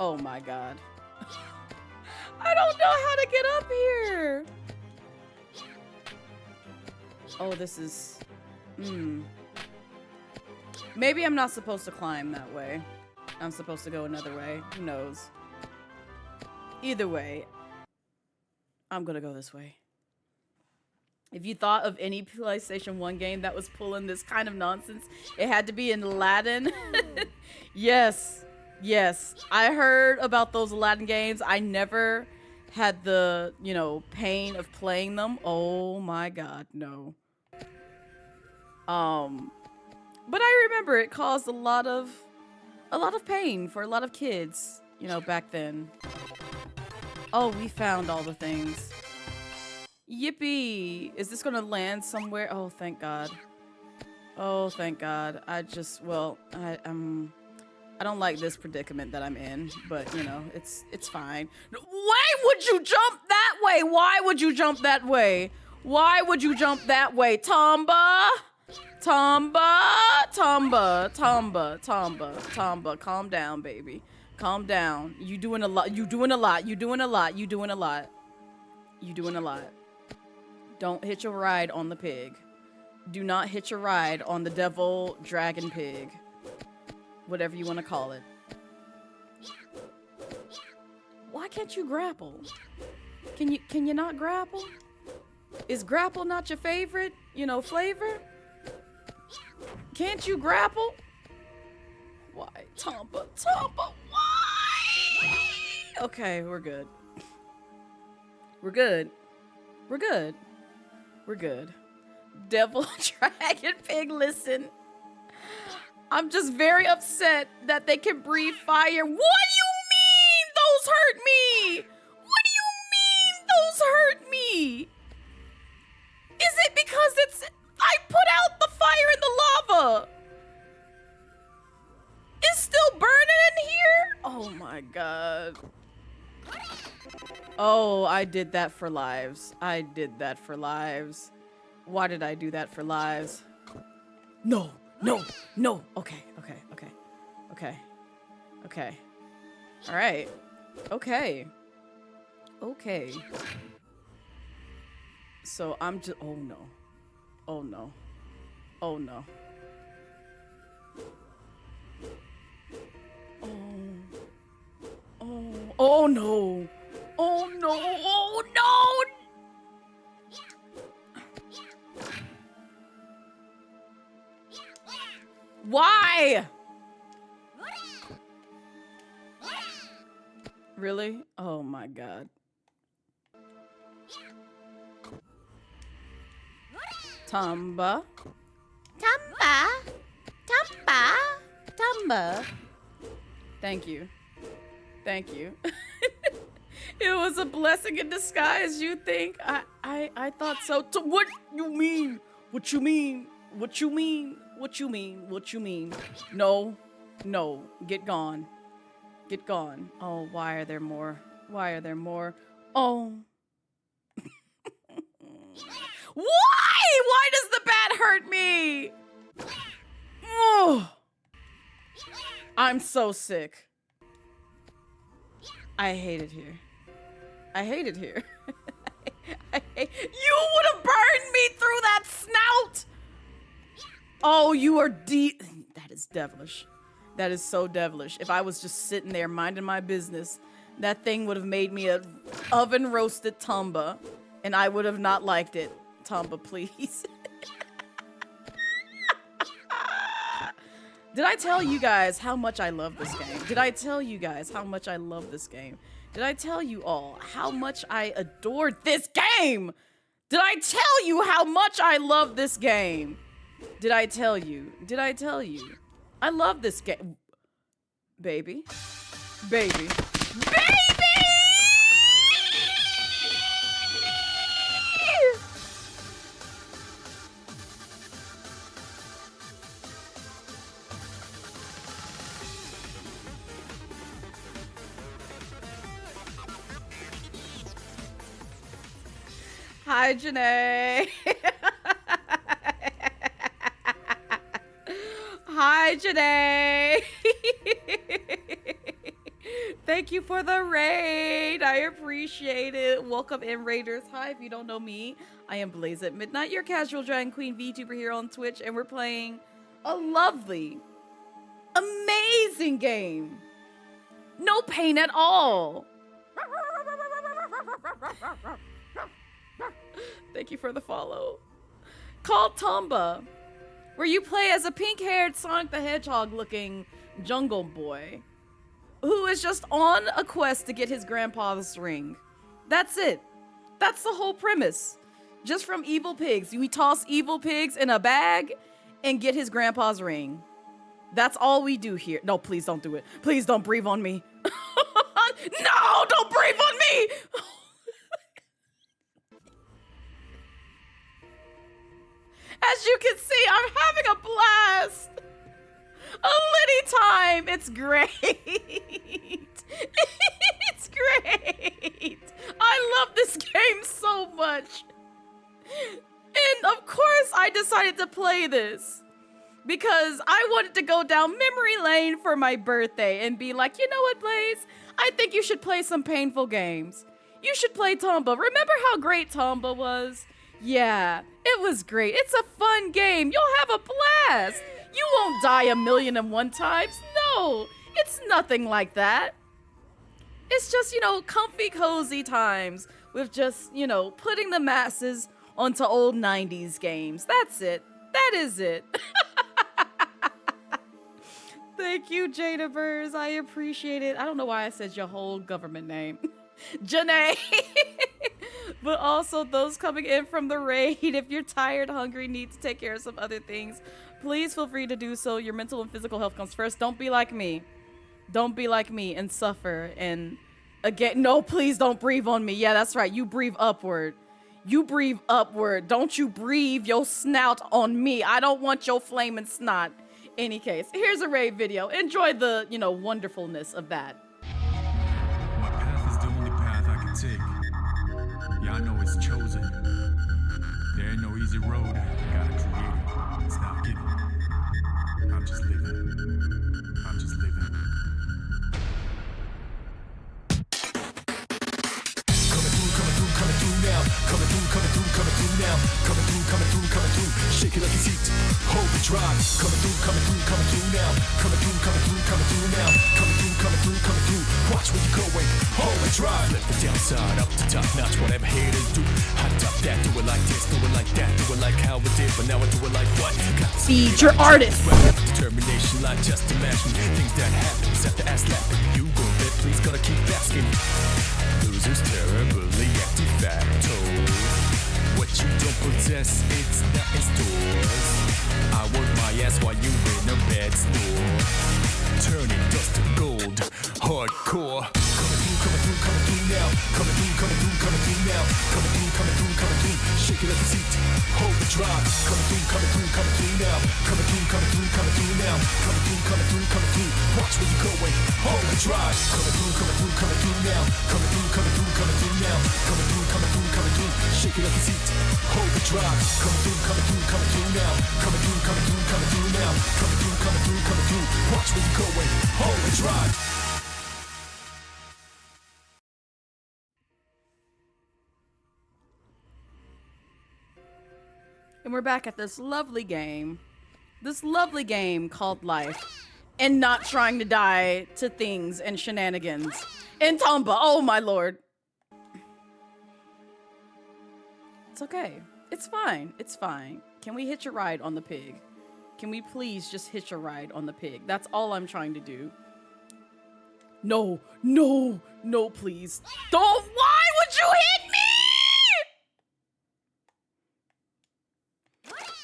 Oh my God. I don't know how to get up here. Oh, this is... Maybe I'm not supposed to climb that way. I'm supposed to go another way. Who knows? Either way, I'm gonna go this way. If you thought of any PlayStation 1 game that was pulling this kind of nonsense, it had to be in Aladdin. Yes. Yes. I heard about those Aladdin games. I never had the, you know, pain of playing them. Oh my God, no. But I remember it caused a lot of pain for a lot of kids, you know, back then. Oh, we found all the things. Yippee! Is this gonna land somewhere? Oh, thank God. Oh, thank God. I don't like this predicament that I'm in, but you know, it's fine. What? would you jump that way? Why would you jump that way? Why would you jump that way? Tomba! Tomba! Tomba! Tomba! Tomba! Tomba! Calm down, baby. Calm down. You doing a lot. You doing a lot. You doing a lot. You doing a lot. You doing a lot. Don't hitch a ride on the pig. Do not hitch a ride on the devil dragon pig. Whatever you want to call it. Why can't you grapple? Can you not grapple? Is grapple not your favorite, flavor? Can't you grapple? Why? Tomba, why? Okay, we're good. We're good. We're good. We're good. Devil dragon pig, listen. I'm just very upset that they can breathe fire. What do you mean those hurt me? What do you mean those hurt me? Is it because I put out the fire in the lava? It's still burning in here? Oh my god. Oh, I did that for lives. I did that for lives. Why did I do that for lives? No. Okay. All right. Okay. So I'm just, oh no. Oh no. Oh no. Oh no. Oh no. Oh no. Why? Really? Oh my god. Tomba. Thank you. It was a blessing in disguise, you think? I thought so. What you mean? What you mean? No. Get gone. Oh, why are there more? Oh. Why does the bat hurt me? Oh. I'm so sick. I hate it here. You would have burned me through that snout. Oh, you are deep. That is devilish. That is so devilish. If I was just sitting there minding my business, that thing would have made me a oven roasted Tomba, and I would have not liked it. Tomba, please. Did I tell you guys how much I love this game? Did I tell you all how much I adored this game? Did I tell you how much I love this game? Did I tell you? I love this game. Baby. Hi, Janae. Hi, Janae. Thank you for the raid. I appreciate it. Welcome in, raiders. Hi, if you don't know me, I am Blazette Midnight, your casual Dragon Queen VTuber here on Twitch, and we're playing a lovely, amazing game. No pain at all. Thank you for the follow. Called Tomba, where you play as a pink-haired Sonic the Hedgehog-looking jungle boy who is just on a quest to get his grandpa's ring. That's it. That's the whole premise. Just from evil pigs. We toss evil pigs in a bag and get his grandpa's ring. That's all we do here. No, please don't do it. Please don't breathe on me. No, don't breathe on me! As you can see, I'm having a blast. A litty time. It's great. It's great. I love this game so much. And of course I decided to play this because I wanted to go down memory lane for my birthday and be like, you know what, Blaze? I think you should play some painful games. You should play Tomba. Remember how great Tomba was? Yeah, it was great. It's a fun game. You'll have a blast. You won't die 1,000,001 times. No, it's nothing like that. It's just, you know, comfy, cozy times with just, you know, putting the masses onto old 90s games. That's it. That is it. Thank you, Jadaverse. I appreciate it. I don't know why I said your whole government name. Janae. But also those coming in from the raid, if you're tired, hungry, need to take care of some other things, please feel free to do so. Your mental and physical health comes first. Don't be like me. Don't be like me and suffer. And again, no, please don't breathe on me. Yeah, that's right. You breathe upward. You breathe upward. Don't you breathe your snout on me. I don't want your flaming snot. Any case, here's a raid video. Enjoy the, you know, wonderfulness of that. My path is the only path I can take. Yeah, I know it's chosen. There ain't no easy road. Gotta create it. It's not given. I'm just living. I'm just living. Coming through now. Coming through now. Coming through. Shake it like it's heat. Hold the drive. Coming through now. Coming through now. Coming through. Watch where you're going. Hold the drive. Let the downside up to top notch. Whatever haters do. Hot top that. Do it like this. Do it like that. Do it like how it did. But now I do it like what? Feed your artist. Determination, like just imagine things that happen. Set the ass lapping. You go there, please gotta keep asking. Losers terribly active facto. What you don't possess, it's not in stores. I work my ass while you in a bad store. Turning dust to gold, hardcore. Coming through now. Coming through now. Coming through. Shake it like it's heat. Hold the drive. Coming through now. Coming through now. Coming through. Watch where you're going. Hold the drive. Coming through now. Coming through now. Coming through. Shake it like it's heat. Hold the drive. Coming through now. Coming through now. Coming through. Watch where you're going. Hold the drive. And we're back at this lovely game called life, and not trying to die to things and shenanigans. And Tomba, oh my lord. It's okay. It's fine. It's fine. Can we hitch a ride on the pig? Can we please just hitch a ride on the pig? That's all I'm trying to do. No, please. Don't, why would you hit me?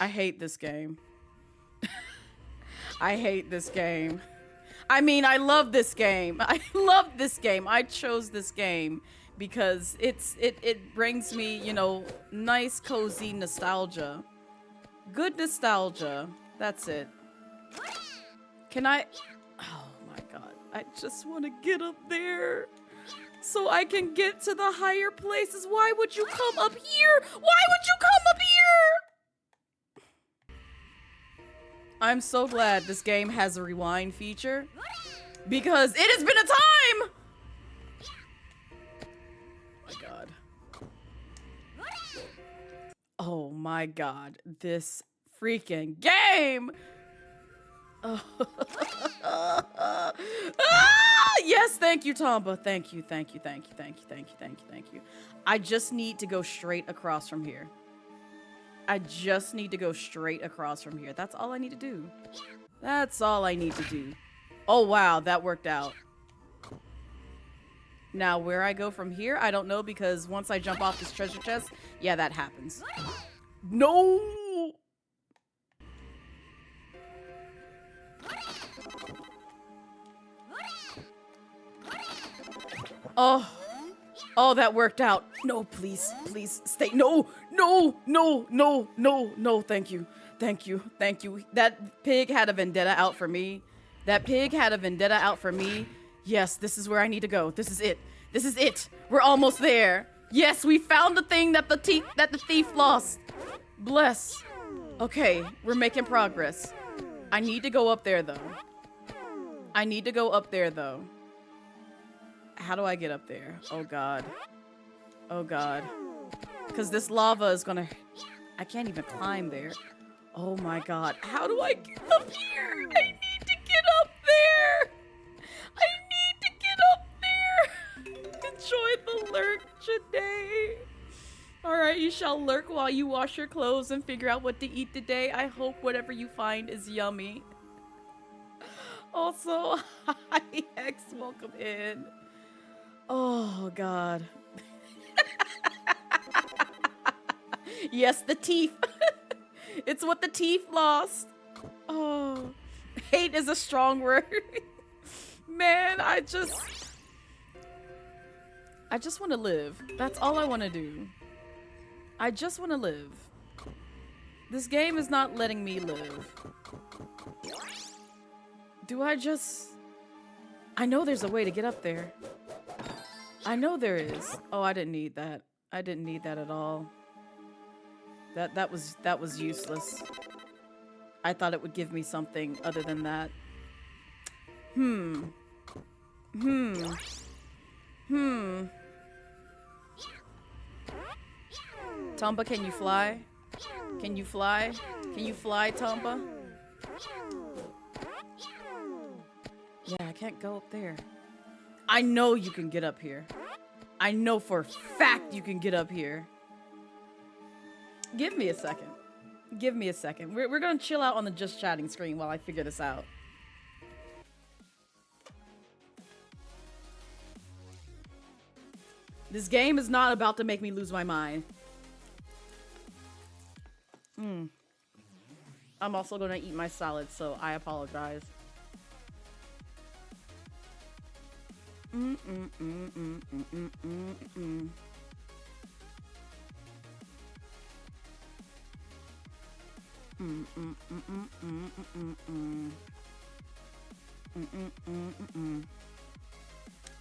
I hate this game. I hate this game. I mean, I love this game. I love this game. I chose this game because it brings me, you know, nice, cozy nostalgia. Good nostalgia. That's it. Can I? Oh my god. I just want to get up there so I can get to the higher places. Why would you come up here? Why would you come up here? I'm so glad this game has a rewind feature because it has been a time. My god. Oh my god. This freaking game. Oh. Yes, thank you, Tomba. Thank you. I just need to go straight across from here. That's all I need to do. That's all I need to do. Oh, wow, that worked out. Now, where I go from here, I don't know, because once I jump off this treasure chest, yeah, that happens. No! Oh, that worked out. No, please stay. No, thank you. That pig had a vendetta out for me. Yes, this is where I need to go. This is it. We're almost there. Yes, we found the thing that the thief lost. Bless. Okay, we're making progress. I need to go up there though. How do I get up there? Oh god. Oh god. Because this lava is gonna... I can't even climb there. Oh my god. How do I get up here? I need to get up there. Enjoy the lurk today. Alright, you shall lurk while you wash your clothes and figure out what to eat today. I hope whatever you find is yummy. Also, hi X, welcome in. Oh god. Yes, the teeth. It's what the teeth lost. Oh, hate is a strong word. Man, I just want to live. That's all I want to do. I just want to live. This game is not letting me live. I know there's a way to get up there. I know there is. Oh, I didn't need that. I didn't need that at all. That was useless. I thought it would give me something other than that. Tomba, can you fly? Can you fly? Can you fly, Tomba? Yeah, I can't go up there. I know you can get up here. I know for a fact you can get up here. Give me a second. Give me a second. We're gonna chill out on the just chatting screen while I figure this out. This game is not about to make me lose my mind. I'm also gonna eat my salad, so I apologize.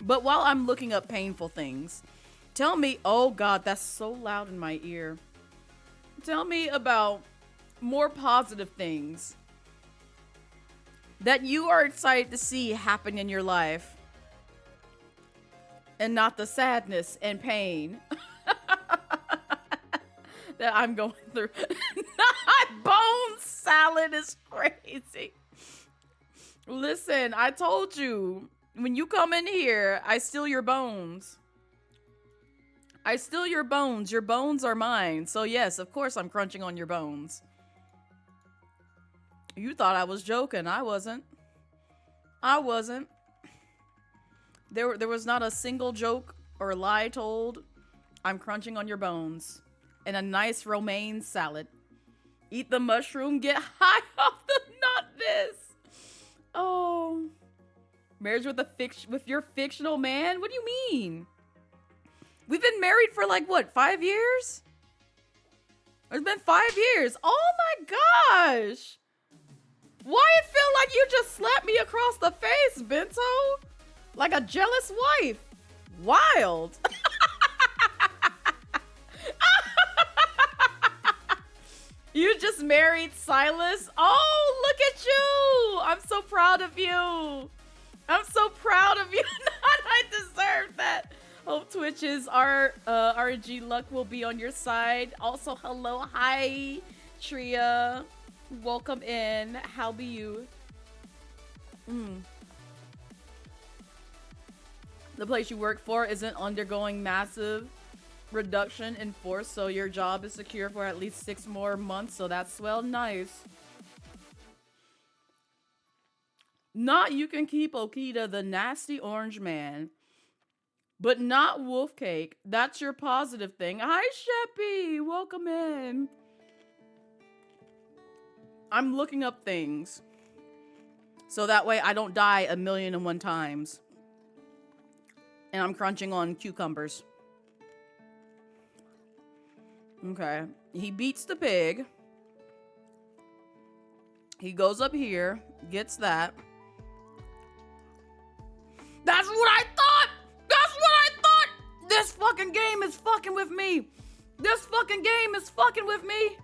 But while I'm looking up painful things, tell me, oh god, that's so loud in my ear. Tell me about more positive things that you are excited to see happen in your life and not the sadness and pain that I'm going through. Bone salad is crazy. Listen, I told you, when you come in here, I steal your bones. I steal your bones. Your bones are mine. So yes, of course I'm crunching on your bones. You thought I was joking. I wasn't. I wasn't. There was not a single joke or lie told. I'm crunching on your bones. And a nice romaine salad. Eat the mushroom, get high off the nut this. Oh. Marriage with your fictional man? What do you mean? We've been married for like, what, 5 years? It's been 5 years. Oh my gosh. Why it feel like you just slapped me across the face, Bento? Like a jealous wife. Wild. You just married Silas? Oh, look at you. I'm so proud of you. I'm so proud of you. I deserve that. Hope Twitch's RG luck will be on your side. Also, hello, hi, Tria. Welcome in. How be you? The place you work for isn't undergoing massive reduction in force, so your job is secure for at least 6 more months, so that's well nice. Not you can keep Okita, the nasty orange man, but not wolf cake. That's your positive thing. Hi, Sheppy. Welcome in. I'm looking up things so that way I don't die 1,000,001 times. And I'm crunching on cucumbers. Okay. He beats the pig. He goes up here, gets that. That's what I thought! That's what I thought! This fucking game is fucking with me. This fucking game is fucking with me.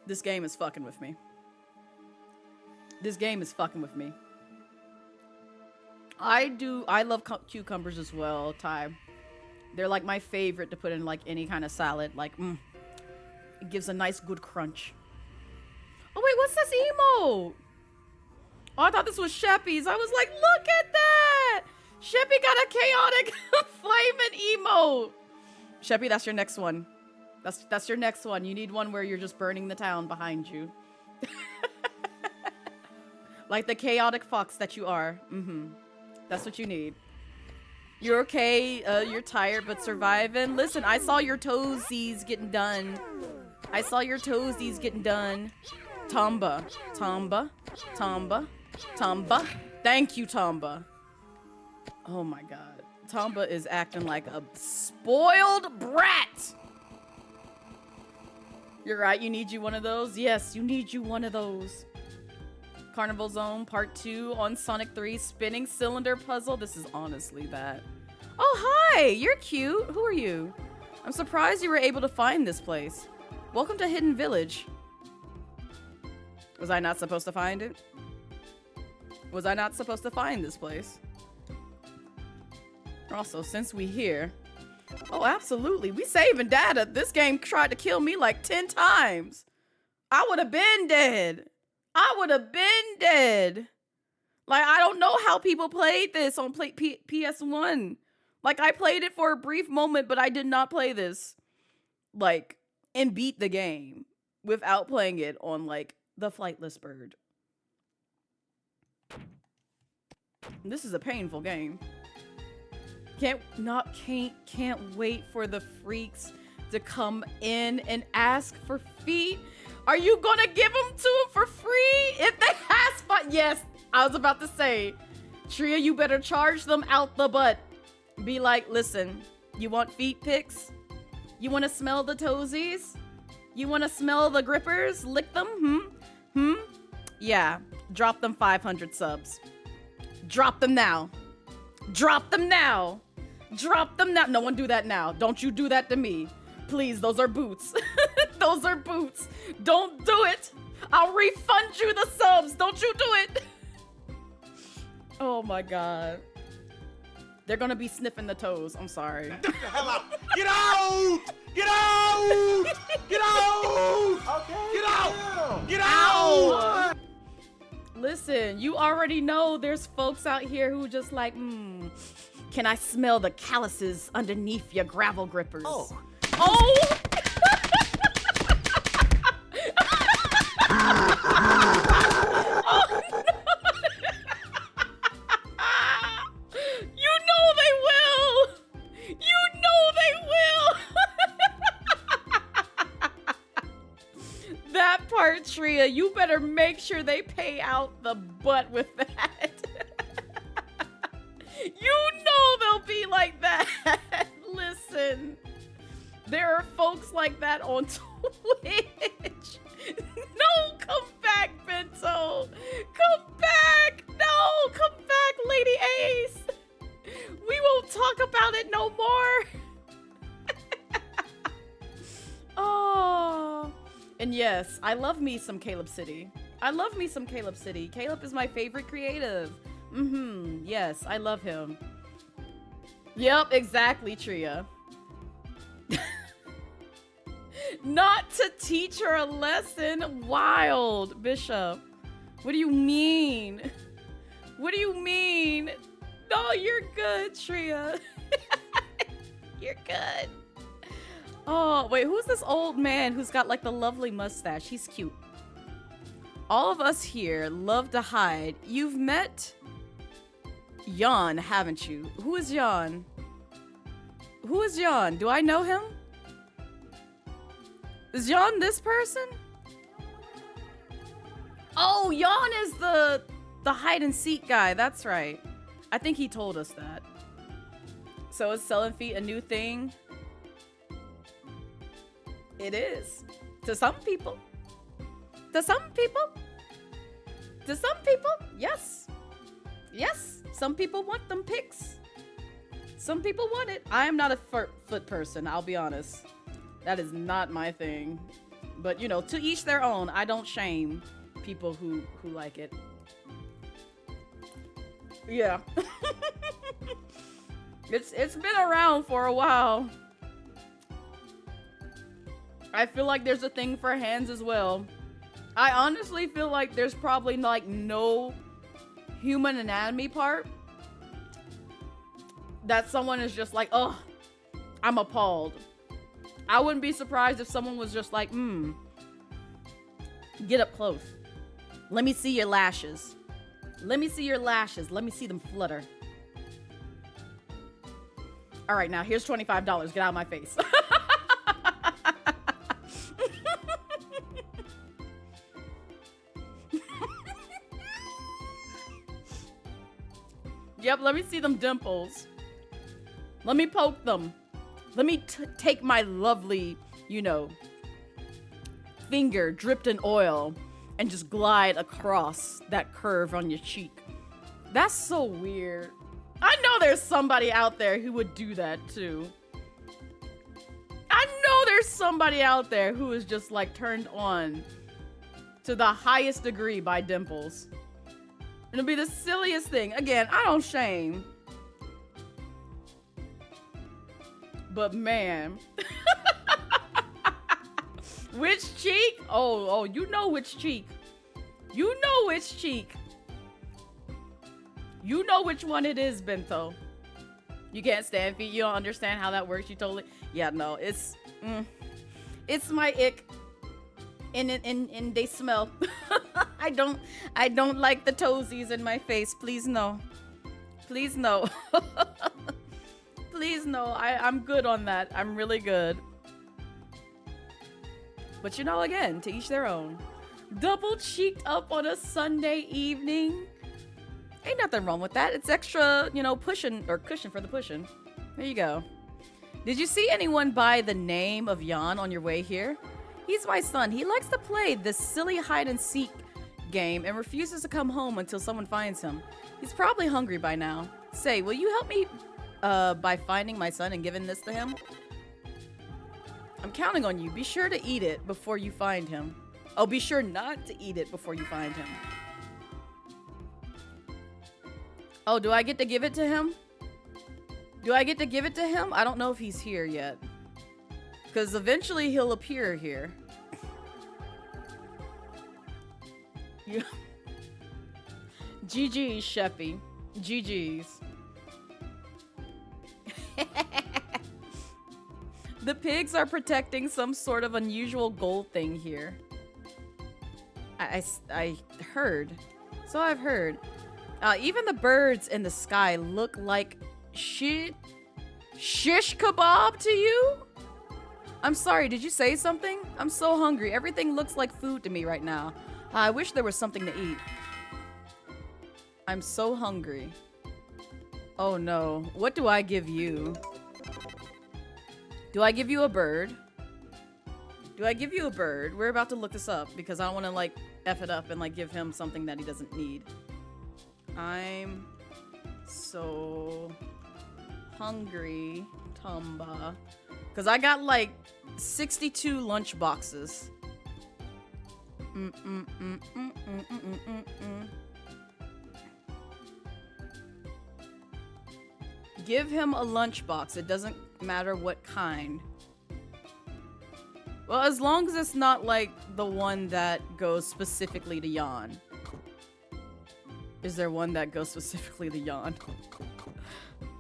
This game is fucking with me. This game is fucking with me. I love cucumbers as well, Ty. They're like my favorite to put in like any kind of salad. Like, it gives a nice good crunch. Oh wait, what's this emote? Oh, I thought this was Sheppy's. I was like, look at that! Sheppy got a chaotic flaming emote. Sheppy, that's your next one. That's your next one. You need one where you're just burning the town behind you. Like the chaotic fox that you are. That's what you need. You're okay. You're tired, but surviving. Listen, I saw your toesies getting done. I saw your toesies getting done. Tomba. Tomba. Tomba. Tomba. Thank you, Tomba. Oh my god. Tomba is acting like a spoiled brat. You're right, you need you one of those? Yes, you need you one of those. Carnival Zone Part 2 on Sonic 3 spinning cylinder puzzle. This is honestly that. Oh, hi! You're cute. Who are you? I'm surprised you were able to find this place. Welcome to Hidden Village. Was I not supposed to find it? Was I not supposed to find this place? Also, since we here... Oh, absolutely. We saving data. This game tried to kill me like 10 times. I would have been dead. I would have been dead. Like, I don't know how people played this on PS1. Like, I played it for a brief moment, but I did not play this. Like, and beat the game without playing it on, like, the flightless bird. This is a painful game. Can't wait for the freaks to come in and ask for feet. Are you gonna give them to them for free? If they ask for, yes, I was about to say, Tria, you better charge them out the butt. Be like, listen, you want feet pics? You want to smell the toesies? You want to smell the grippers? Lick them? Yeah, drop them 500 subs. Drop them now. Drop them now. Drop them now. No one do that now. Don't you do that to me. Please, those are boots. Those are boots. Don't do it. I'll refund you the subs. Don't you do it. Oh my god. They're gonna be sniffing the toes. I'm sorry. Get the hell out. Get out! Get out! Get out! Okay. Get out! Get out! Listen, you already know there's folks out here who just like, can I smell the calluses underneath your gravel grippers? Oh! Oh no! You know they will! You know they will! That part, Tria, you better make sure they pay out the butt with that. You know they'll be like that. Listen, there are folks like that on Twitch. No, come back, Bento. Come back. No, come back, Lady Ace. We won't talk about it no more. Oh. And yes, I love me some Caleb City. I love me some Caleb City. Caleb is my favorite creative. Yes, I love him. Yep, exactly, Tria. Not to teach her a lesson. Wild, Bishop. What do you mean? What do you mean? No, you're good, Tria. You're good. Oh, wait, who's this old man who's got like the lovely mustache? He's cute. All of us here love to hide. You've met Jan, haven't you? Who is Jan? Who is Jan? Do I know him? Is Jan this person? Oh, Jan is the hide and seek guy. That's right. I think he told us that. So is selling feet a new thing? It is. To some people. To some people. To some people, yes. Yes, some people want them pics. Some people want it. I am not a foot person, I'll be honest. That is not my thing. But, you know, to each their own. I don't shame people who like it. Yeah. It's been around for a while. I feel like there's a thing for hands as well. I honestly feel like there's probably like no human anatomy part that someone is just like, oh, I'm appalled. I wouldn't be surprised if someone was just like, get up close. Let me see your lashes. Let me see your lashes. Let me see them flutter. All right, now here's $25. Get out of my face. Yep, let me see them dimples. Let me poke them. Let me take my lovely, you know, finger dripped in oil and just glide across that curve on your cheek. That's so weird. I know there's somebody out there who would do that too. I know there's somebody out there who is just like turned on to the highest degree by dimples. It'll be the silliest thing. Again, I don't shame. But man. Which cheek? Oh, you know which cheek. You know which cheek. You know which one it is, Bento. You can't stand feet. You don't understand how that works. You totally... Yeah, no. It's my ick. And they smell. I don't like the toesies in my face. Please no. Please no. Please no. I'm good on that. I'm really good. But you know, again, to each their own. Double cheeked up on a Sunday evening. Ain't nothing wrong with that. It's extra, you know, pushing or cushion for the pushing. There you go. Did you see anyone by the name of Jan on your way here? He's my son. He likes to play this silly hide and seek game and refuses to come home until someone finds him. He's probably hungry by now. Say, will you help me by finding my son and giving this to him? I'm counting on you. Be sure to eat it before you find him. Oh, be sure not to eat it before you find him. Oh, do I get to give it to him? Do I get to give it to him? I don't know if he's here yet. Because eventually he'll appear here. Yeah. GG's, Sheppy. GG's. The pigs are protecting some sort of unusual gold thing here. I heard. So I've heard. Even the birds in the sky look like shish kebab to you? I'm sorry, did you say something? I'm so hungry. Everything looks like food to me right now. I wish there was something to eat. I'm so hungry. Oh no. What do I give you? Do I give you a bird? Do I give you a bird? We're about to look this up because I want to like F it up and like give him something that he doesn't need. I'm so hungry, Tomba. Because I got like 62 lunch boxes. Give him a lunchbox. It doesn't matter what kind. Well, as long as it's not like the one that goes specifically to Jan. Is there one that goes specifically to Jan?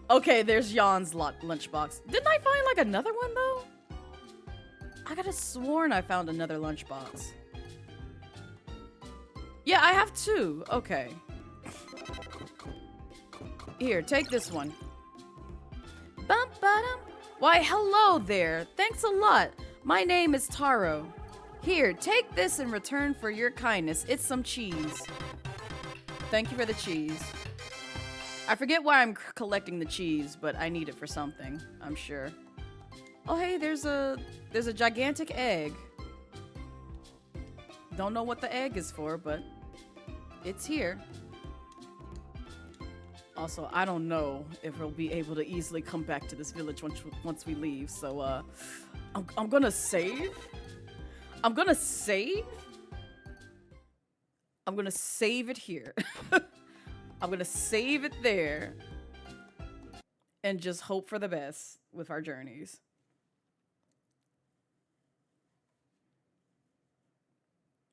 Okay, there's Jan's lunchbox. Didn't I find like another one though? I could have sworn I found another lunchbox. Yeah, I have two. Okay. Here, take this one. Bum-ba-dum. Why, hello there. Thanks a lot. My name is Taro. Here, take this in return for your kindness. It's some cheese. Thank you for the cheese. I forget why I'm collecting the cheese, but I need it for something, I'm sure. Oh, hey, there's a gigantic egg. Don't know what the egg is for, but It's here. Also, I don't know if we'll be able to easily come back to this village once we leave. So, I'm gonna save. I'm gonna save. I'm gonna save it here. I'm gonna save it there. And just hope for the best with our journeys.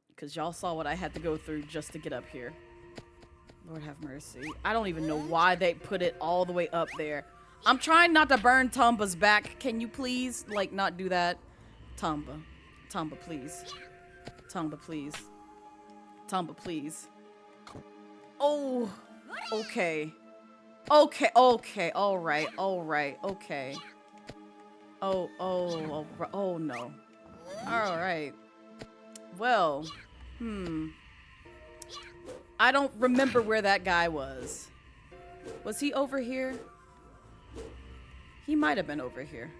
Because y'all saw what I had to go through just to get up here. Lord have mercy. I don't even know why they put it all the way up there. I'm trying not to burn Tomba's back. Can you please, like, not do that? Tomba. Tomba, please. Tomba, please. Tomba, please. Oh, okay. Okay, okay, alright, okay. Oh no. Alright. Well, I don't remember where that guy was. Was he over here? He might have been over here.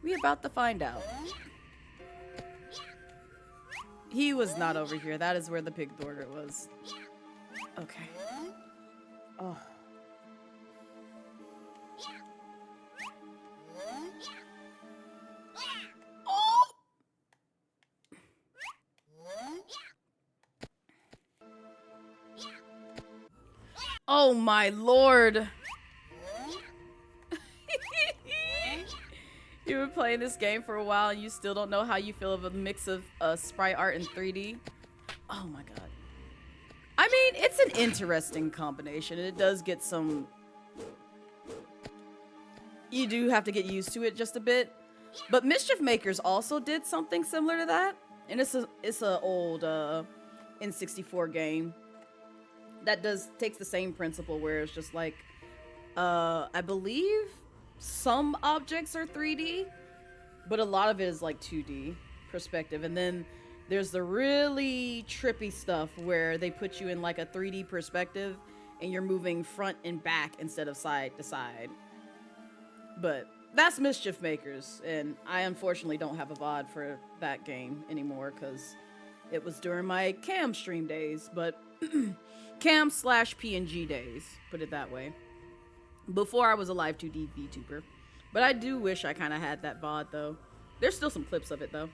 We about to find out. He was not over here. That is where the pig order was. Okay. Oh. Oh my lord. You've been playing this game for a while and you still don't know how you feel of a mix of sprite art and 3D? Oh my god. I mean, it's an interesting combination. It does get some... You do have to get used to it just a bit. But Mischief Makers also did something similar to that. And it's a old N64 game that takes the same principle where it's just like, I believe some objects are 3D, but a lot of it is like 2D perspective. And then there's the really trippy stuff where they put you in like a 3D perspective and you're moving front and back instead of side to side. But that's Mischief Makers, and I unfortunately don't have a VOD for that game anymore because it was during my cam stream days, but cam/PNG days, put it that way. Before I was a live 2D VTuber. But I do wish I kind of had that VOD though. There's still some clips of it though.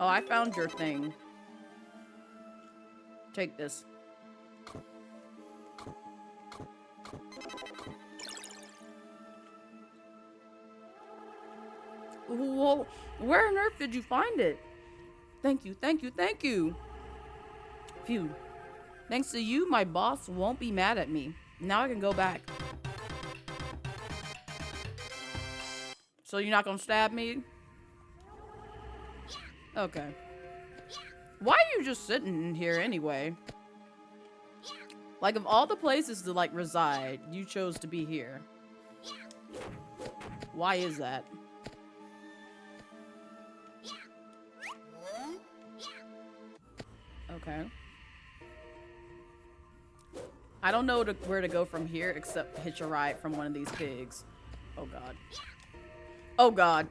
Oh, I found your thing. Take this. Whoa, where on earth did you find it? Thank you, thank you, thank you. Phew. Thanks to you, my boss won't be mad at me. Now I can go back. So you're not gonna stab me? Okay. Why are you just sitting in here anyway? Like, of all the places to, like, reside, you chose to be here. Why is that? Okay. I don't know where to go from here except hitch a ride from one of these pigs. Oh god. Oh god.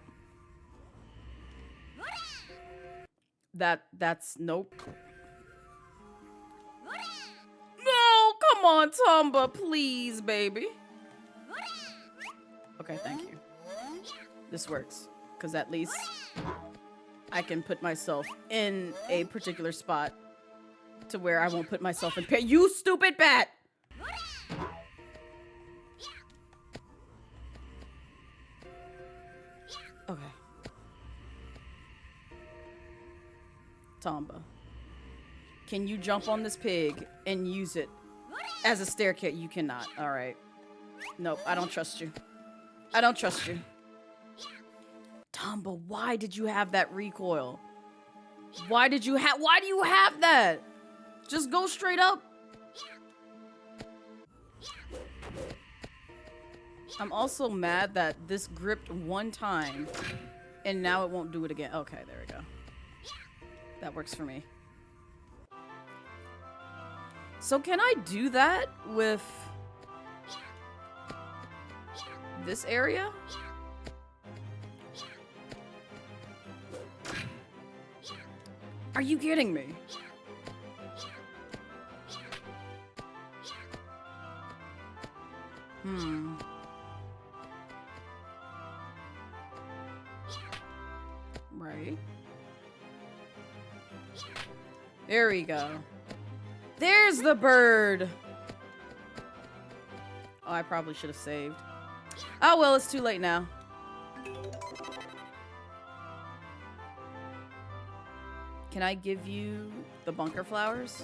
That's nope. No, come on, Tomba, please, baby. Okay, thank you. This works, because at least I can put myself in a particular spot to where I won't put myself in pain. You stupid bat! Okay. Tomba, can you jump on this pig and use it as a staircase? You cannot. All right. Nope, I don't trust you. I don't trust you. Tomba, why did you have that recoil? Why do you have that? Just go straight up. I'm also mad that this gripped one time and now it won't do it again. Okay, there we go. That works for me. So can I do that with this area? Are you kidding me? Right. There we go. There's the bird. Oh, I probably should have saved. Oh, well, it's too late now. Can I give you the bunker flowers?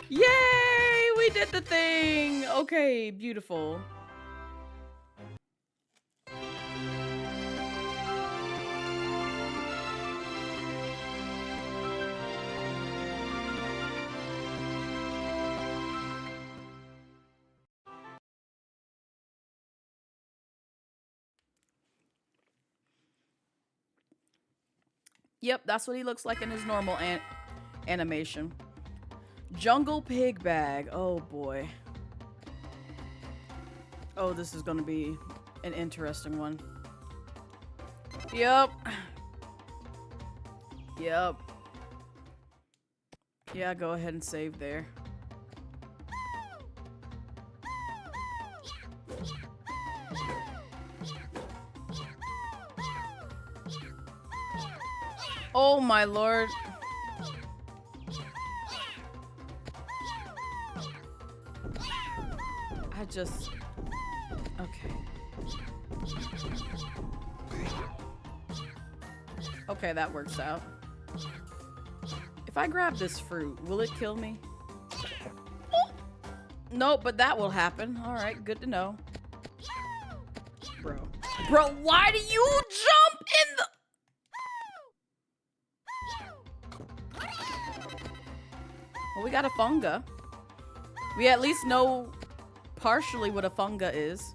Yay! We did the thing! Okay, beautiful. Yep, that's what he looks like in his normal animation. Jungle pig bag. Oh boy. Oh, this is gonna be an interesting one. Yep. Yep. Yeah, go ahead and save there. Oh my lord. I just... Okay. Okay, that works out. If I grab this fruit, will it kill me? Oh! No, but that will happen. Alright, good to know. Bro. Bro, why do you jump in the... Well, we got a funga. We at least know partially what a funga is.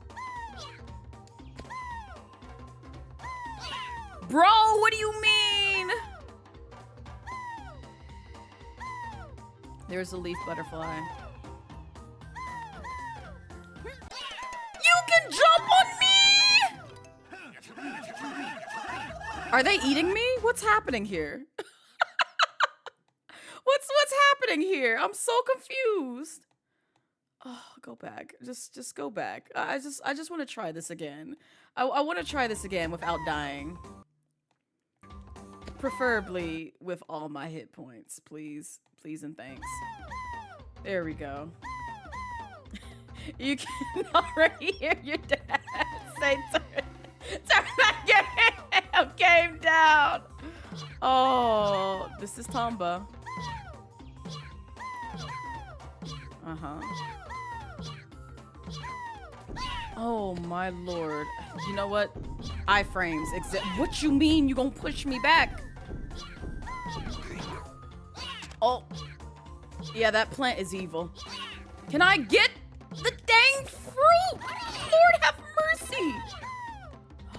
Bro, what do you mean? There's a leaf butterfly. You can jump on me! Are they eating me? What's happening here? What's happening here? I'm so confused. Oh, go back. Just go back. I just want to try this again. I want to try this again without dying. Preferably with all my hit points, please. Please and thanks. There we go. You can already hear your dad say, turn that game down. Oh, this is Tomba. Uh-huh. Oh my lord. You know what? Iframes. What you mean you gonna push me back? Oh. Yeah, that plant is evil. Can I get the dang fruit? Lord have mercy.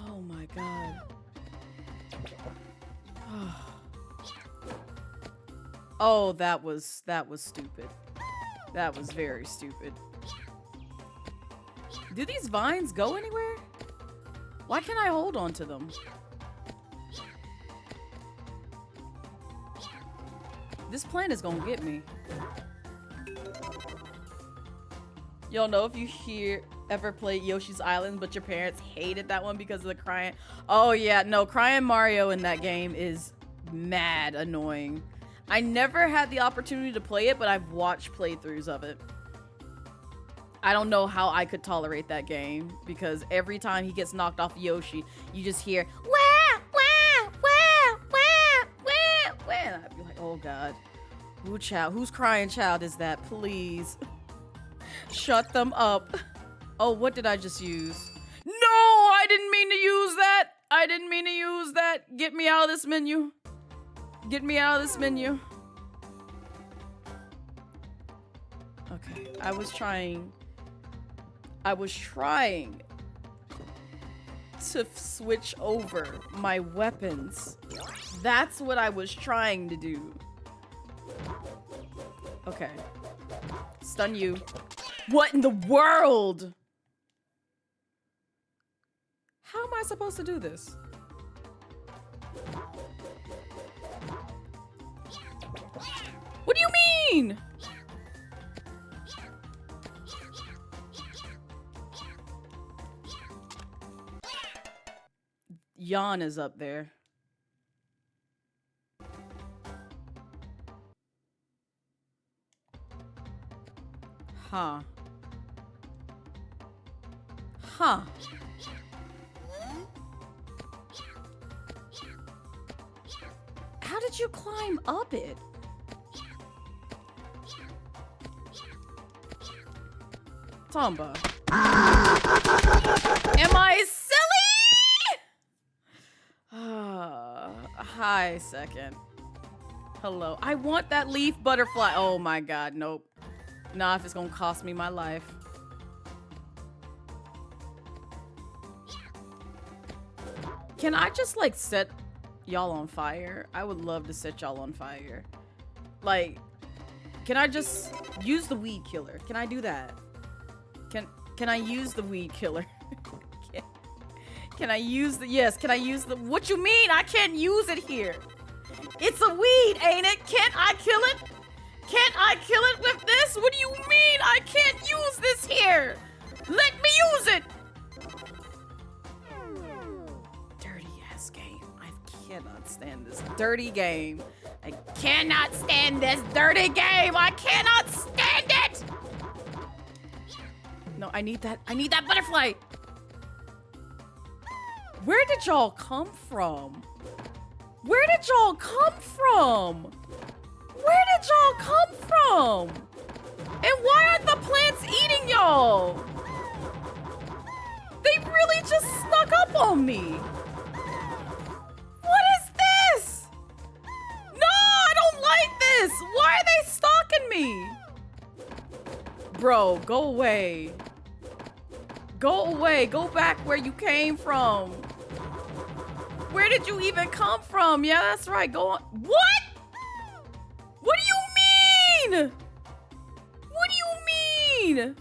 Oh my god. Oh, that was stupid. That was very stupid. Do these vines go anywhere? Why can't I hold on to them? This plant is gonna get me. Y'all know if you ever played Yoshi's Island, but your parents hated that one because of the crying. Oh yeah, no, crying Mario in that game is mad annoying. I never had the opportunity to play it, but I've watched playthroughs of it. I don't know how I could tolerate that game, because every time he gets knocked off Yoshi, you just hear, wah, wah, wah, wah, wah, wah. And I'd be like, oh god. Ooh, child. Whose crying child is that? Please. Shut them up. Oh, what did I just use? No, I didn't mean to use that. I didn't mean to use that. Get me out of this menu. Get me out of this menu. Okay, I was trying to switch over my weapons. That's what I was trying to do. Okay. Stun you. What in the world? How am I supposed to do this? What do you mean? Yawn is up there. Huh. Huh. How did you climb up it? Tomba. Am I silly? Hi, second. Hello. I want that leaf butterfly. Oh my god, nope. Nah, if it's gonna cost me my life. Can I just like set y'all on fire? I would love to set y'all on fire. Like, can I just use the weed killer? Can I do that? Can I use the weed killer? Can I use the, yes, can I use the, what you mean? I can't use it here. It's a weed, ain't it? Can't I kill it? Can't I kill it with this? What do you mean I can't use this here? Let me use it. Dirty ass game. I cannot stand this dirty game. I cannot stand this dirty game. I cannot stand it. No, I need that butterfly. Where did y'all come from? Where did y'all come from? Where did y'all come from? And why aren't the plants eating y'all? They really just snuck up on me. What is this? No, I don't like this. Why are they stalking me? Bro, go away. Go away. Go back where you came from. Where did you even come from? Yeah, that's right. Go on. What? What do you mean? What do you mean?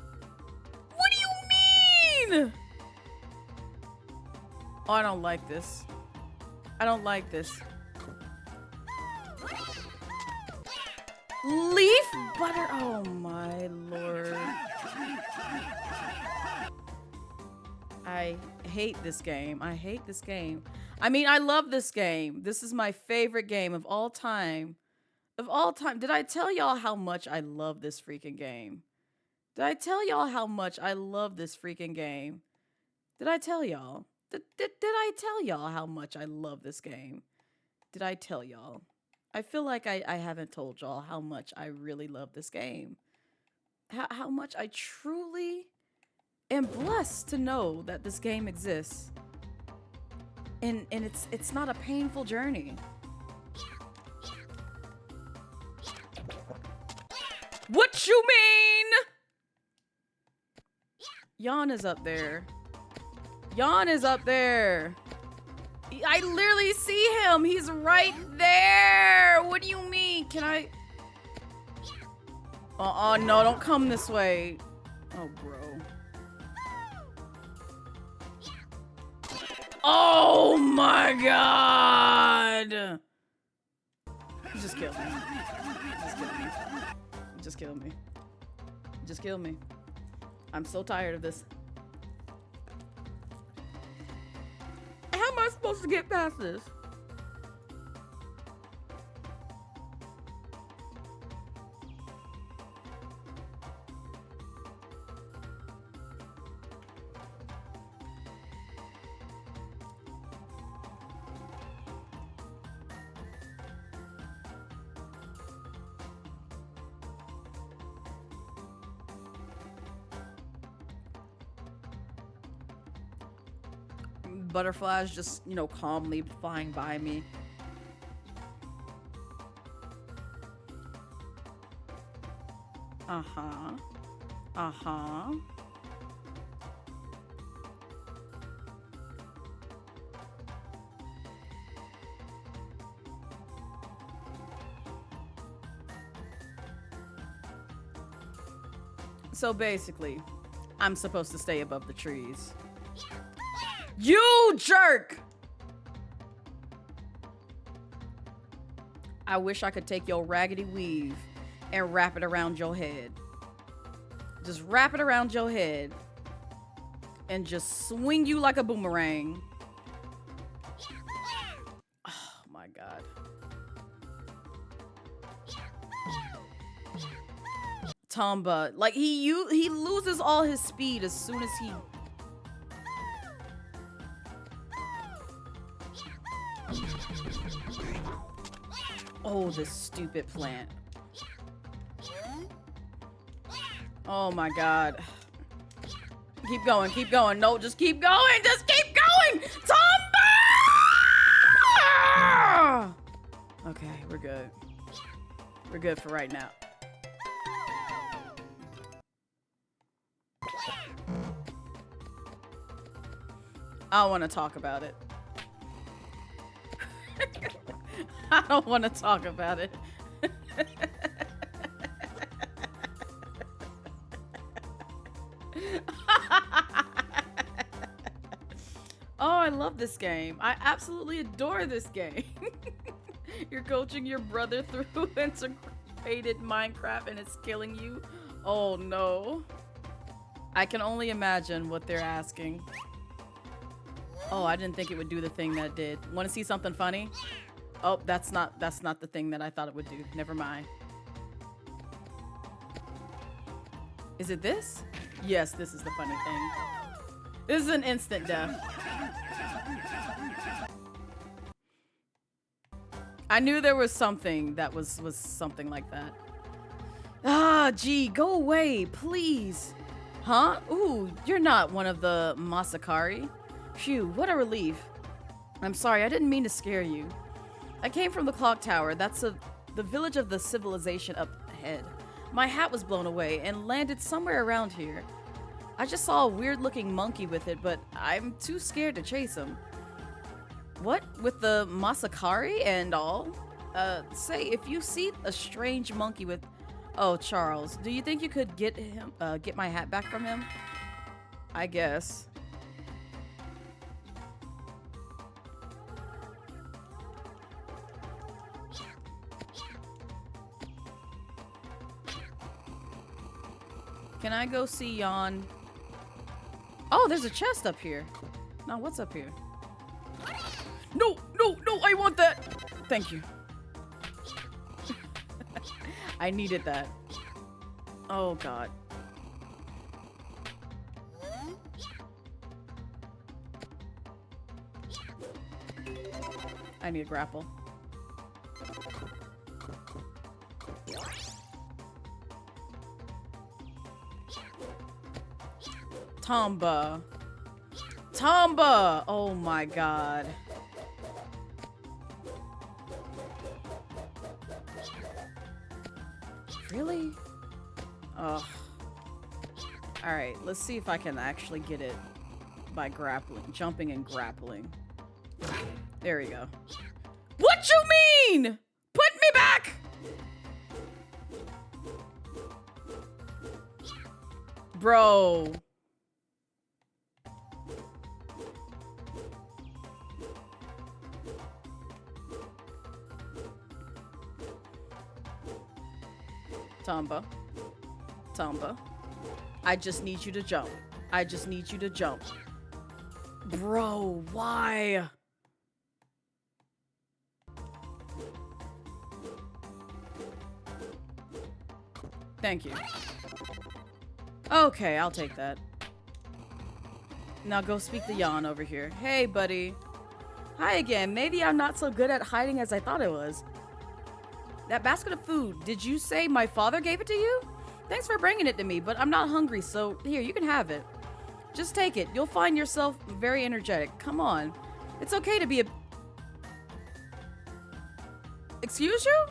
What do you mean? Oh, I don't like this. I don't like this. Leaf butter. Oh my lord. I hate this game. I hate this game. I mean, I love this game. This is my favorite game of all time. Of all time. Did I tell y'all how much I love this freaking game? Did I tell y'all how much I love this freaking game? Did I tell y'all? Did I tell y'all how much I love this game? Did I tell y'all? I feel like I haven't told y'all how much I really love this game. How much I truly am blessed to know that this game exists. And it's not a painful journey. What you mean? Yawn is up there. Yawn is up there. I literally see him. He's right there. What do you mean? Can I? No, don't come this way. Oh, bro. Oh my god! Just kill me. Just kill me. Just kill me. I'm so tired of this. How am I supposed to get past this? Butterflies just, you know, calmly flying by me. Uh-huh. Uh-huh. So basically, I'm supposed to stay above the trees. You jerk! I wish I could take your raggedy weave and wrap it around your head. Just wrap it around your head and just swing you like a boomerang. Oh my god. Tomba, like he loses all his speed as soon as he Oh, this stupid plant. Oh my god. Keep going, keep going. No, just keep going. Just keep going. Tomba! Okay, we're good. We're good for right now. I don't want to talk about it. I don't want to talk about it. Oh, I love this game. I absolutely adore this game. You're coaching your brother through integrated Minecraft and it's killing you. Oh no. I can only imagine what they're asking. Oh, I didn't think it would do the thing that it did. Want to see something funny? Oh, that's not the thing that I thought it would do. Never mind. Is it this? Yes, this is the funny thing. This is an instant death. I knew there was something that was something like that. Ah, gee, go away, please. Huh? Ooh, you're not one of the Masakari. Phew, what a relief. I'm sorry, I didn't mean to scare you. I came from the clock tower. That's the village of the civilization up ahead. My hat was blown away and landed somewhere around here. I just saw a weird-looking monkey with it, but I'm too scared to chase him. What? With the Masakari and all? Say, if you see a strange monkey with... Oh, Charles, do you think you could get my hat back from him? I guess. Can I go see Jan? Oh, there's a chest up here. Now, what's up here? No, no, no, I want that. Thank you. I needed that. Oh, God. I need a grapple. Tomba. Tomba! Oh my god. Really? Ugh. Alright, let's see if I can actually get it by grappling. Jumping and grappling. There we go. What you mean? Put me back! Bro. Tomba. Tomba. I just need you to jump. I just need you to jump. Bro, why? Thank you. Okay, I'll take that. Now go speak to Jan over here. Hey, buddy. Hi again. Maybe I'm not so good at hiding as I thought I was. That basket of food, did you say my father gave it to you? Thanks for bringing it to me, but I'm not hungry, so here, you can have it. Just take it. You'll find yourself very energetic. Come on. It's okay to be a... Excuse you?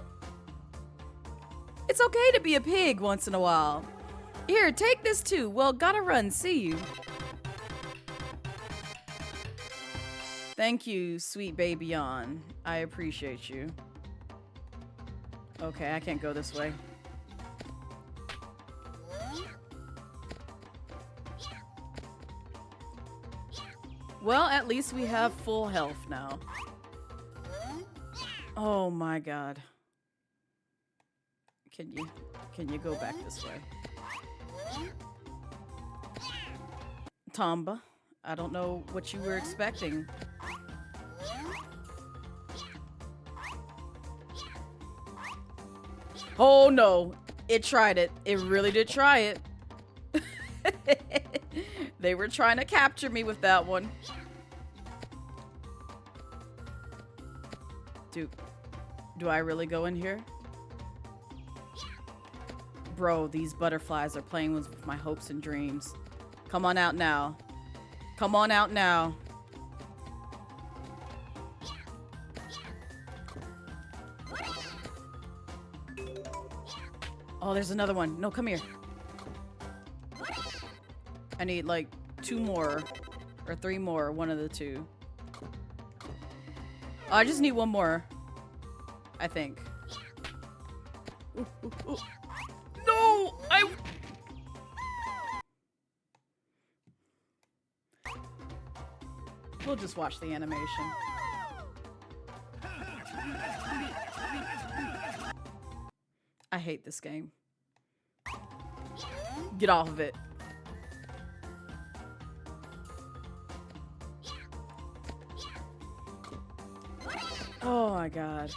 It's okay to be a pig once in a while. Here, take this too. Well, gotta run. See you. Thank you, sweet baby Jan. I appreciate you. Okay, I can't go this way. Well, at least we have full health now. Oh my god. Can you go back this way? Tomba, I don't know what you were expecting. Oh no, it tried it. It really did try it. They were trying to capture me with that one. Do I really go in here? Bro, these butterflies are playing with my hopes and dreams. Come on out now. Come on out now. Oh, there's another one. No, come here. I need like 2 more or 3 more, one of the 2. Oh, I just need 1 more, I think. Ooh, ooh, ooh. No, we'll just watch the animation. I hate this game. Get off of it. Oh my god.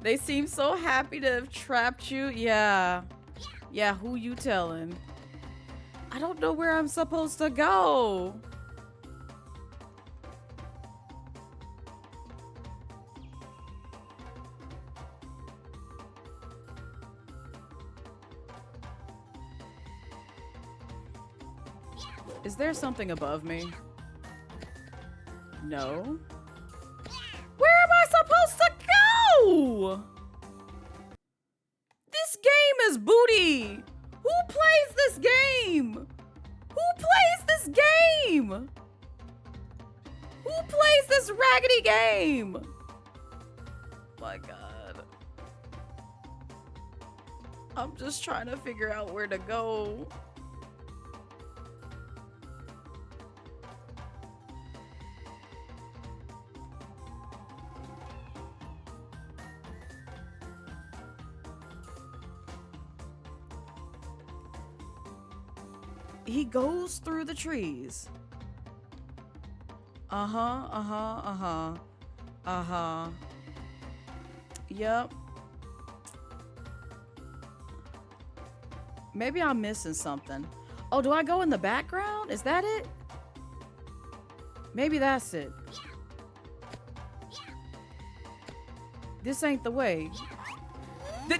They seem so happy to have trapped you. Yeah. Yeah, who you telling? I don't know where I'm supposed to go. Is there something above me? No. Where am I supposed to go? This game is booty. Who plays this game? Who plays this game? Who plays this raggedy game? My God. I'm just trying to figure out where to go. He goes through the trees. Yep. Maybe I'm missing something. Oh, do I go in the background? Is that it? Maybe that's it. This ain't the way. No!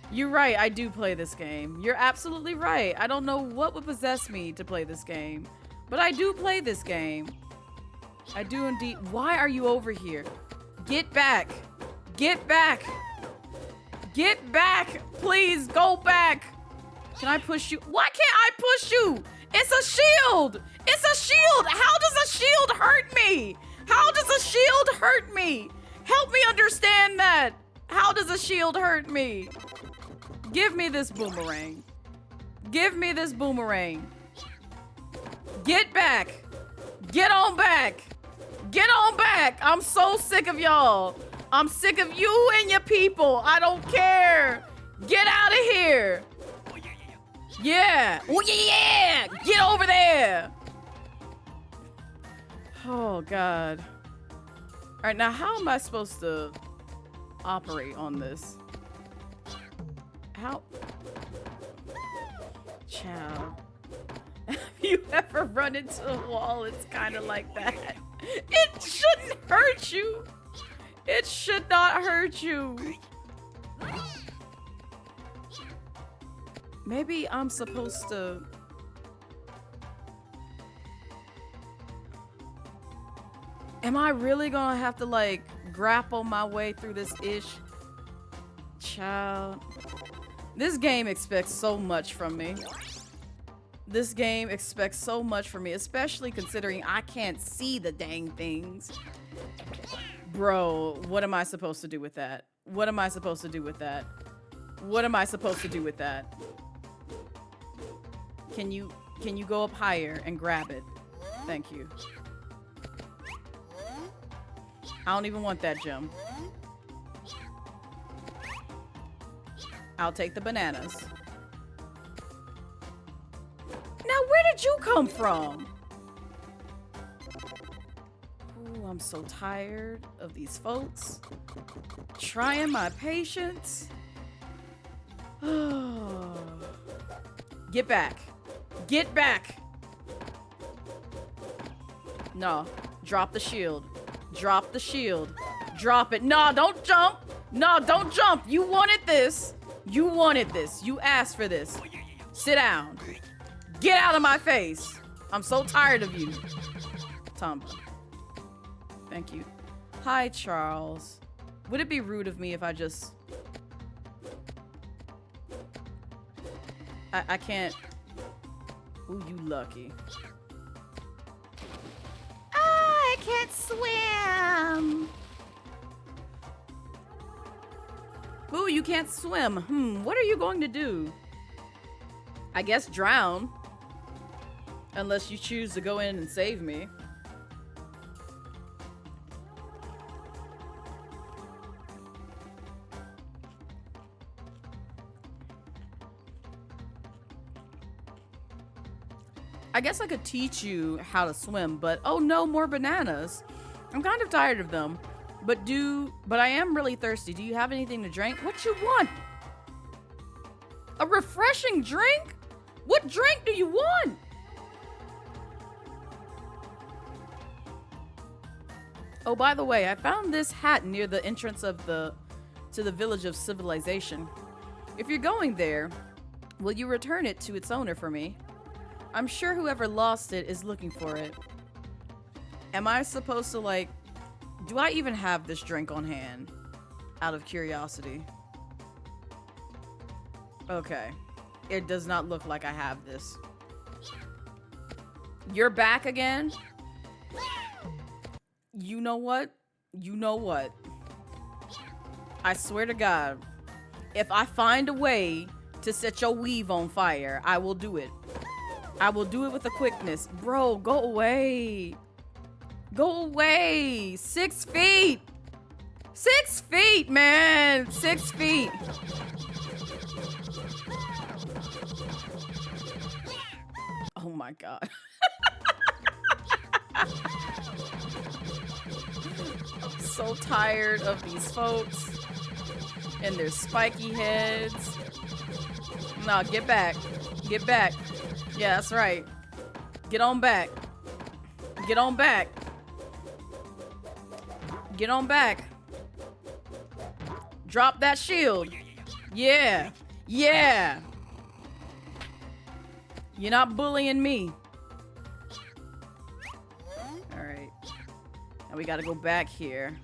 You're right, I do play this game. You're absolutely right. I don't know what would possess me to play this game, but I do play this game. I do indeed. Why are you over here? Get back. Get back. Get back. Please go back. Can I push you? Why can't I push you? It's a shield. It's a shield. How does a shield hurt me? How does a shield hurt me? Help me understand that. How does a shield hurt me? Give me this boomerang. Give me this boomerang. Get back. Get on back. Get on back. I'm so sick of y'all. I'm sick of you and your people. I don't care. Get out of here. Yeah. Oh, yeah. Get over there. Oh, God. All right, now how am I supposed to operate on this? How? Child. Have you ever run into a wall? It's kind of like that. It shouldn't hurt you. It should not hurt you. Maybe I'm supposed to... Am I really gonna have to, like, grapple my way through this ish? Child. This game expects so much from me. This game expects so much from me, especially considering I can't see the dang things. Bro, what am I supposed to do with that? What am I supposed to do with that? What am I supposed to do with that? Can you go up higher and grab it? Thank you. I don't even want that gem. I'll take the bananas. Now, where did you come from? Ooh, I'm so tired of these folks trying my patience. Get back. Get back. No, drop the shield. Drop the shield. Drop it. No, don't jump. No, don't jump. You wanted this. You wanted this. You asked for this. Sit down. Get out of my face. I'm so tired of you. Tomba. Thank you. Hi, Charles. Would it be rude of me if I just... I can't... Ooh, you lucky. I can't swim. Ooh, you can't swim. What are you going to do? I guess drown. Unless you choose to go in and save me. I guess I could teach you how to swim, but oh no, more bananas. I'm kind of tired of them. But I am really thirsty. Do you have anything to drink? What you want? A refreshing drink? What drink do you want? Oh, by the way, I found this hat near the entrance of to the village of civilization. If you're going there, will you return it to its owner for me? I'm sure whoever lost it is looking for it. Am I supposed to, like... Do I even have this drink on hand? Out of curiosity. Okay. It does not look like I have this. You're back again? You know what? You know what? I swear to God, if I find a way to set your weave on fire, I will do it. I will do it with a quickness. Bro, go away. Go away. 6 feet. 6 feet, man. 6 feet. Oh my God. I'm so tired of these folks and their spiky heads. No, get back. Get back. Yeah, that's right. Get on back. Get on back. Get on back. Drop that shield. Yeah. Yeah. You're not bullying me. Alright. Now we gotta go back here.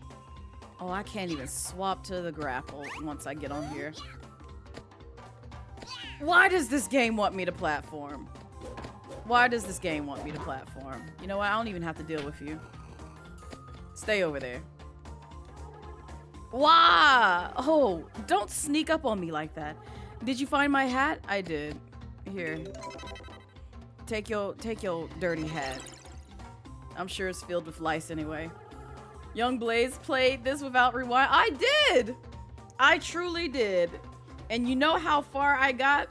Oh, I can't even swap to the grapple once I get on here. Why does this game want me to platform? Why does this game want me to platform? You know what? I don't even have to deal with you. Stay over there. Why? Oh, don't sneak up on me like that. Did you find my hat? I did. Here. Take your dirty hat. I'm sure it's filled with lice anyway. Young Blaze played this without rewind. I did! I truly did. And you know how far I got?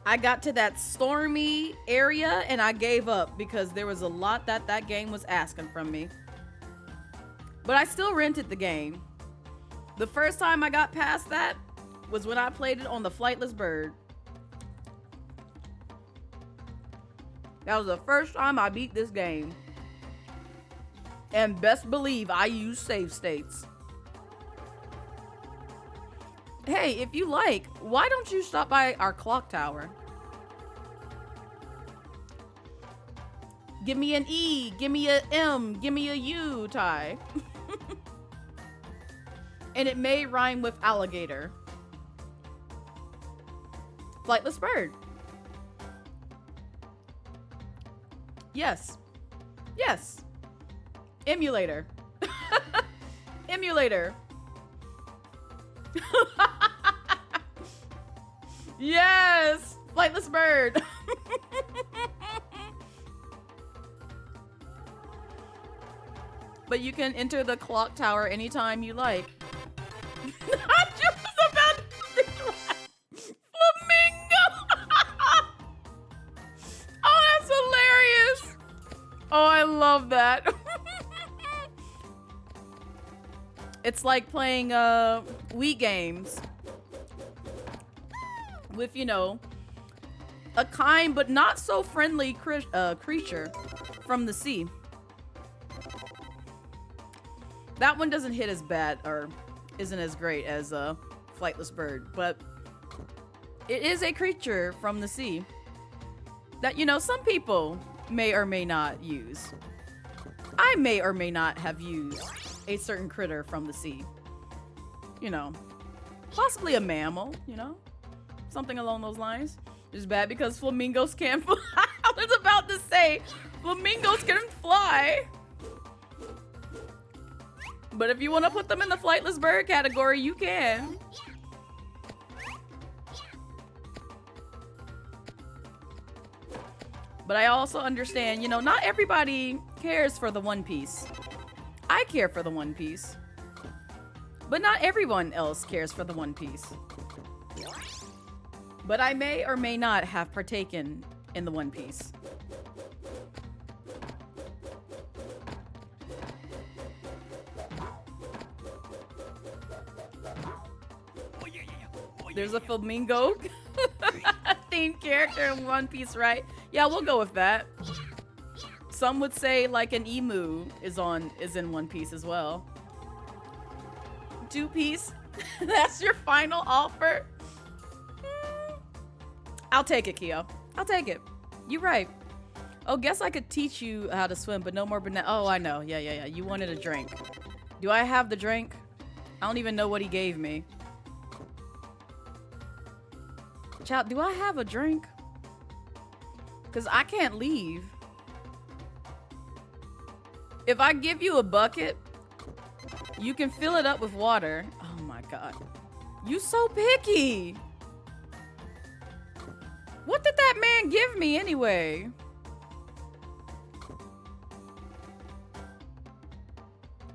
I got to that stormy area and I gave up because there was a lot that game was asking from me. But I still rented the game. The first time I got past that was when I played it on the flightless bird. That was the first time I beat this game. And best believe I use save states. Hey, if you like, why don't you stop by our clock tower? Give me an E, give me a M, give me a U, Ty. And it may rhyme with alligator. Flightless bird. Yes. Yes. Emulator. Emulator. Yes. Flightless bird. But you can enter the clock tower anytime you like. I just was about to say flamingo. Oh, that's hilarious. Oh, I love that. It's like playing Wii games with, you know, a kind but not so friendly creature from the sea. That one doesn't hit as bad or isn't as great as a flightless bird, but it is a creature from the sea that, you know, some people may or may not use. I may or may not have used a certain critter from the sea. You know, possibly a mammal, you know, something along those lines. It's bad because flamingos can't fly. I was about to say, flamingos can fly. But if you want to put them in the flightless bird category, you can. But I also understand, you know, not everybody cares for the One Piece. I care for the One Piece. But not everyone else cares for the One Piece. But I may or may not have partaken in the One Piece. There's a flamingo themed character in One Piece, right? Yeah, we'll go with that. Some would say like an emu is in One Piece as well. 2 piece. That's your final offer. I'll take it, Keo. I'll take it. You're right. Oh, guess I could teach you how to swim, but no more banana. Oh, I know. Yeah. You wanted a drink. Do I have the drink? I don't even know what he gave me. Child, do I have a drink? Because I can't leave. If I give you a bucket, you can fill it up with water. Oh my God. You so picky. What did that man give me anyway?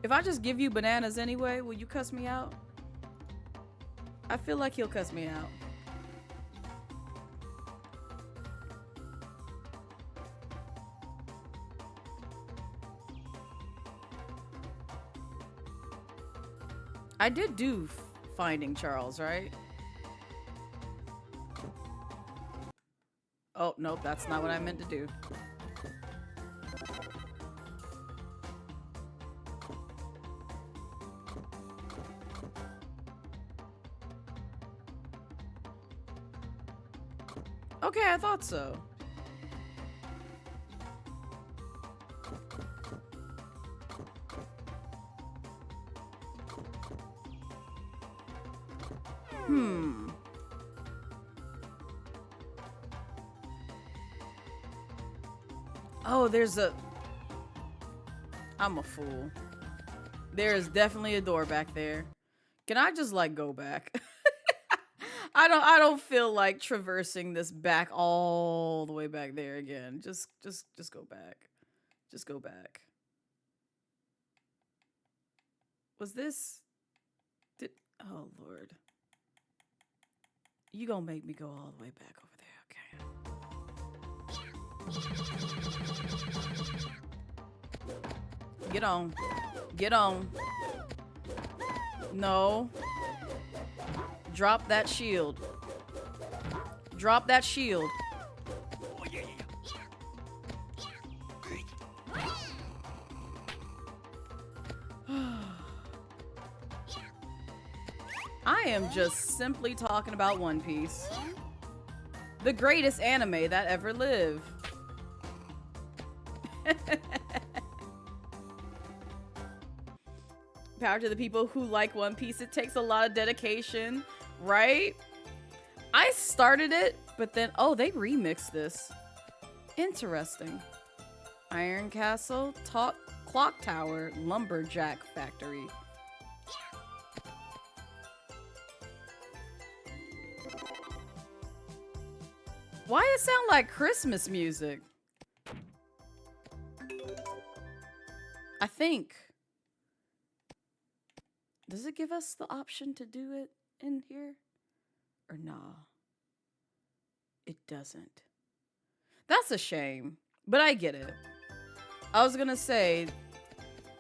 If I just give you bananas anyway, will you cuss me out? I feel like he'll cuss me out. I did do Finding Charles, right? Oh, nope, that's not what I meant to do. Okay, I thought so. Oh, there's a... I'm a fool. There is definitely a door back there. Can I just, like, go back? I don't feel like traversing this back all the way back there again. Just go back. Just go back. Was this... Oh, Lord. You gonna make me go all the way back over there, okay. Get on. Get on. No. Drop that shield. Drop that shield. I am just simply talking about One Piece. The greatest anime that ever lived. Power to the people who like One Piece. It takes a lot of dedication, right? I started it, but then, oh, they remixed this. Interesting. Iron Castle, Clock Tower, Lumberjack Factory. Why it sound like Christmas music? I think. Does it give us the option to do it in here? Or nah? It doesn't. That's a shame, but I get it. I was gonna say,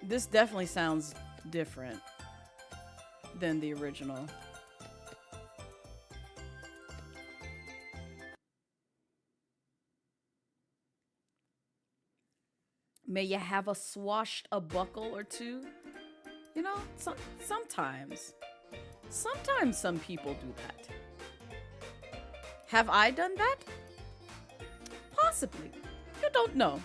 this definitely sounds different than the original. May you have a swashed a buckle or two? You know, sometimes some people do that. Have I done that? Possibly. You don't know.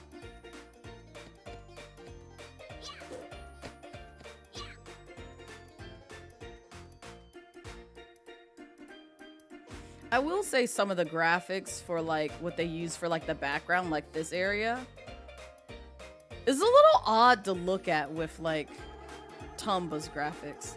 I will say some of the graphics for like what they use for like the background, like this area, is a little odd to look at with like Tomba's graphics.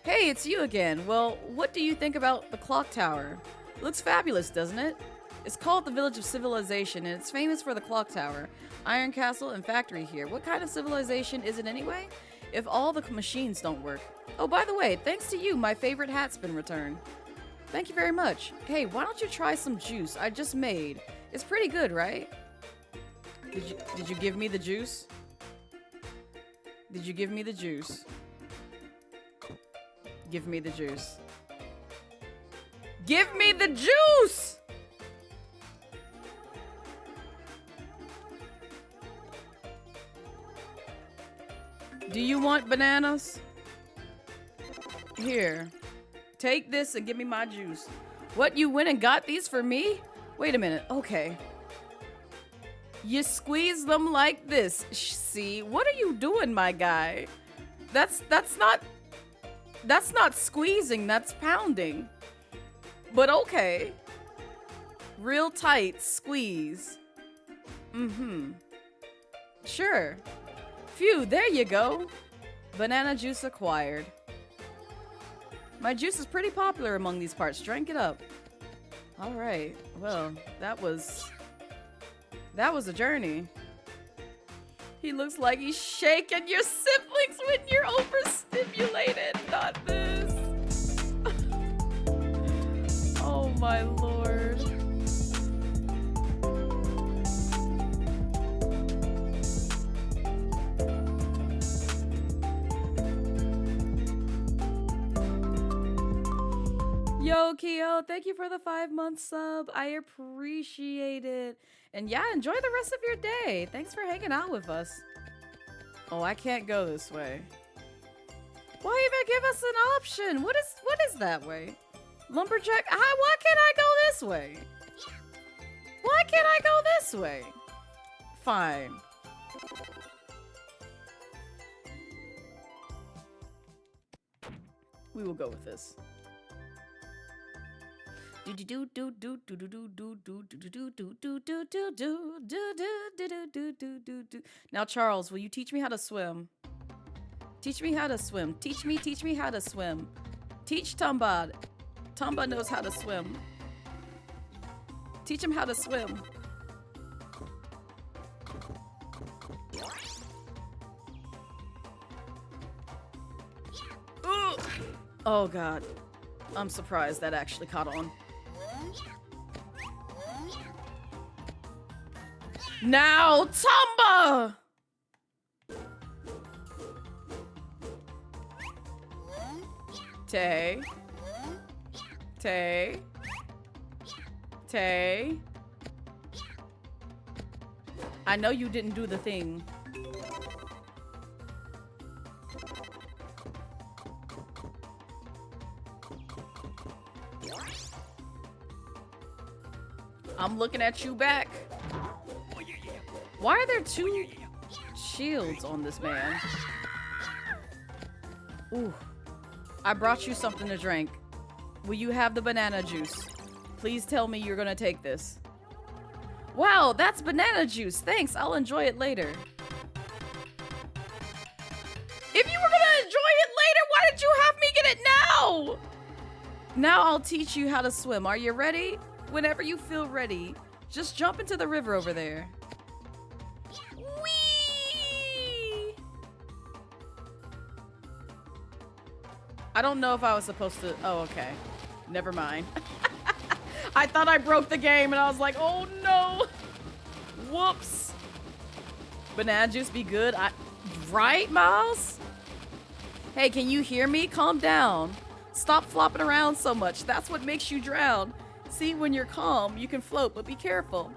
Hey, it's you again. Well, what do you think about the clock tower? It looks fabulous, doesn't it? It's called the Village of Civilization, and it's famous for the clock tower, iron castle, and factory here. What kind of civilization is it anyway? If all the machines don't work. Oh, by the way, thanks to you, my favorite hat's been returned. Thank you very much. Hey, why don't you try some juice I just made? It's pretty good, right? Did you give me the juice? Did you give me the juice? Give me the juice. Give me the juice! Do you want bananas? Here. Take this and give me my juice. What, you went and got these for me? Wait a minute. Okay. You squeeze them like this. See? What are you doing, my guy? That's not squeezing, that's pounding. But okay. Real tight squeeze. Mm-hmm. Sure. Phew, there you go. Banana juice acquired. My juice is pretty popular among these parts. Drink it up. All right. Well, that was a journey. He looks like he's shaking your siblings when you're overstimulated. Not this. Oh my lord. Yo, Keo, thank you for the 5-month sub. I appreciate it. And yeah, enjoy the rest of your day. Thanks for hanging out with us. Oh, I can't go this way. Why even give us an option? What is that way? Lumberjack, why can't I go this way? Why can't I go this way? Fine. We will go with this. Now, Charles, will you teach me how to swim? Teach me how to swim. Teach me how to swim. Teach Tomba. Tomba knows how to swim. Teach him how to swim. Oh, God. I'm surprised that actually caught on. Now, Tomba! Tay. I know you didn't do the thing. I'm looking at you back. Why are there two shields on this man? Ooh. I brought you something to drink. Will you have the banana juice? Please tell me you're gonna take this. Wow, that's banana juice. Thanks, I'll enjoy it later. If you were gonna enjoy it later, why did you have me get it now? Now I'll teach you how to swim. Are you ready? Whenever you feel ready, just jump into the river over there. Whee! I don't know if I was supposed to. Oh, okay. Never mind. I thought I broke the game and I was like, oh no. Whoops. Banana juice be good. Right, Miles? Hey, can you hear me? Calm down. Stop flopping around so much. That's what makes you drown. See, when you're calm, you can float, but be careful.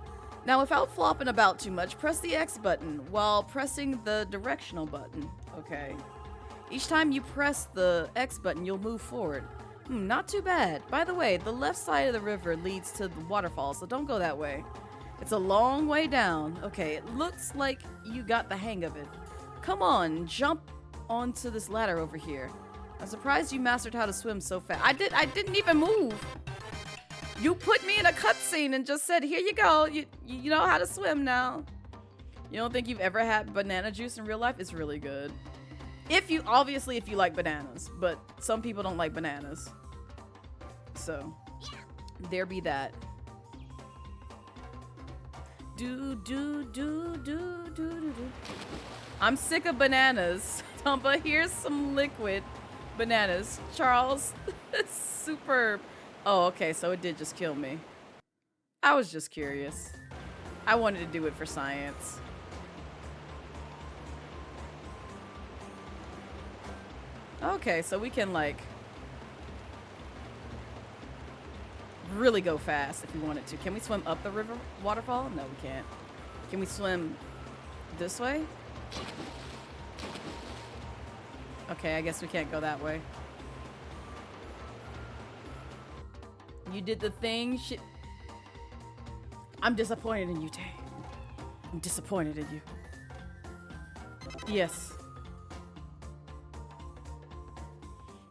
Now, without flopping about too much, press the X button while pressing the directional button. Okay. Each time you press the X button, you'll move forward. Not too bad. By the way, the left side of the river leads to the waterfall, so don't go that way. It's a long way down. Okay, it looks like you got the hang of it. Come on, jump onto this ladder over here. I'm surprised you mastered how to swim so fast. I didn't even move. You put me in a cutscene and just said, here you go. You know how to swim now. You don't think you've ever had banana juice in real life? It's really good. Obviously if you like bananas, but some people don't like bananas. So, there be that. I'm sick of bananas. Tomba, here's some liquid bananas. Charles, superb. Oh, okay, so it did just kill me. I was just curious. I wanted to do it for science. Okay, so we can like really go fast if we wanted to. Can we swim up the river waterfall? No, we can't. Can we swim this way? Okay, I guess we can't go that way. You did the thing. I'm disappointed in you, Tay. I'm disappointed in you. Yes.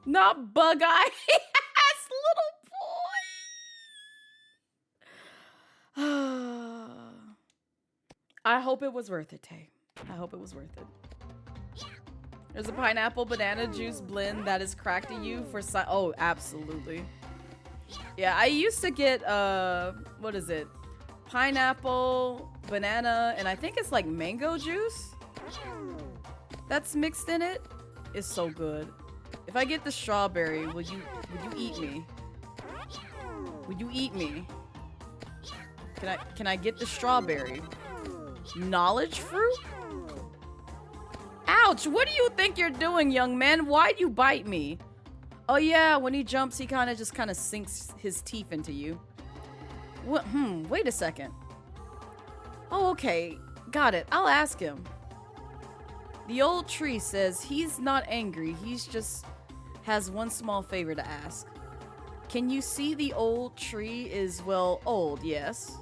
Not Bug Eye. Yes, little boy. I hope it was worth it, Tay. I hope it was worth it. There's a pineapple banana juice blend that is cracked to you for oh, absolutely. Yeah, I used to get what is it? Pineapple, banana, and I think it's like mango juice that's mixed in it. It's so good. If I get the strawberry, would you eat me? Would you eat me? Can I get the strawberry? Knowledge fruit? Ouch, what do you think you're doing, young man? Why'd you bite me? Oh yeah, when he jumps, he kind of sinks his teeth into you. What? Wait a second. Oh, okay, got it. I'll ask him. The old tree says he's not angry, he's just has one small favor to ask. Can you see the old tree is, well, old, yes?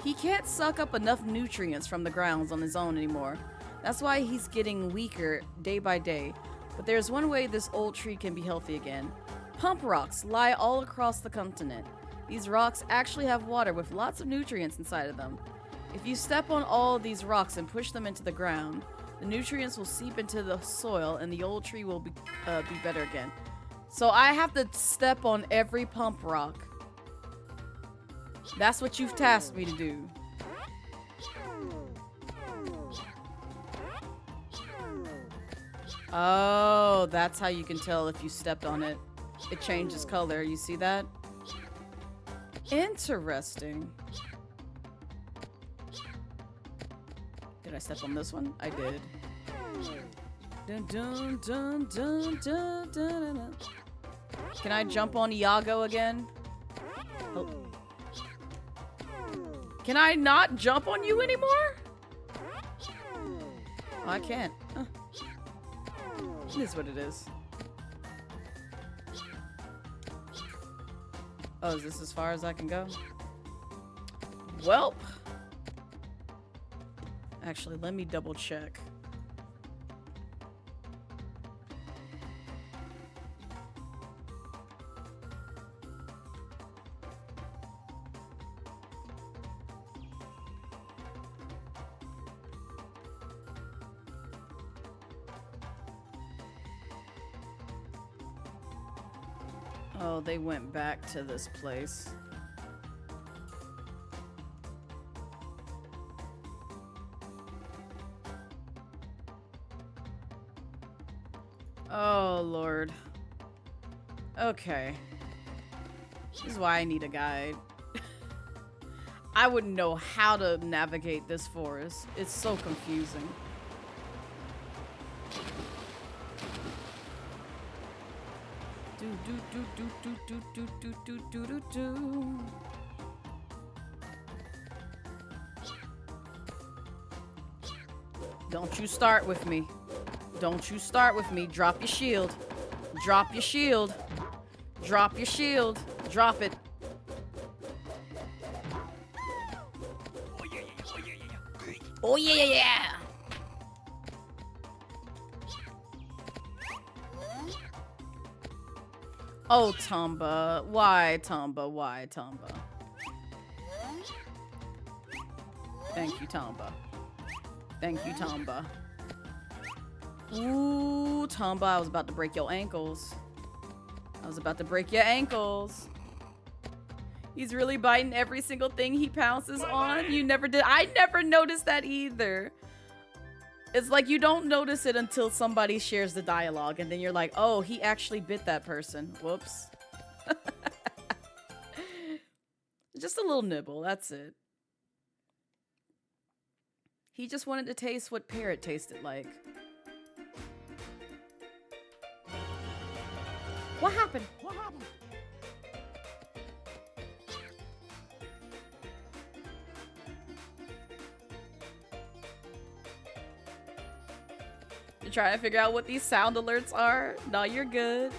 He can't suck up enough nutrients from the grounds on his own anymore. That's why he's getting weaker day by day. But there's one way this old tree can be healthy again. Pump rocks lie all across the continent. These rocks actually have water with lots of nutrients inside of them. If you step on all these rocks and push them into the ground, the nutrients will seep into the soil and the old tree will be better again. So I have to step on every pump rock. That's what you've tasked me to do. Oh, that's how you can tell if you stepped on it. It changes color. You see that? Interesting. Did I step on this one? I did. Dun, dun, dun, dun, dun, dun, dun. Can I jump on Iago again? Oh. Can I not jump on you anymore? Oh, I can't. Huh. It is what it is. Oh, is this as far as I can go? Welp. Actually, let me double check. Oh, they went back to this place. Oh, Lord. Okay. This is why I need a guide. I wouldn't know how to navigate this forest. It's so confusing. Do do do do do do do do do do do. Don't you start with me. Don't you start with me. Drop your shield. Drop your shield. Drop your shield. Drop it. Oh yeah, yeah, yeah. Oh, Tomba. Why, Tomba? Why, Tomba? Thank you, Tomba. Thank you, Tomba. Ooh, Tomba, I was about to break your ankles. I was about to break your ankles. He's really biting every single thing he pounces on. You never did. I never noticed that either. It's like you don't notice it until somebody shares the dialogue, and then you're like, oh, he actually bit that person. Whoops. Just a little nibble, that's it. He just wanted to taste what parrot tasted like. What happened? What happened? You're trying to figure out what these sound alerts are? No, you're good.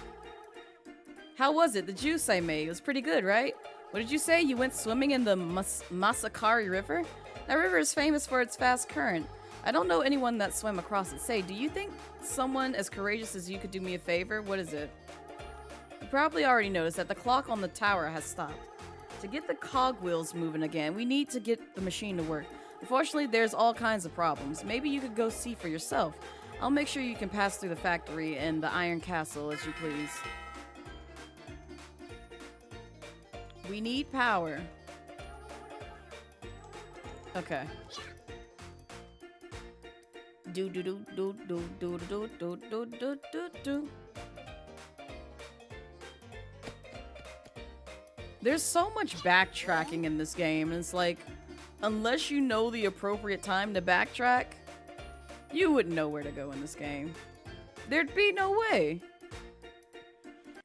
How was it? The juice I made. It was pretty good, right? What did you say? You went swimming in the Masakari River? That river is famous for its fast current. I don't know anyone that swam across it. Say, do you think someone as courageous as you could do me a favor? What is it? You probably already noticed that the clock on the tower has stopped. To get the cogwheels moving again, we need to get the machine to work. Unfortunately, there's all kinds of problems. Maybe you could go see for yourself. I'll make sure you can pass through the factory and the Iron Castle as you please. We need power. Okay. Do do do do do do do do do do do do. There's so much backtracking in this game, and it's like, unless you know the appropriate time to backtrack, you wouldn't know where to go in this game. There'd be no way.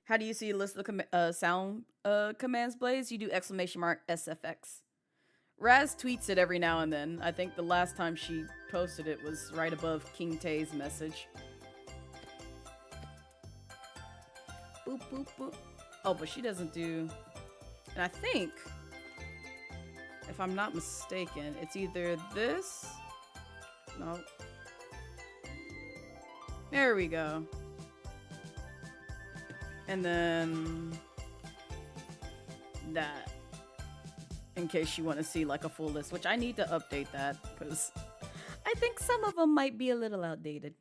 How do you see a list of the sound commands, Blaze? You do !SFX. Raz tweets it every now and then. I think the last time she posted it was right above King Tay's message. Boop, boop, boop. Oh, but she doesn't do... And I think, if I'm not mistaken, it's either this... No. There we go. And then... that. In case you want to see like a full list, which I need to update that because I think some of them might be a little outdated.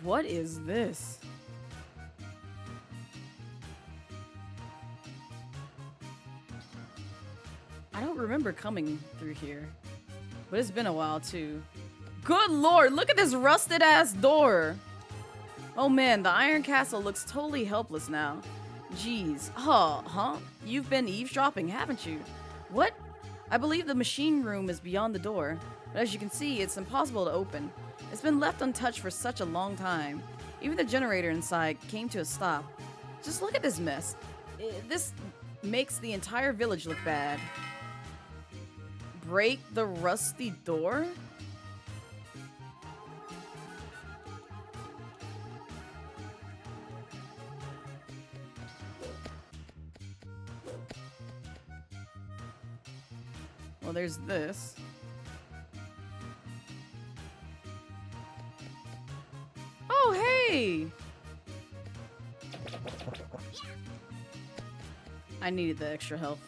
What is this? I don't remember coming through here, but it's been a while too. Good lord, look at this rusted ass door. Oh man, the Iron Castle looks totally helpless now. Jeez. Huh? You've been eavesdropping, haven't you? What? I believe the machine room is beyond the door, but as you can see, it's impossible to open. It's been left untouched for such a long time. Even the generator inside came to a stop. Just look at this mess. This makes the entire village look bad. Break the rusty door? Well, there's this. Oh, hey! I needed the extra health.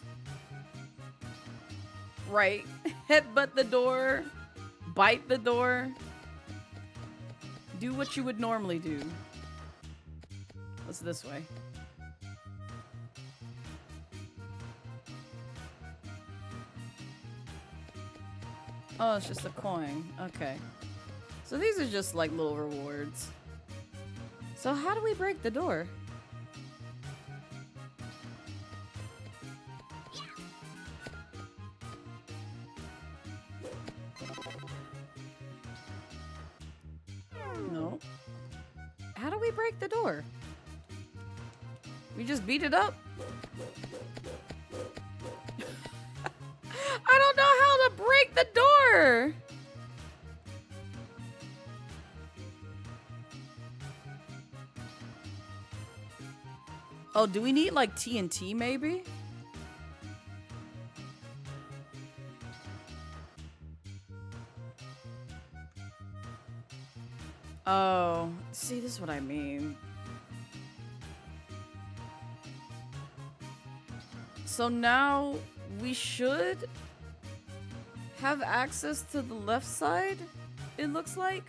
Right. Headbutt the door. bite the door. Do what you would normally do. What's this way? Oh, it's just a coin. Okay. So these are just like little rewards. So how do we break the door? No. How do we break the door? We just beat it up? I don't know how to break the door! Oh, do we need like TNT maybe? Oh, see, this is what I mean. So now we should have access to the left side, it looks like.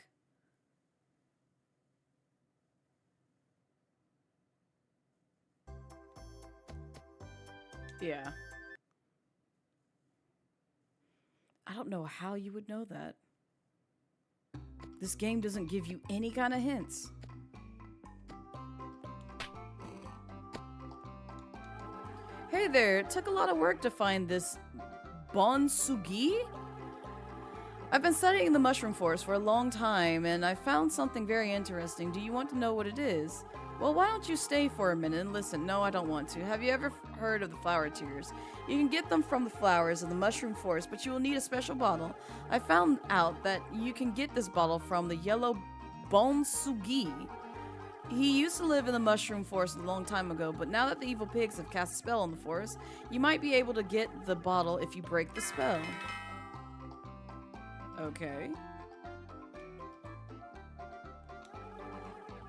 Yeah. I don't know how you would know that. This game doesn't give you any kind of hints. Hey there, it took a lot of work to find this Bonsugi? I've been studying the mushroom forest for a long time, and I found something very interesting. Do you want to know what it is? Well, why don't you stay for a minute and listen? No, I don't want to. Have you ever heard of the flower tears? You can get them from the flowers of the mushroom forest, but you will need a special bottle. I found out that you can get this bottle from the yellow Bonsugi. He used to live in the mushroom forest a long time ago, but now that the evil pigs have cast a spell on the forest, you might be able to get the bottle if you break the spell. Okay.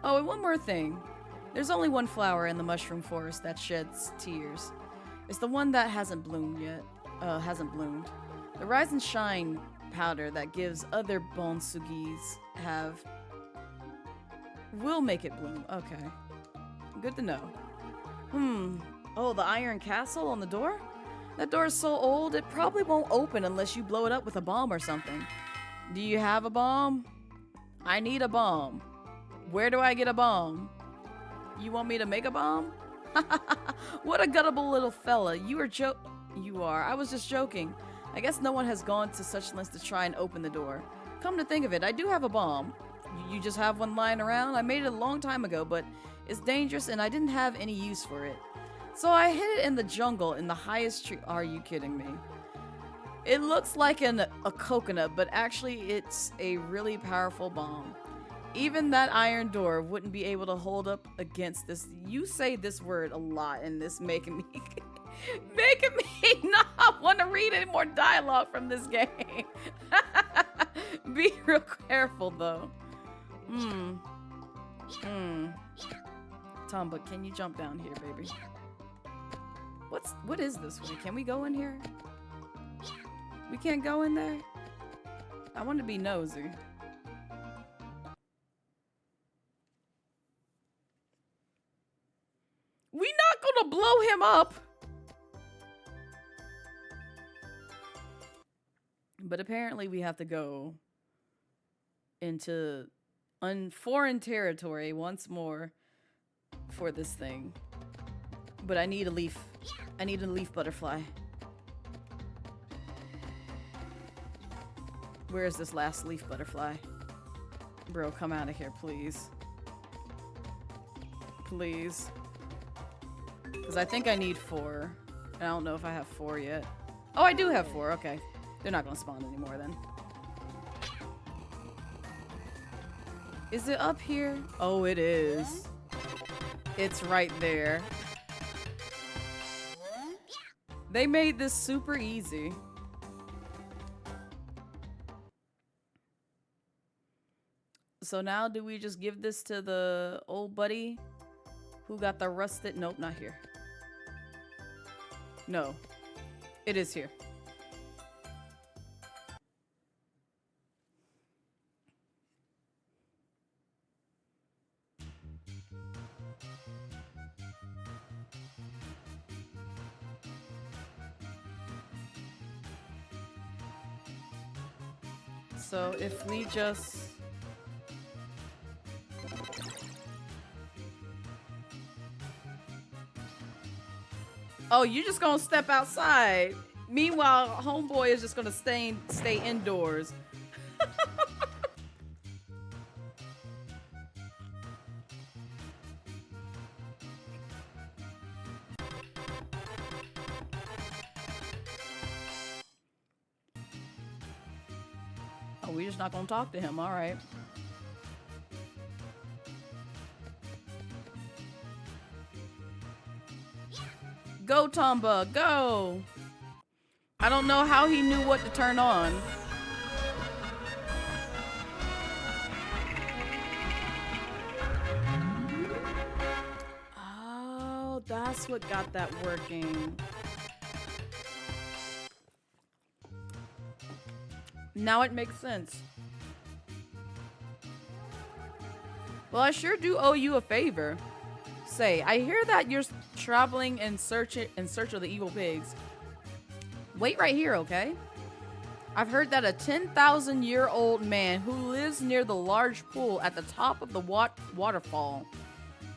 Oh, and one more thing. There's only one flower in the mushroom forest that sheds tears. It's the one that hasn't bloomed yet. Hasn't bloomed. The Rise and Shine powder that gives other Bonsugis have will make it bloom. Okay. Good to know. Oh, the iron castle on the door? That door is so old, it probably won't open unless you blow it up with a bomb or something. Do you have a bomb? I need a bomb. Where do I get a bomb? You want me to make a bomb? What a guttuble little fella. You are. I was just joking. I guess no one has gone to such lengths to try and open the door. Come to think of it, I do have a bomb. You just have one lying around? I made it a long time ago, but it's dangerous and I didn't have any use for it. So I hid it in the jungle in the highest tree. Are you kidding me? It looks like a coconut, but actually it's a really powerful bomb. Even that iron door wouldn't be able to hold up against this. You say this word a lot, and this making me not want to read any more dialogue from this game. Be real careful, though. Tomba, can you jump down here, baby? What is this way? Can we go in here? We can't go in there? I want to be nosy. We not gonna blow him up. But apparently we have to go into foreign territory once more for this thing. But I need a leaf. I need a leaf butterfly. Where is this last leaf butterfly? Bro, come out of here, please. Please. Because I think I need 4. I don't know if I have 4 yet. Oh, I do have 4. Okay. They're not going to spawn anymore then. Is it up here? Oh, it is. It's right there. They made this super easy. So now do we just give this to the old buddy who got the rusted? Nope, not here. No, it is here. so if we just... Oh, you just gonna step outside. Meanwhile, homeboy is just gonna stay indoors. Oh, we just not gonna talk to him, all right. Go, Tomba, go! I don't know how he knew what to turn on. Oh, that's what got that working. Now it makes sense. Well, I sure do owe you a favor. Say, I hear that you're traveling in search of the evil pigs. Wait right here, okay? I've heard that a 10,000-year-old man who lives near the large pool at the top of the waterfall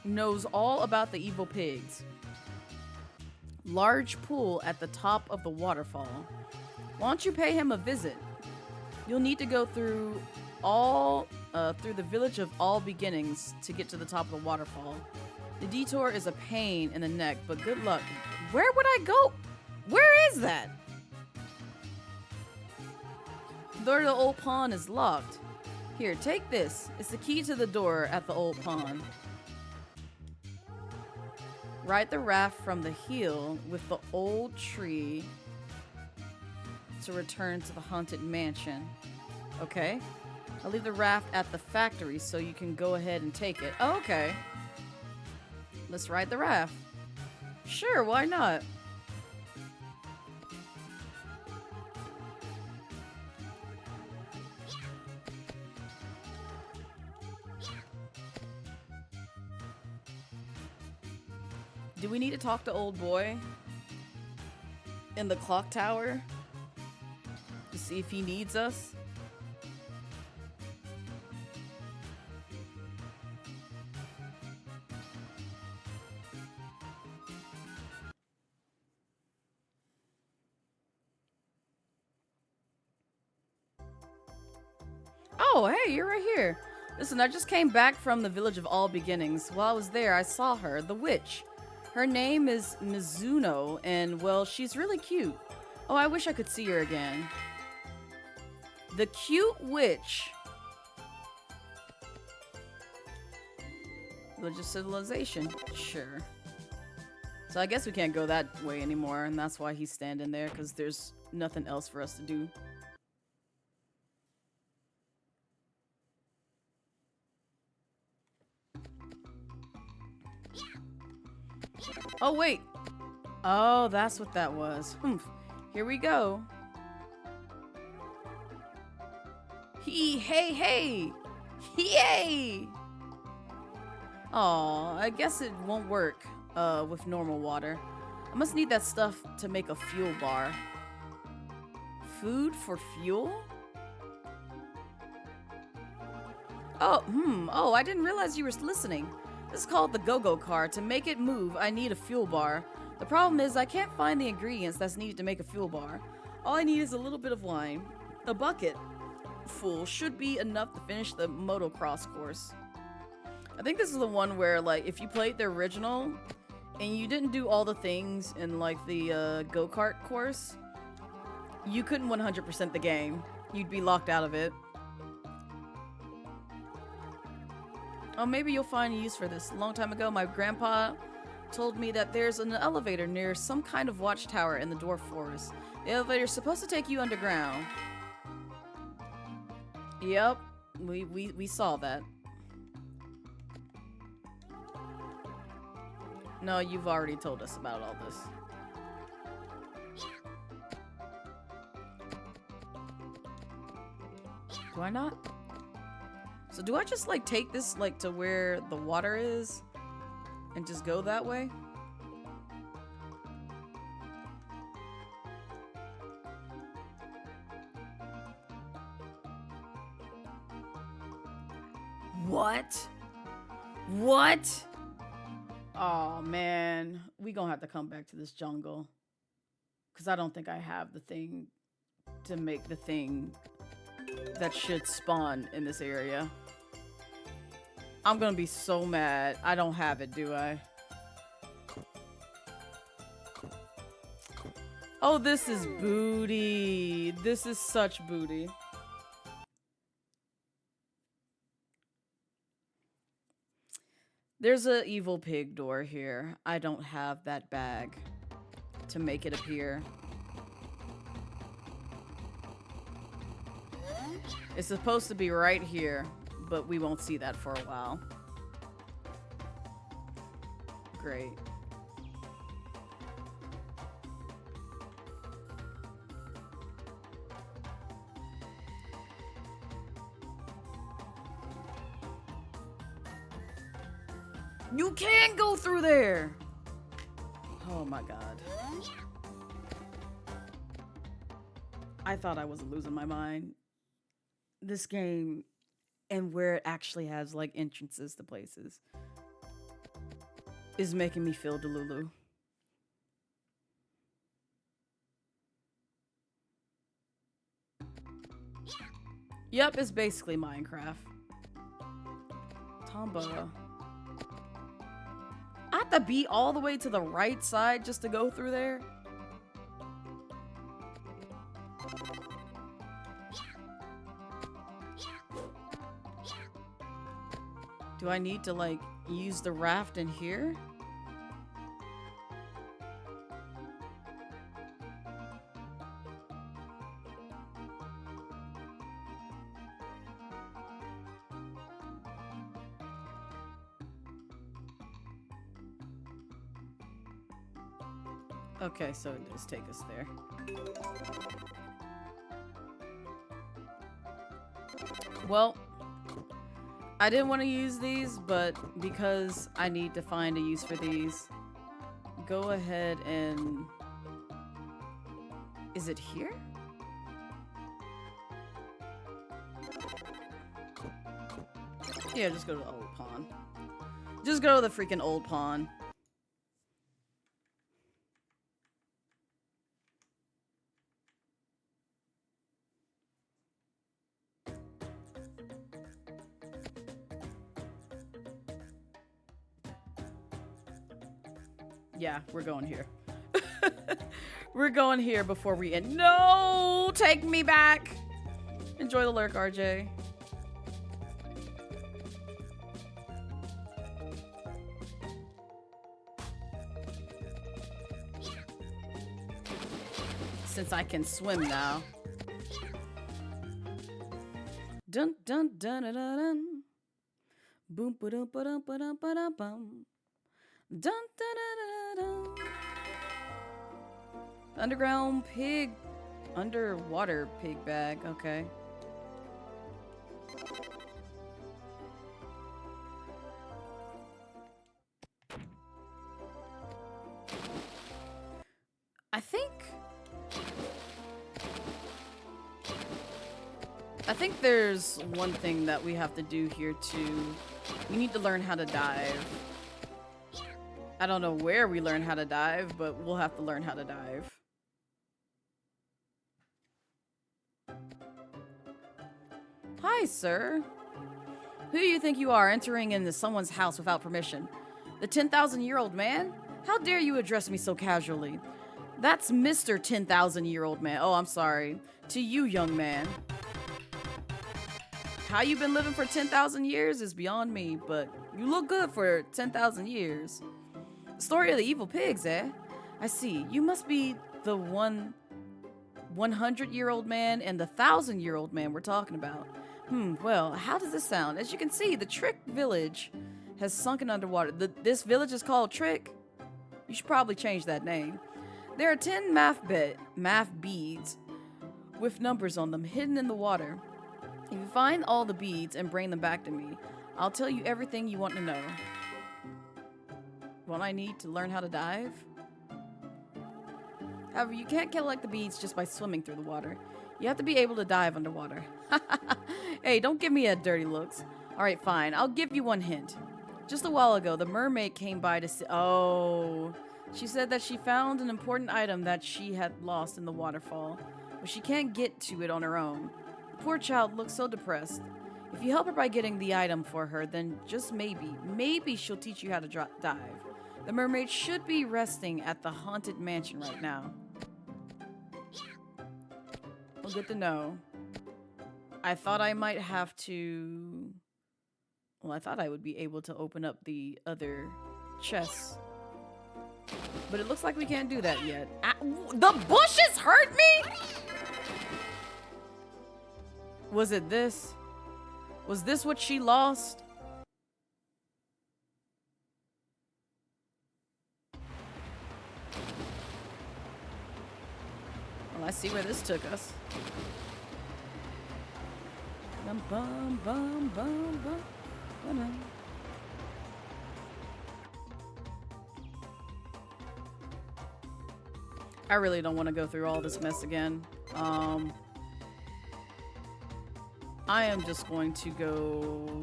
knows all about the evil pigs. Large pool at the top of the waterfall. Why don't you pay him a visit? You'll need to go through the village of all beginnings to get to the top of the waterfall. The detour is a pain in the neck, but good luck. Where would I go? Where is that? The door to the old pond is locked. Here, take this. It's the key to the door at the old pond. Ride the raft from the hill with the old tree to return to the haunted mansion. Okay. I'll leave the raft at the factory so you can go ahead and take it. Oh, okay. Let's ride the raft. Sure, why not? Do we need to talk to old boy in the clock tower to see if he needs us? Oh, hey, you're right here. Listen, I just came back from the village of all beginnings. While I was there, I saw her, the witch. Her name is Mizuno, and, well, she's really cute. Oh, I wish I could see her again. The cute witch. Village of civilization. Sure. So I guess we can't go that way anymore, and that's why he's standing there, because there's nothing else for us to do. Oh, wait. Oh, that's what that was. Here we go. Hey. Yay! Aw, I guess it won't work with normal water. I must need that stuff to make a fuel bar. Food for fuel? Oh, I didn't realize you were listening. This is called the go-go car. To make it move, I need a fuel bar. The problem is I can't find the ingredients that's needed to make a fuel bar. All I need is a little bit of lime. A bucket full should be enough to finish the motocross course. I think this is the one where, like, if you played the original and you didn't do all the things in, like, the go-kart course, you couldn't 100% the game. You'd be locked out of it. Oh, maybe you'll find use for this. A long time ago, my grandpa told me that there's an elevator near some kind of watchtower in the dwarf forest. The elevator's supposed to take you underground. Yep, we saw that. No, you've already told us about all this. Do I not? So do I just, like, take this, like, to where the water is and just go that way? What? What? Oh, man. We gonna have to come back to this jungle. Because I don't think I have the thing to make the thing that should spawn in this area. I'm gonna be so mad. I don't have it, do I? Oh, this is booty. This is such booty. There's an evil pig door here. I don't have that bag to make it appear. It's supposed to be right here, but we won't see that for a while. Great. You can go through there! Oh my god. I thought I wasn't losing my mind. This game, and where it actually has, like, entrances to places, is making me feel delulu. Yep, it's basically Minecraft. Tomba. I have to be all the way to the right side just to go through there? Do I need to, like, use the raft in here? Okay, so it does take us there. Well, I didn't want to use these, but because I need to find a use for these, go ahead and... Is it here? Yeah, just go to the old pond. Just go to the freaking old pond. Yeah, we're going here. We're going here before we end. No! Take me back! Enjoy the lurk, RJ. Since I can swim now. Dun dun dun dun dun dun. Boom ba dum ba dum ba dum ba dum bum. Dun dun dun dun dun. Underground pig. Underwater pig bag. Okay. I think there's one thing that we have to do here too. We need to learn how to dive. I don't know where we learn how to dive, but we'll have to learn how to dive. Hi, sir. Who do you think you are, entering into someone's house without permission? The 10,000-year-old man? How dare you address me so casually? That's Mr. 10,000-year-old man. Oh, I'm sorry. To you, young man. How you been living for 10,000 years is beyond me, but you look good for 10,000 years. Story of the evil pigs, eh? I see. You must be the 100-year-old man and the 1,000-year-old man we're talking about. Well, how does this sound? As you can see, the Trick Village has sunken underwater. This village is called Trick? You should probably change that name. There are 10 math beads with numbers on them hidden in the water. If you find all the beads and bring them back to me, I'll tell you everything you want to know. What I need to learn how to dive? However, you can't collect the beads just by swimming through the water. You have to be able to dive underwater. Hey, don't give me a dirty looks. Alright, fine. I'll give you one hint. Just a while ago, the mermaid came by to see. Oh. She said that she found an important item that she had lost in the waterfall, but she can't get to it on her own. The poor child looks so depressed. If you help her by getting the item for her, then just maybe she'll teach you how to dive. The mermaid should be resting at the haunted mansion right now. Well, good to know. I thought I might have to... Well, I thought I would be able to open up the other chests. But it looks like we can't do that yet. The bushes hurt me?! Was it this? Was this what she lost? Well, I see where this took us. Bum, bum, bum, bum, bum. I really don't want to go through all this mess again. I am just going to go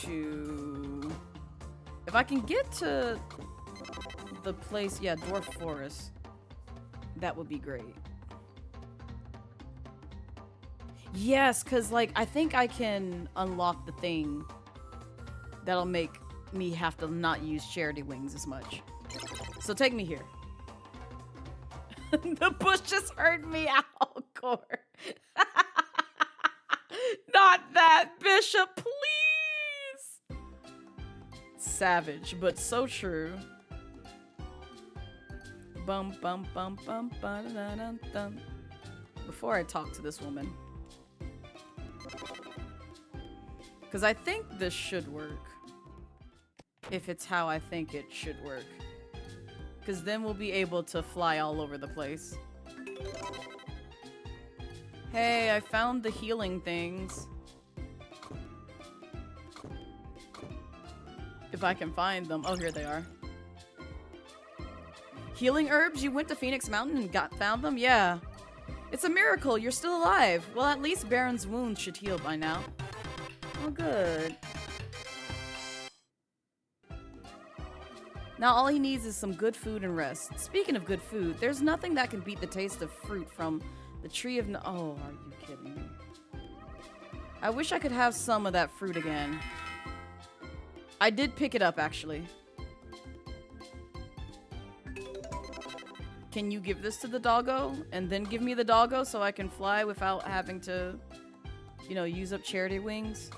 to... If I can get to the place, yeah, Dwarf Forest, that would be great. Yes, because, like, I think I can unlock the thing that'll make me have to not use charity wings as much. So take me here. The bush just heard me out, Core. Not that, Bishop, please! Savage, but so true. Bum, bum, bum, bum, ba da da dum. Before I talk to this woman. Because I think this should work. If it's how I think it should work. Because then we'll be able to fly all over the place. Hey, I found the healing things. If I can find them. Oh, here they are. Healing herbs? You went to Phoenix Mountain and found them? Yeah. It's a miracle. You're still alive. Well, at least Baron's wounds should heal by now. Oh, good. Now all he needs is some good food and rest. Speaking of good food, there's nothing that can beat the taste of fruit from the tree of... Oh, are you kidding me? I wish I could have some of that fruit again. I did pick it up, actually. Can you give this to the doggo? And then give me the doggo so I can fly without having to, you know, use up charity wings?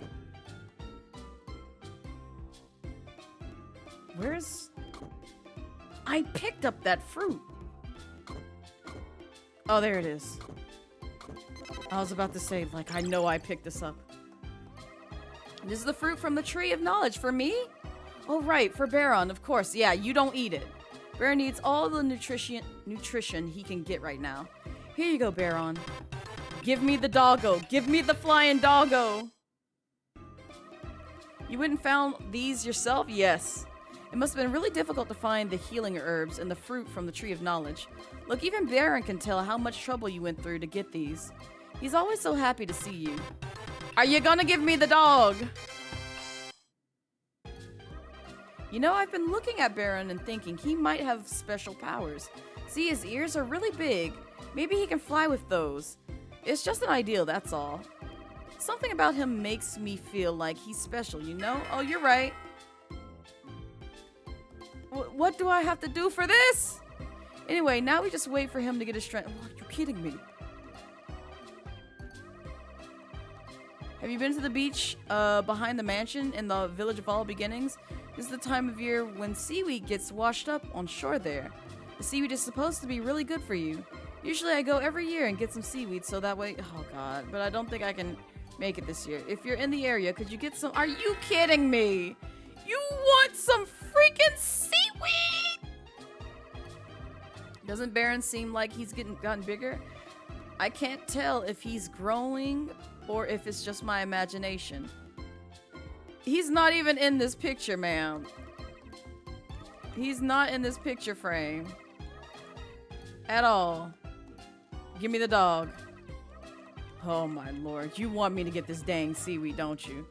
Where's... I picked up that fruit. Oh, there it is. I was about to say, like, I know I picked this up. This is the fruit from the tree of knowledge for me? Oh, right, for Baron, of course. Yeah, you don't eat it. Baron needs all the nutrition he can get right now. Here you go, Baron. Give me the doggo. Give me the flying doggo. You went and found these yourself? Yes. It must have been really difficult to find the healing herbs and the fruit from the tree of knowledge. Look, even Baron can tell how much trouble you went through to get these. He's always so happy to see you. Are you gonna give me the dog? You know, I've been looking at Baron and thinking he might have special powers. See, his ears are really big. Maybe he can fly with those. It's just an ideal, that's all. Something about him makes me feel like he's special, you know? Oh, you're right. What do I have to do for this? Anyway, now we just wait for him to get his strength. Oh, are you kidding me? Have you been to the beach behind the mansion in the Village of All Beginnings? This is the time of year when seaweed gets washed up on shore there. The seaweed is supposed to be really good for you. Usually I go every year and get some seaweed so that way... Oh god, but I don't think I can make it this year. If you're in the area, could you get some... Are you kidding me? You want some freaking seaweed? Doesn't Baron seem like he's gotten bigger? I can't tell if he's growing or if it's just my imagination. He's not even in this picture, ma'am. He's not in this picture frame. At all. Give me the dog. Oh my lord. You want me to get this dang seaweed, don't you?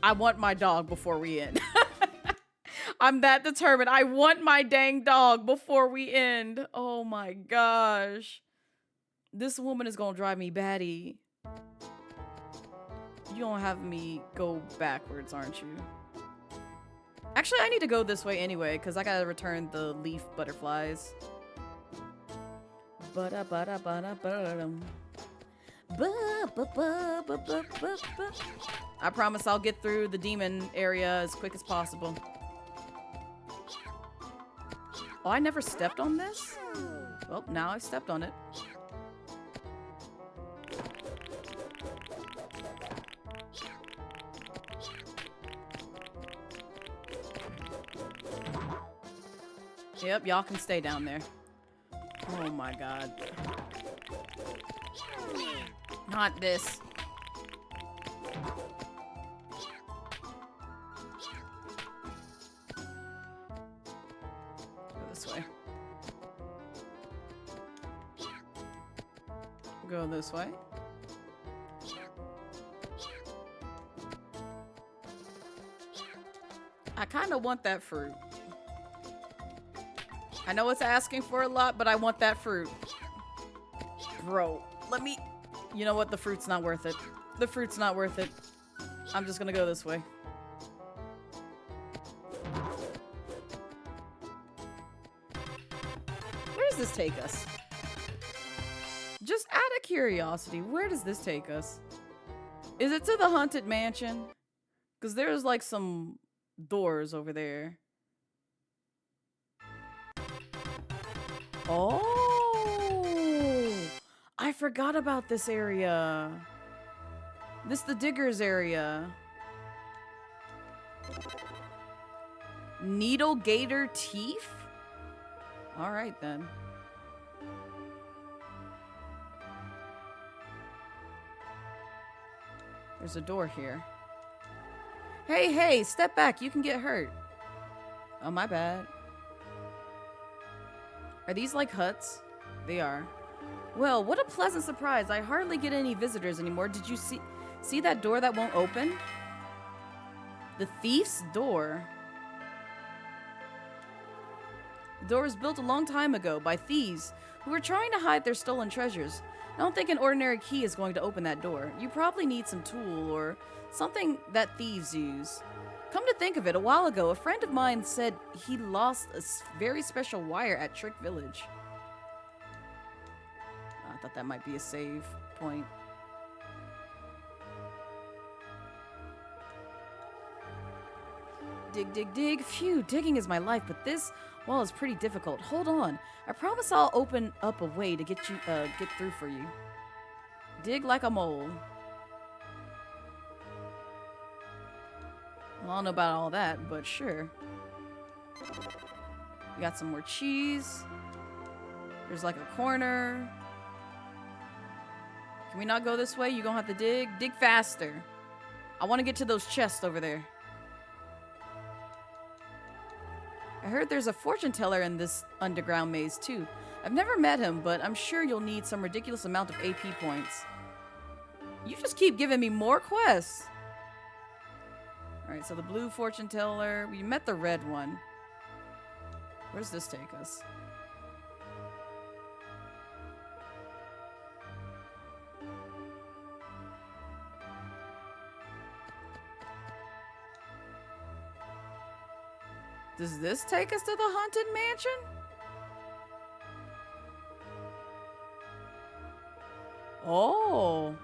I want my dog before we end. I'm that determined. I want my dang dog before we end. Oh my gosh. This woman is gonna drive me batty. You don't have me go backwards, aren't you? Actually, I need to go this way anyway, because I gotta return the leaf butterflies. I promise I'll get through the demon area as quick as possible. Oh, I never stepped on this? Well, now I've stepped on it. Yep, y'all can stay down there. Oh my god. Not this. Go this way. Go this way. I kind of want that fruit. I know it's asking for a lot, but I want that fruit. Bro, let me... You know what? The fruit's not worth it. The fruit's not worth it. I'm just gonna go this way. Where does this take us? Just out of curiosity, where does this take us? Is it to the haunted mansion? Because there's like some doors over there. Oh, I forgot about this area. This the diggers area. Needle gator teeth? All right then. There's a door here. Hey, hey, step back. You can get hurt. Oh, my bad. Are these like huts? They are. Well, what a pleasant surprise. I hardly get any visitors anymore. Did you see that door that won't open? The thief's door. The door was built a long time ago by thieves who were trying to hide their stolen treasures. I don't think an ordinary key is going to open that door. You probably need some tool or something that thieves use. Come to think of it, a while ago, a friend of mine said he lost a very special wire at Trick Village. I thought that might be a save point. Dig, dig, dig. Phew, digging is my life, but this wall is pretty difficult. Hold on. I promise I'll open up a way to get through for you. Dig like a mole. Well, I don't know about all that, but sure. We got some more cheese. There's like a corner. Can we not go this way? You gonna have to dig? Dig faster. I want to get to those chests over there. I heard there's a fortune teller in this underground maze too. I've never met him, but I'm sure you'll need some ridiculous amount of AP points. You just keep giving me more quests. Alright, so the blue fortune teller. We met the red one. Where does this take us? Does this take us to the haunted mansion? Oh.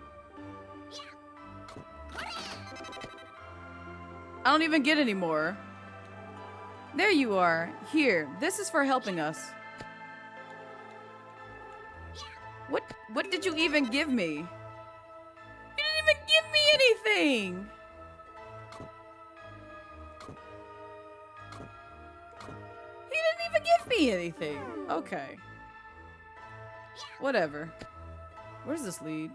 I don't even get any more. There you are. Here, this is for helping us. What did you even give me? You didn't even give me anything. He didn't even give me anything. Okay. Whatever. Where does this lead?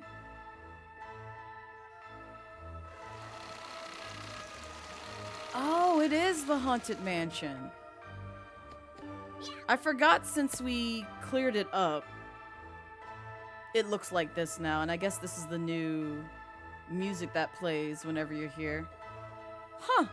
Oh, it is the haunted mansion. I forgot since we cleared it up. it looks like this now, and I guess this is the new music that plays whenever you're here. Huh.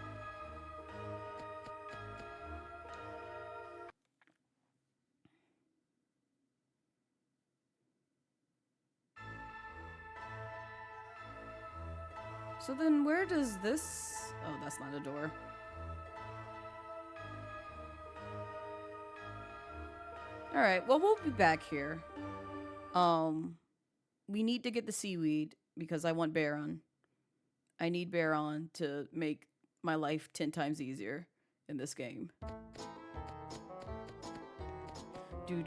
So then where does this... Oh, that's not a door. Alright, well, we'll be back here. We need to get the seaweed because I want Baron. I need Baron to make my life 10 times easier in this game. Do.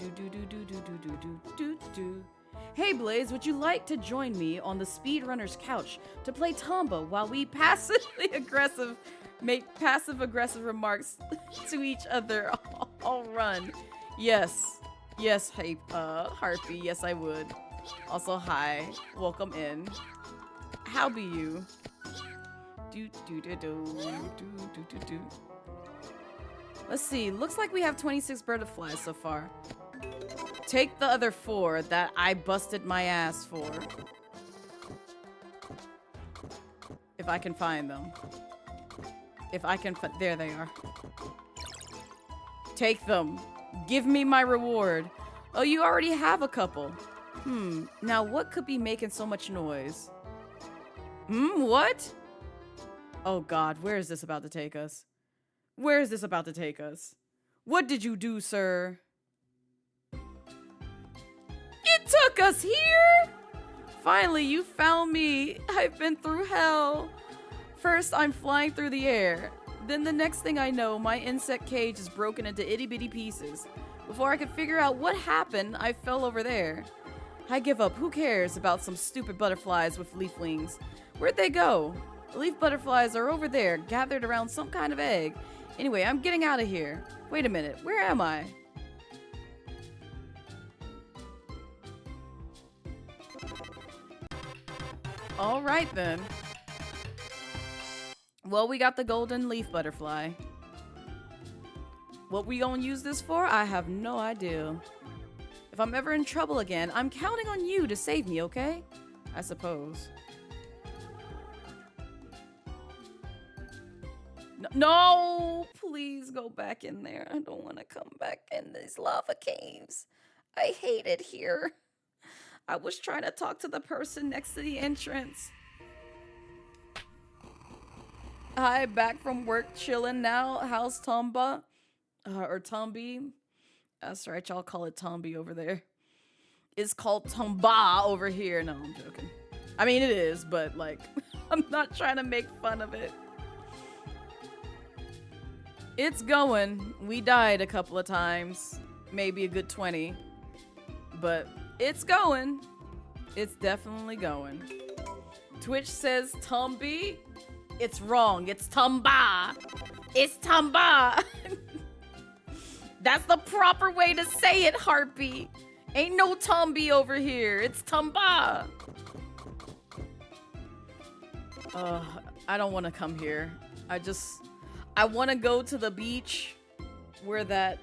Hey Blaze, would you like to join me on the speedrunner's couch to play Tomba while we make passive aggressive remarks to each other? I'll run. Yes, hey, Harpy, yes I would. Also, hi, welcome in. How be you? Do. Let's see, looks like we have 26 butterflies so far. Take the other 4 that I busted my ass for. If I can find them. There they are. Take them. Give me my reward. Oh, you already have a couple. Now what could be making so much noise? What? Oh God, where is this about to take us? Where is this about to take us? What did you do, sir? It took us here! Finally, you found me. I've been through hell. First, I'm flying through the air. Then the next thing I know, my insect cage is broken into itty-bitty pieces. Before I could figure out what happened, I fell over there. I give up. Who cares about some stupid butterflies with leaf wings? Where'd they go? The leaf butterflies are over there, gathered around some kind of egg. Anyway, I'm getting out of here. Wait a minute. Where am I? All right, then. Well, we got the golden leaf butterfly. What we gonna use this for? I have no idea. If I'm ever in trouble again, I'm counting on you to save me, okay? I suppose. No! Please go back in there. I don't want to come back in these lava caves. I hate it here. I was trying to talk to the person next to the entrance. Hi, back from work, chilling now. How's Tomba? Or Tombi? That's right, y'all call it Tombi over there. It's called Tomba over here. No, I'm joking. I mean, it is, but like, I'm not trying to make fun of it. It's going. We died a couple of times. Maybe a good 20. But it's going. It's definitely going. Twitch says Tombi. It's wrong. It's Tomba. It's Tomba. That's the proper way to say it, Harpy. Ain't no Tombi over here. It's Tomba. I don't want to come here. I want to go to the beach where that...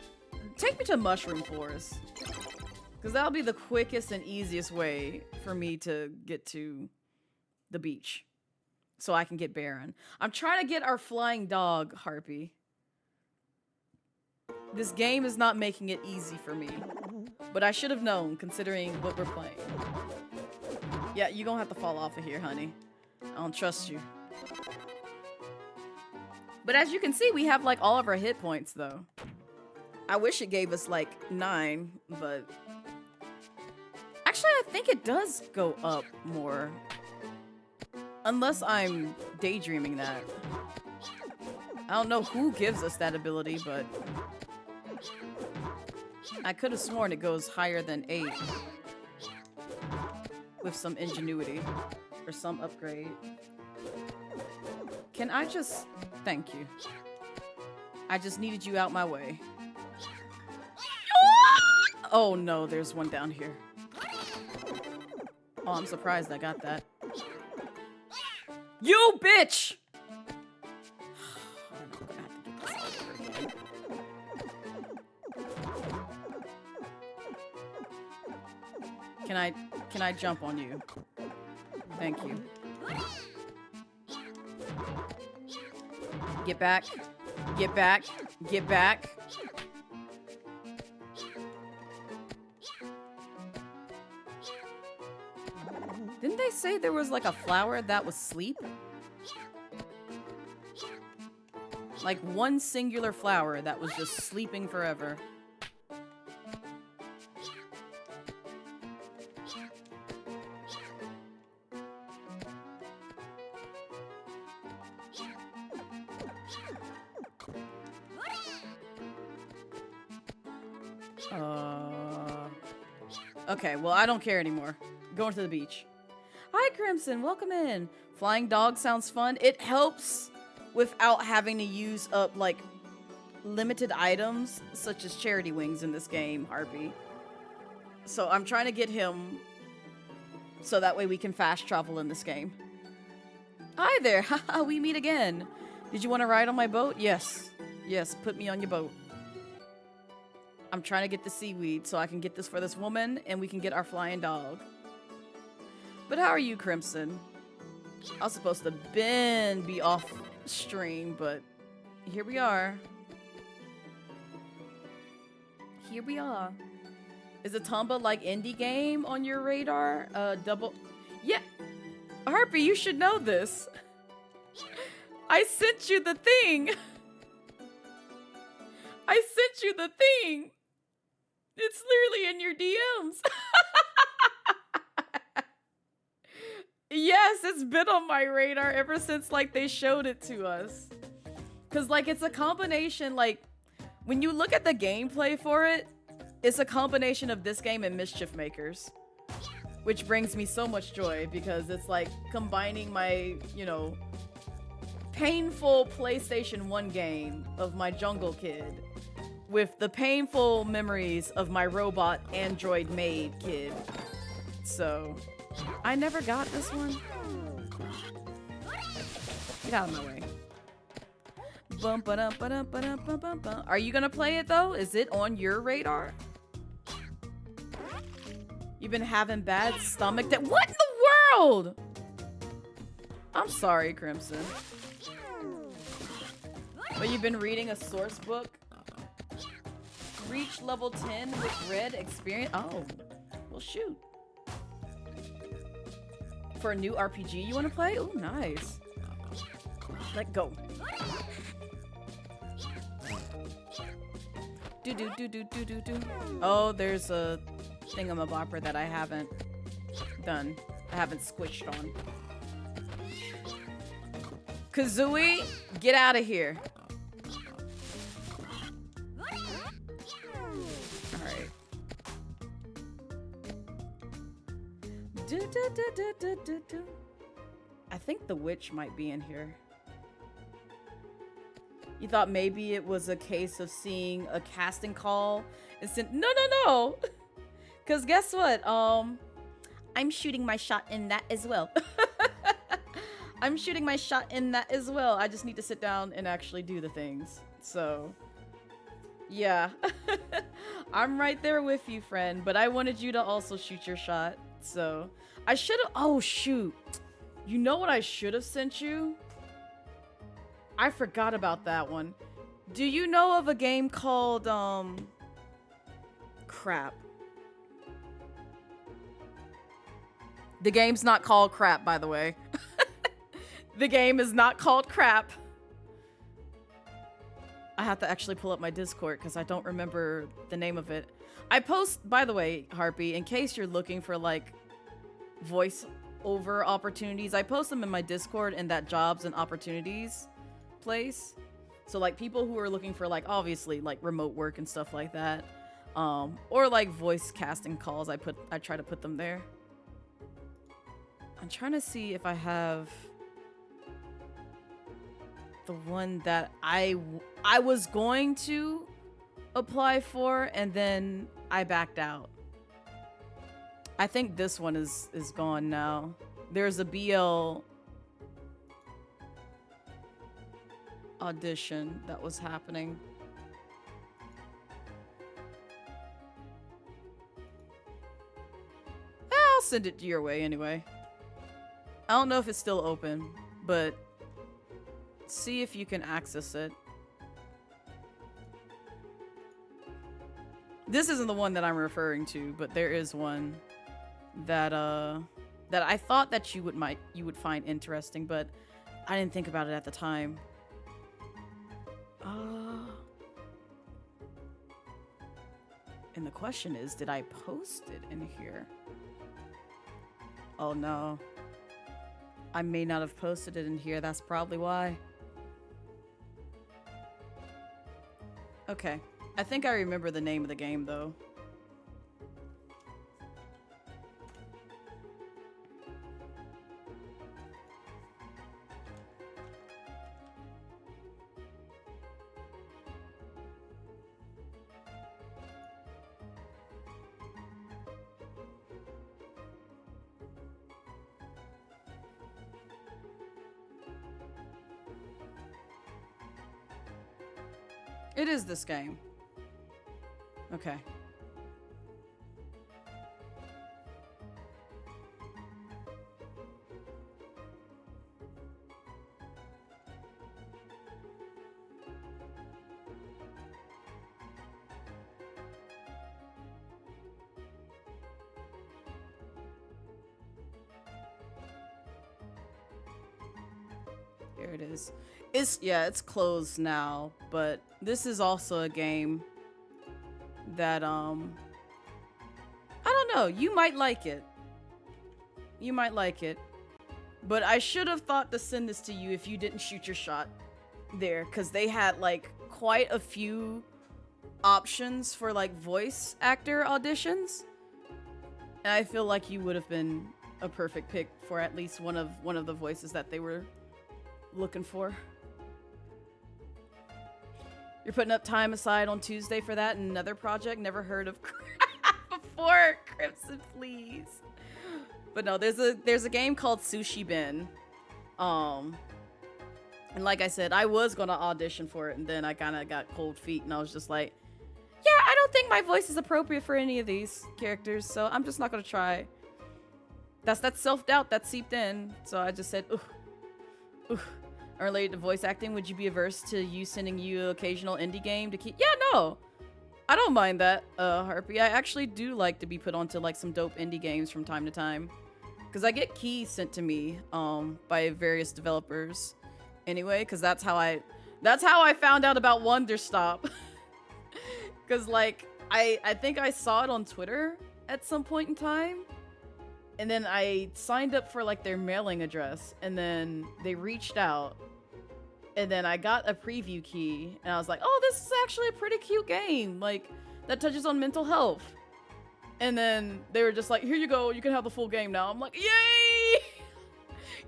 Take me to Mushroom Forest. Because that'll be the quickest and easiest way for me to get to the beach. So I can get Baron. I'm trying to get our flying dog, Harpy. This game is not making it easy for me. But I should have known, considering what we're playing. Yeah, you're gonna have to fall off of here, honey. I don't trust you. But as you can see, we have like all of our hit points, though. I wish it gave us like 9, but... Actually, I think it does go up more. Unless I'm daydreaming that. I don't know who gives us that ability, but... I could have sworn it goes higher than 8. With some ingenuity. Or some upgrade. Can I just... Thank you. I just needed you out my way. Oh no, there's one down here. Oh, I'm surprised I got that. You bitch! Can I jump on you? Thank you. Get back. Get back. Get back. Didn't they say there was like a flower that was sleep? Like one singular flower that was just sleeping forever. Okay, well, I don't care anymore. Going to the beach. Hi, Crimson. Welcome in. Flying dog sounds fun. It helps without having to use up, like, limited items, such as charity wings in this game, Harpy. So I'm trying to get him so that way we can fast travel in this game. Hi there. Haha, we meet again. Did you want to ride on my boat? Yes. Yes, put me on your boat. I'm trying to get the seaweed so I can get this for this woman and we can get our flying dog. But how are you, Crimson? I was supposed to be off stream, but here we are. Here we are. Is a Tomba like indie game on your radar? Yeah. Harpy, you should know this. I sent you the thing. I sent you the thing. It's literally in your DMs. Yes, it's been on my radar ever since, like, they showed it to us. Because, like, it's a combination, like, when you look at the gameplay for it, it's a combination of this game and Mischief Makers. Which brings me so much joy, because it's, like, combining my, you know, painful PlayStation 1 game of my jungle kid with the painful memories of my robot android maid kid. So, I never got this one. Get out of my way. Bum, ba-dum, ba-dum, ba-dum, bum, bum, bum. Are you gonna play it though? Is it on your radar? You've been having bad stomach that— what in the world? I'm sorry, Crimson. But you've been reading a source book? Reach level 10 with red experience? Oh, well shoot. For a new RPG you want to play? Oh, nice. Let go. Do. Oh, there's a thingamabopper that I haven't done. I haven't squished on. Kazooie, get out of here. Alright. Do. I think the witch might be in here. You thought maybe it was a case of seeing a casting call and said, no. Because guess what? I'm shooting my shot in that as well. I'm shooting my shot in that as well. I just need to sit down and actually do the things. So, yeah. I'm right there with you, friend. But I wanted you to also shoot your shot. So, I should have— oh, shoot. You know what I should have sent you? I forgot about that one. Do you know of a game called, crap. The game's not called crap, by the way. The game is not called crap. I have to actually pull up my Discord because I don't remember the name of it. I post, by the way, Harpy, in case you're looking for, like, voice over opportunities, I post them in my Discord in that jobs and opportunities place. So, like, people who are looking for, like, obviously, like, remote work and stuff like that, or like voice casting calls, I try to put them there. I'm trying to see if I have the one that I was going to apply for and then I backed out. I think this one is gone now. There's a BL audition that was happening. send it your way anyway. I don't know if it's still open, but see if you can access it. This isn't the one that I'm referring to, but there is one that that I thought that you would find interesting, but I didn't think about it at the time. And the question is, did I post it in here? Oh no. I may not have posted it in here. That's probably why. Okay. I think I remember the name of the game, though. It is this game. Okay. Here it is. It's closed now, but this is also a game that I don't know, you might like it. You might like it. But I should have thought to send this to you if you didn't shoot your shot there, because they had like quite a few options for like voice actor auditions. And I feel like you would have been a perfect pick for at least one of the voices that they were looking for. You're putting up time aside on Tuesday for that and another project? Never heard of before. Crimson, please. But no, there's a game called Sushi Bin. And like I said, I was gonna audition for it, and then I kind of got cold feet, and I was just like, yeah, I don't think my voice is appropriate for any of these characters, so I'm just not gonna try. That's that self-doubt that seeped in, so I just said, ooh. Related to voice acting, would you be averse to you sending you an occasional indie game to keep? Yeah, no, I don't mind that, Harpy. I actually do like to be put onto like some dope indie games from time to time, because I get keys sent to me by various developers anyway, because that's how I found out about Wonderstop. Because like I think I saw it on Twitter at some point in time, and then I signed up for like their mailing address, and then they reached out, and then I got a preview key, and I was like, oh, this is actually a pretty cute game, like that touches on mental health. And then they were just like, here you go, you can have the full game now. I'm like, yay!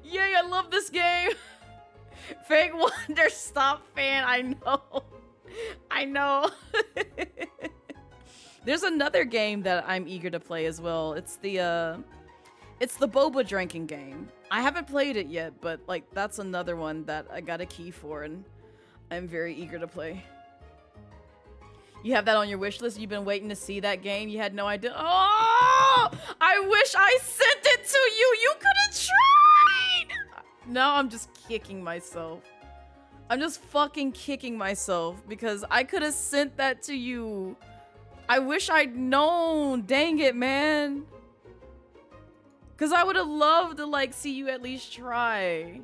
Yay, I love this game. Fake Wonderstop fan, I know. There's another game that I'm eager to play as well. It's the boba drinking game. I haven't played it yet, but like that's another one that I got a key for, and I'm very eager to play. You have that on your wish list? You've been waiting to see that game? You had no idea? Oh! I wish I sent it to you! You could have tried! Now I'm just kicking myself. I'm just fucking kicking myself because I could have sent that to you. I wish I'd known. Dang it, man. Because I would have loved to, like, see you at least try.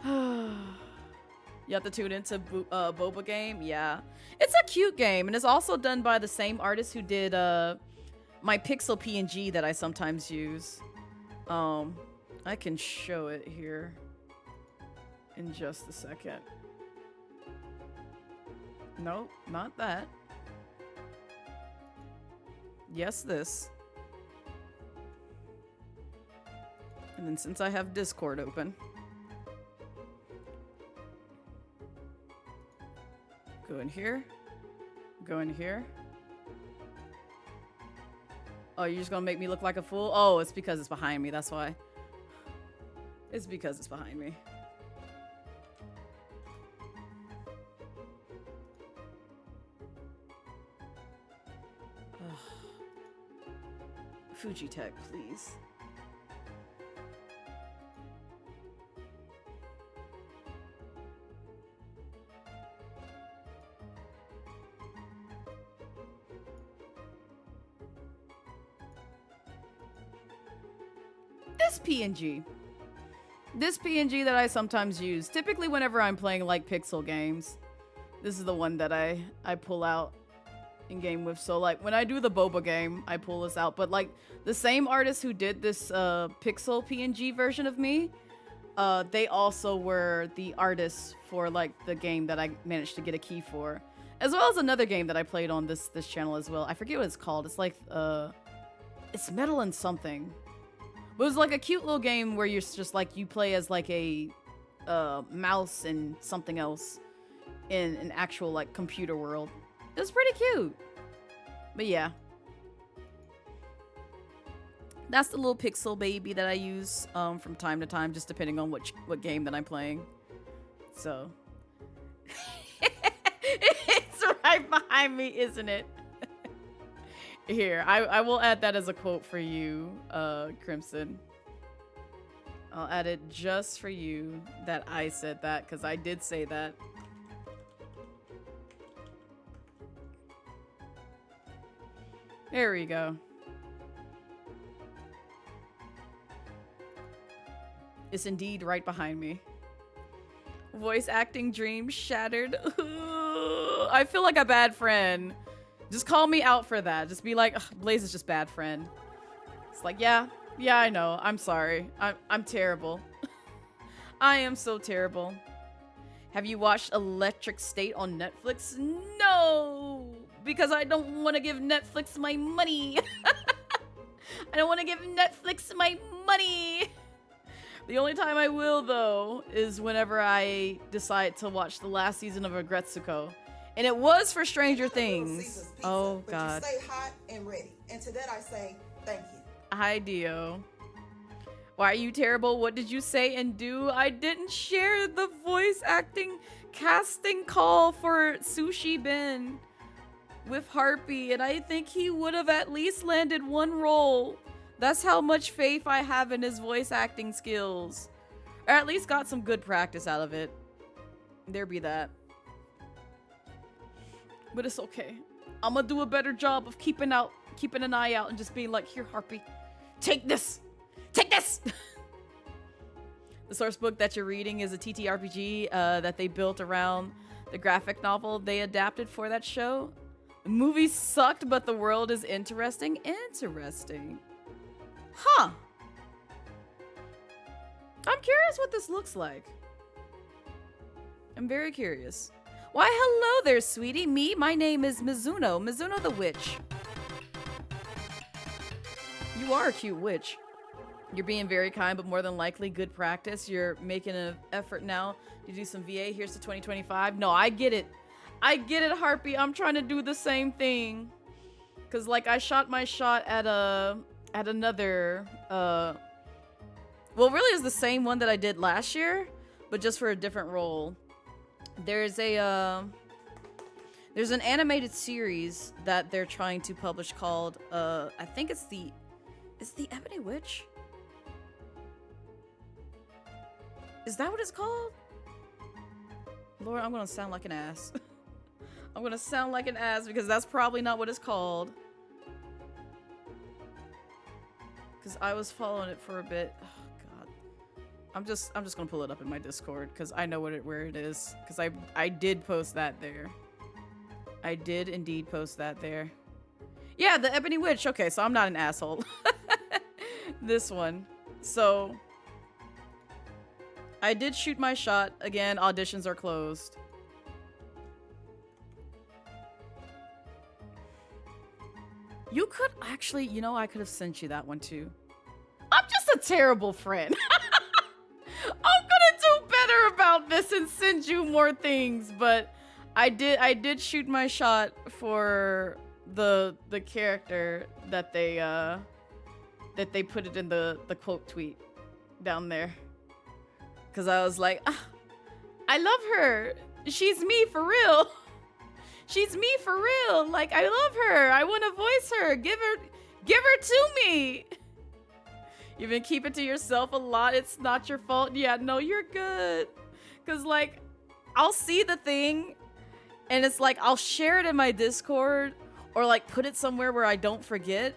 You have to tune into Boba Game? Yeah. It's a cute game, and it's also done by the same artist who did my Pixel PNG that I sometimes use. I can show it here in just a second. Nope, not that. Yes, this. And then since I have Discord open, go in here, go in here. Oh, you're just gonna make me look like a fool? Oh, it's because it's behind me, that's why. It's because it's behind me. Fujitech, please. This PNG that I sometimes use, typically whenever I'm playing like pixel games, this is the one that I pull out in game with. So like when I do the boba game, I pull this out. But like the same artist who did this pixel PNG version of me, they also were the artists for like the game that I managed to get a key for, as well as another game that I played on this channel as well. I forget what it's called. It's like it's Metal and something. But it was like a cute little game where you're just like, you play as like a mouse and something else in an actual like computer world. It was pretty cute. But yeah. That's the little pixel baby that I use from time to time, just depending on what game that I'm playing. So. It's right behind me, isn't it? Here, I will add that as a quote for you, Crimson. I'll add it just for you that I said that, because I did say that. There we go. It's indeed right behind me. Voice acting dreams shattered. I feel like a bad friend. Just call me out for that. Just be like, Blaze is just bad friend. It's like, yeah, I know. I'm sorry. I'm terrible. I am so terrible. Have you watched Electric State on Netflix? No, because I don't want to give Netflix my money. I don't want to give Netflix my money. The only time I will, though, is whenever I decide to watch the last season of Agretsuko. And it was for Stranger Things. Pizza, oh, God. But you stay hot and ready. And to that I say, thank you. Hi, Dio. Why are you terrible? What did you say and do? I didn't share the voice acting casting call for Sushi Ben with Harpy, and I think he would have at least landed one role. That's how much faith I have in his voice acting skills. Or at least got some good practice out of it. There be that. But it's okay. I'm gonna do a better job of keeping an eye out and just being like, here, Harpy, take this! Take this! The source book that you're reading is a TTRPG that they built around the graphic novel they adapted for that show. The movie sucked, but the world is interesting. Interesting. Huh. I'm curious what this looks like. I'm very curious. Why, hello there, sweetie. My name is Mizuno. Mizuno the Witch. You are a cute witch. You're being very kind, but more than likely good practice. You're making an effort now to do some VA. Here's to 2025. No, I get it. I get it, Harpy. I'm trying to do the same thing. Because, like, I shot my shot at another, well, really it's the same one that I did last year, but just for a different role. There's an animated series that they're trying to publish called, I think it's the Ebony Witch? Is that what it's called? Lord, I'm gonna sound like an ass. I'm gonna sound like an ass because that's probably not what it's called. Because I was following it for a bit. Oh God, I'm just gonna pull it up in my Discord because I know where it is. Because I did post that there. I did indeed post that there. Yeah, the Ebony Witch. Okay, so I'm not an asshole. This one. So I did shoot my shot. Again, auditions are closed. You could actually, you know, I could have sent you that one too. I'm just a terrible friend. I'm gonna do better about this and send you more things, but I did shoot my shot for the character that they put it in the quote tweet down there. Cause I was like, I love her. She's me for real. She's me for real. Like, I love her. I want to voice her. Give Give her to me! You've been keeping to yourself a lot. It's not your fault. Yeah, no, you're good. Because, like, I'll see the thing, and it's like, I'll share it in my Discord, or, like, put it somewhere where I don't forget,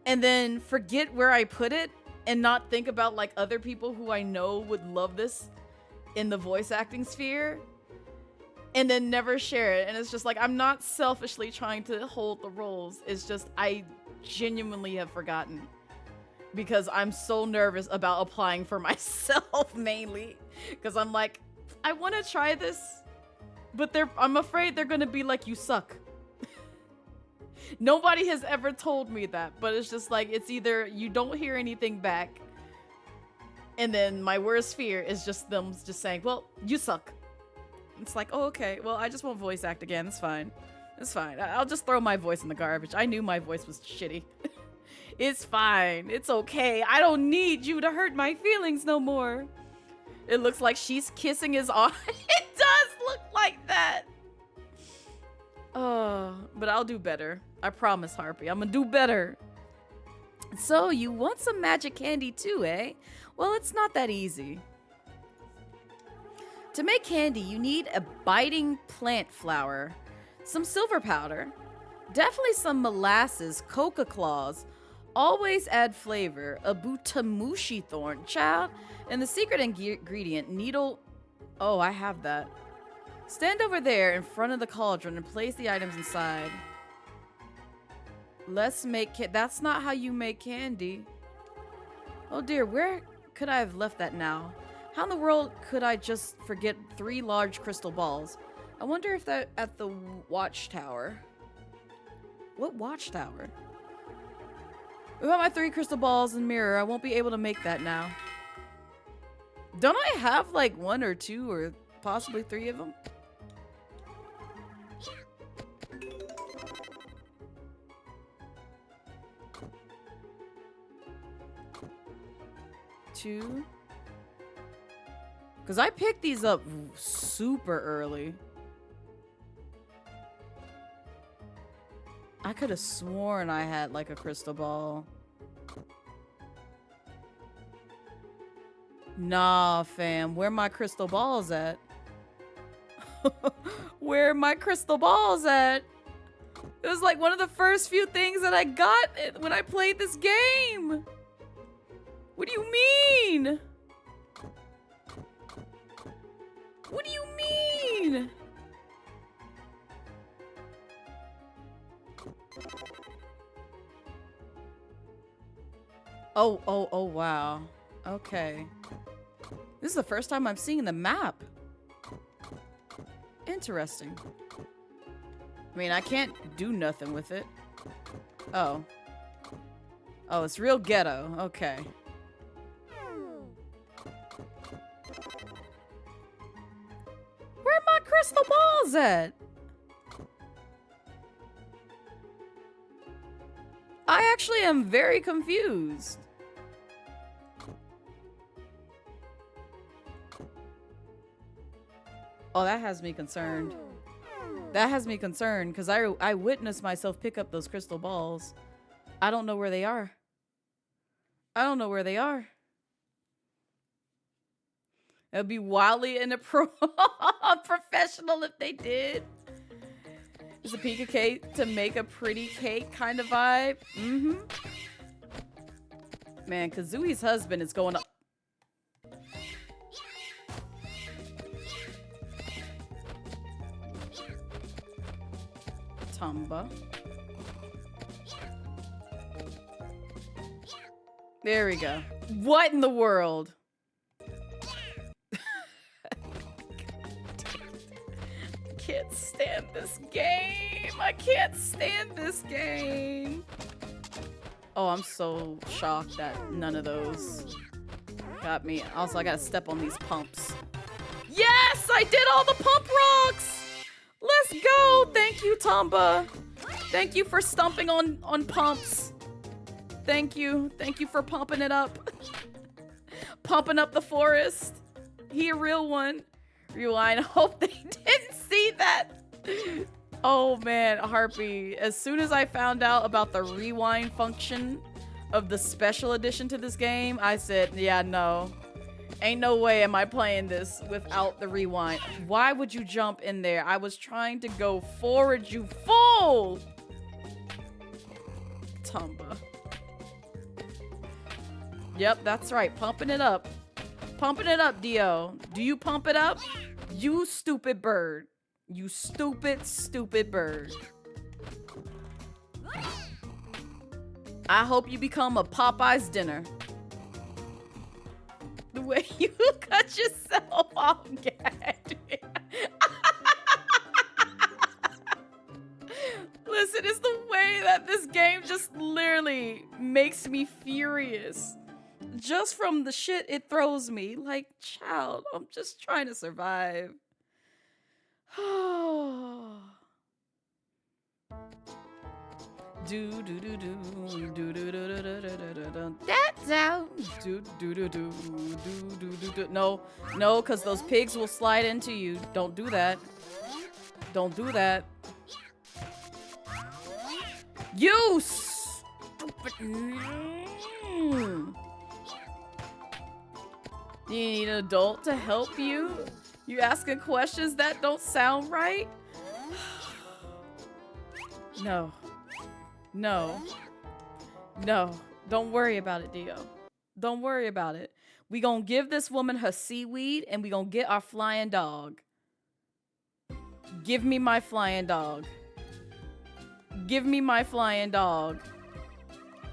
and then forget where I put it, and not think about, like, other people who I know would love this in the voice acting sphere, and then never share it. And it's just like, I'm not selfishly trying to hold the roles. It's just, I genuinely have forgotten. Because I'm so nervous about applying for myself, mainly. Because I'm like, I want to try this, but I'm afraid they're going to be like, you suck. Nobody has ever told me that, but it's just like, it's either you don't hear anything back, and then my worst fear is just them just saying, well, you suck. It's like, oh, okay, well, I just won't voice act again. It's fine. It's fine. I'll just throw my voice in the garbage. I knew my voice was shitty. It's fine. It's okay. I don't need you to hurt my feelings no more. It looks like she's kissing his arm. It does look like that. Oh, but I'll do better. I promise, Harpy. I'm gonna do better. So, you want some magic candy too, eh? Well, it's not that easy. To make candy, you need a biting plant flower, some silver powder, definitely some molasses, coca claws, always add flavor, a butamushi thorn, child, and the secret ingredient, needle. Oh, I have that. Stand over there in front of the cauldron and place the items inside. Let's make that's not how you make candy. Oh dear, where could I have left that now? How in the world could I just forget 3 large crystal balls? I wonder if they're at the watchtower. What watchtower? Without my 3 crystal balls and mirror, I won't be able to make that now. Don't I have like 1 or 2 or possibly 3 of them? Two. Because I picked these up super early. I could have sworn I had like a crystal ball. Nah, fam. Where my crystal balls at? Where my crystal balls at? It was like one of the first few things that I got when I played this game. What do you mean? What do you mean? Oh, wow. Okay. This is the first time I'm seeing the map. Interesting. I mean, I can't do nothing with it. Oh. Oh, it's real ghetto. Okay. Where are my crystal balls at? I actually am very confused. Oh, that has me concerned. That has me concerned because I witnessed myself pick up those crystal balls. I don't know where they are. I don't know where they are. It would be wildly unprofessional if they did. Is a piece of cake to make a pretty cake kind of vibe? Mm-hmm. Man, Kazui's husband is going up. Tomba. There we go. What in the world? I can't stand this game. I can't stand this game. Oh, I'm so shocked that none of those got me. Also, I gotta step on these pumps. Yes! I did all the pump rocks! Let's go! Thank you, Tomba. Thank you for stomping on pumps. Thank you. Thank you for pumping it up. Pumping up the forest. He a real one. Rewind. I hope they didn't see that. Oh man, Harpy. As soon as I found out about the rewind function of the special edition to this game, I said, yeah, no. Ain't no way am I playing this without the rewind. Why would you jump in there? I was trying to go forward, you fool! Tomba. Yep, that's right. Pumping it up. Pumping it up, Dio. Do you pump it up? You stupid bird. You stupid, stupid bird. I hope you become a Popeye's dinner. The way you cut yourself off, gagged. Listen, it's the way that this game just literally makes me furious. Just from the shit it throws me. Like, child, I'm just trying to survive. Do do do do do do do do do do. That's out. Do do do do do do do. No, no, because those pigs will slide into you. Don't do that. Don't do that. You stupid. You need an adult to help you? You asking questions that don't sound right? No. No. No. Don't worry about it, Dio. Don't worry about it. We gonna give this woman her seaweed and we gonna get our flying dog. Give me my flying dog. Give me my flying dog.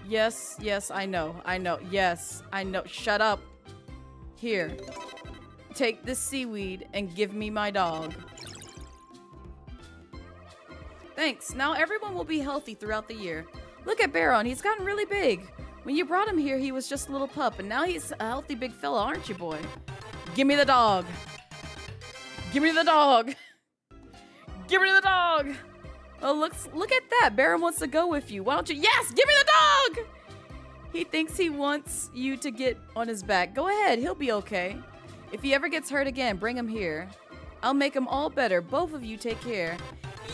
Yes, yes, I know. I know. Yes, I know. Shut up. Here. Take this seaweed and give me my dog. Thanks. Now everyone will be healthy throughout the year. Look at Baron. He's gotten really big. When you brought him here, he was just a little pup, and now he's a healthy big fella, aren't you, boy? Give me the dog. Give me the dog. Give me the dog. Oh, look at that. Baron wants to go with you. Why don't you? Yes, give me the dog. He thinks he wants you to get on his back. Go ahead. He'll be okay. If he ever gets hurt again, bring him here. I'll make him all better. Both of you take care.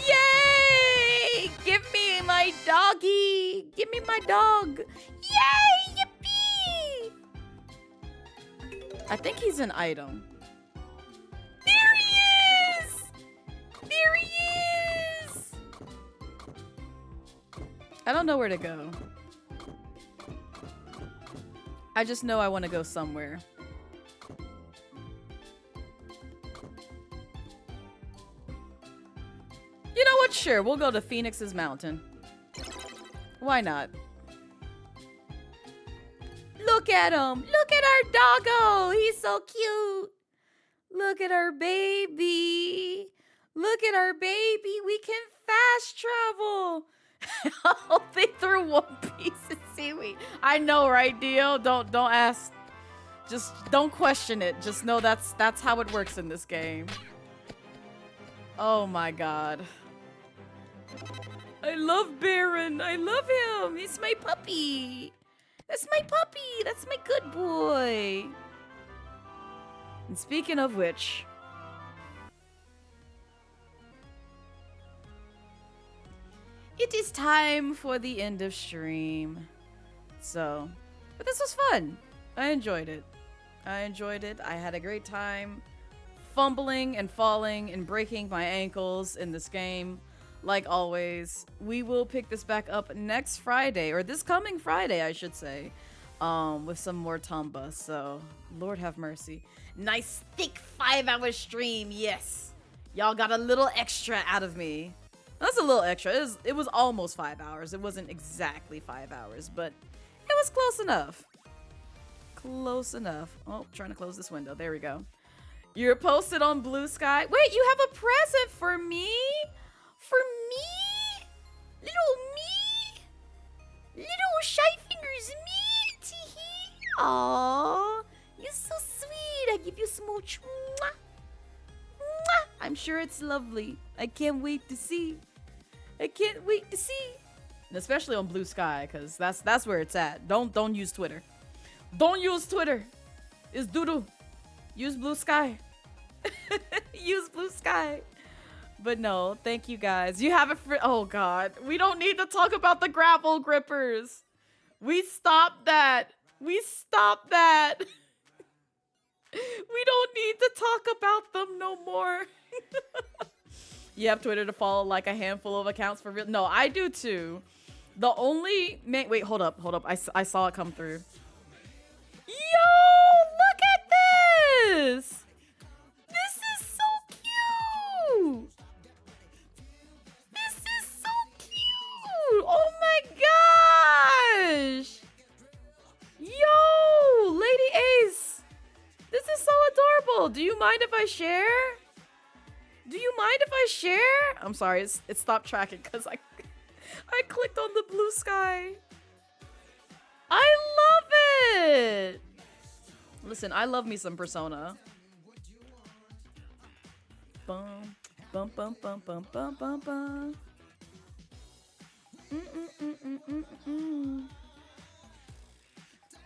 Yay! Give me my doggy. Give me my dog. Yay! Yippee! I think he's an item. There he is! There he is! I don't know where to go. I just know I want to go somewhere. You know what? Sure, we'll go to Phoenix's Mountain. Why not? Look at him! Look at our doggo! He's so cute! Look at our baby! Look at our baby! We can fast travel! Oh, they threw one piece of seaweed. I know, right, Dio? Don't ask. Just don't question it. Just know that's how it works in this game. Oh my god. I love Baron. I love him. He's my puppy. That's my puppy. That's my good boy. And speaking of which, it is time for the end of stream. So, but this was fun. I enjoyed it. I enjoyed it. I had a great time fumbling and falling and breaking my ankles in this game. Like always, we will pick this back up next Friday, or this coming Friday, I should say, with some more Tomba. So, Lord have mercy. Nice thick 5-hour stream, yes. Y'all got a little extra out of me. That's a little extra. It was almost 5 hours. It wasn't exactly 5 hours, but it was close enough. Close enough. Oh, trying to close this window. There we go. You're posted on Blue Sky. Wait, you have a present for me? For me? Little me? Little shy fingers me? Tee-hee. Aww. You're so sweet. I give you a smooch. Mwah. Mwah. I'm sure it's lovely. I can't wait to see. I can't wait to see. And especially on Blue Sky, because that's where it's at. Don't use Twitter. Don't use Twitter. It's doo-doo. Use Blue Sky. Use Blue Sky. But no, thank you guys. You have oh god, we don't need to talk about the grapple grippers. We stopped that. We stopped that. We don't need to talk about them no more. You have Twitter to follow like a handful of accounts for real. No, I do too. The only wait, hold up. I saw it come through. Yo, look at this. This is so cute. This is so cute. Oh my gosh. Yo, Lady Ace. This is so adorable. Do you mind if I share? Do you mind if I share? I'm sorry, it stopped tracking because I clicked on the blue sky. I love it. Listen, I love me some Persona. Bum, bum, bum, bum, bum, bum, bum, bum.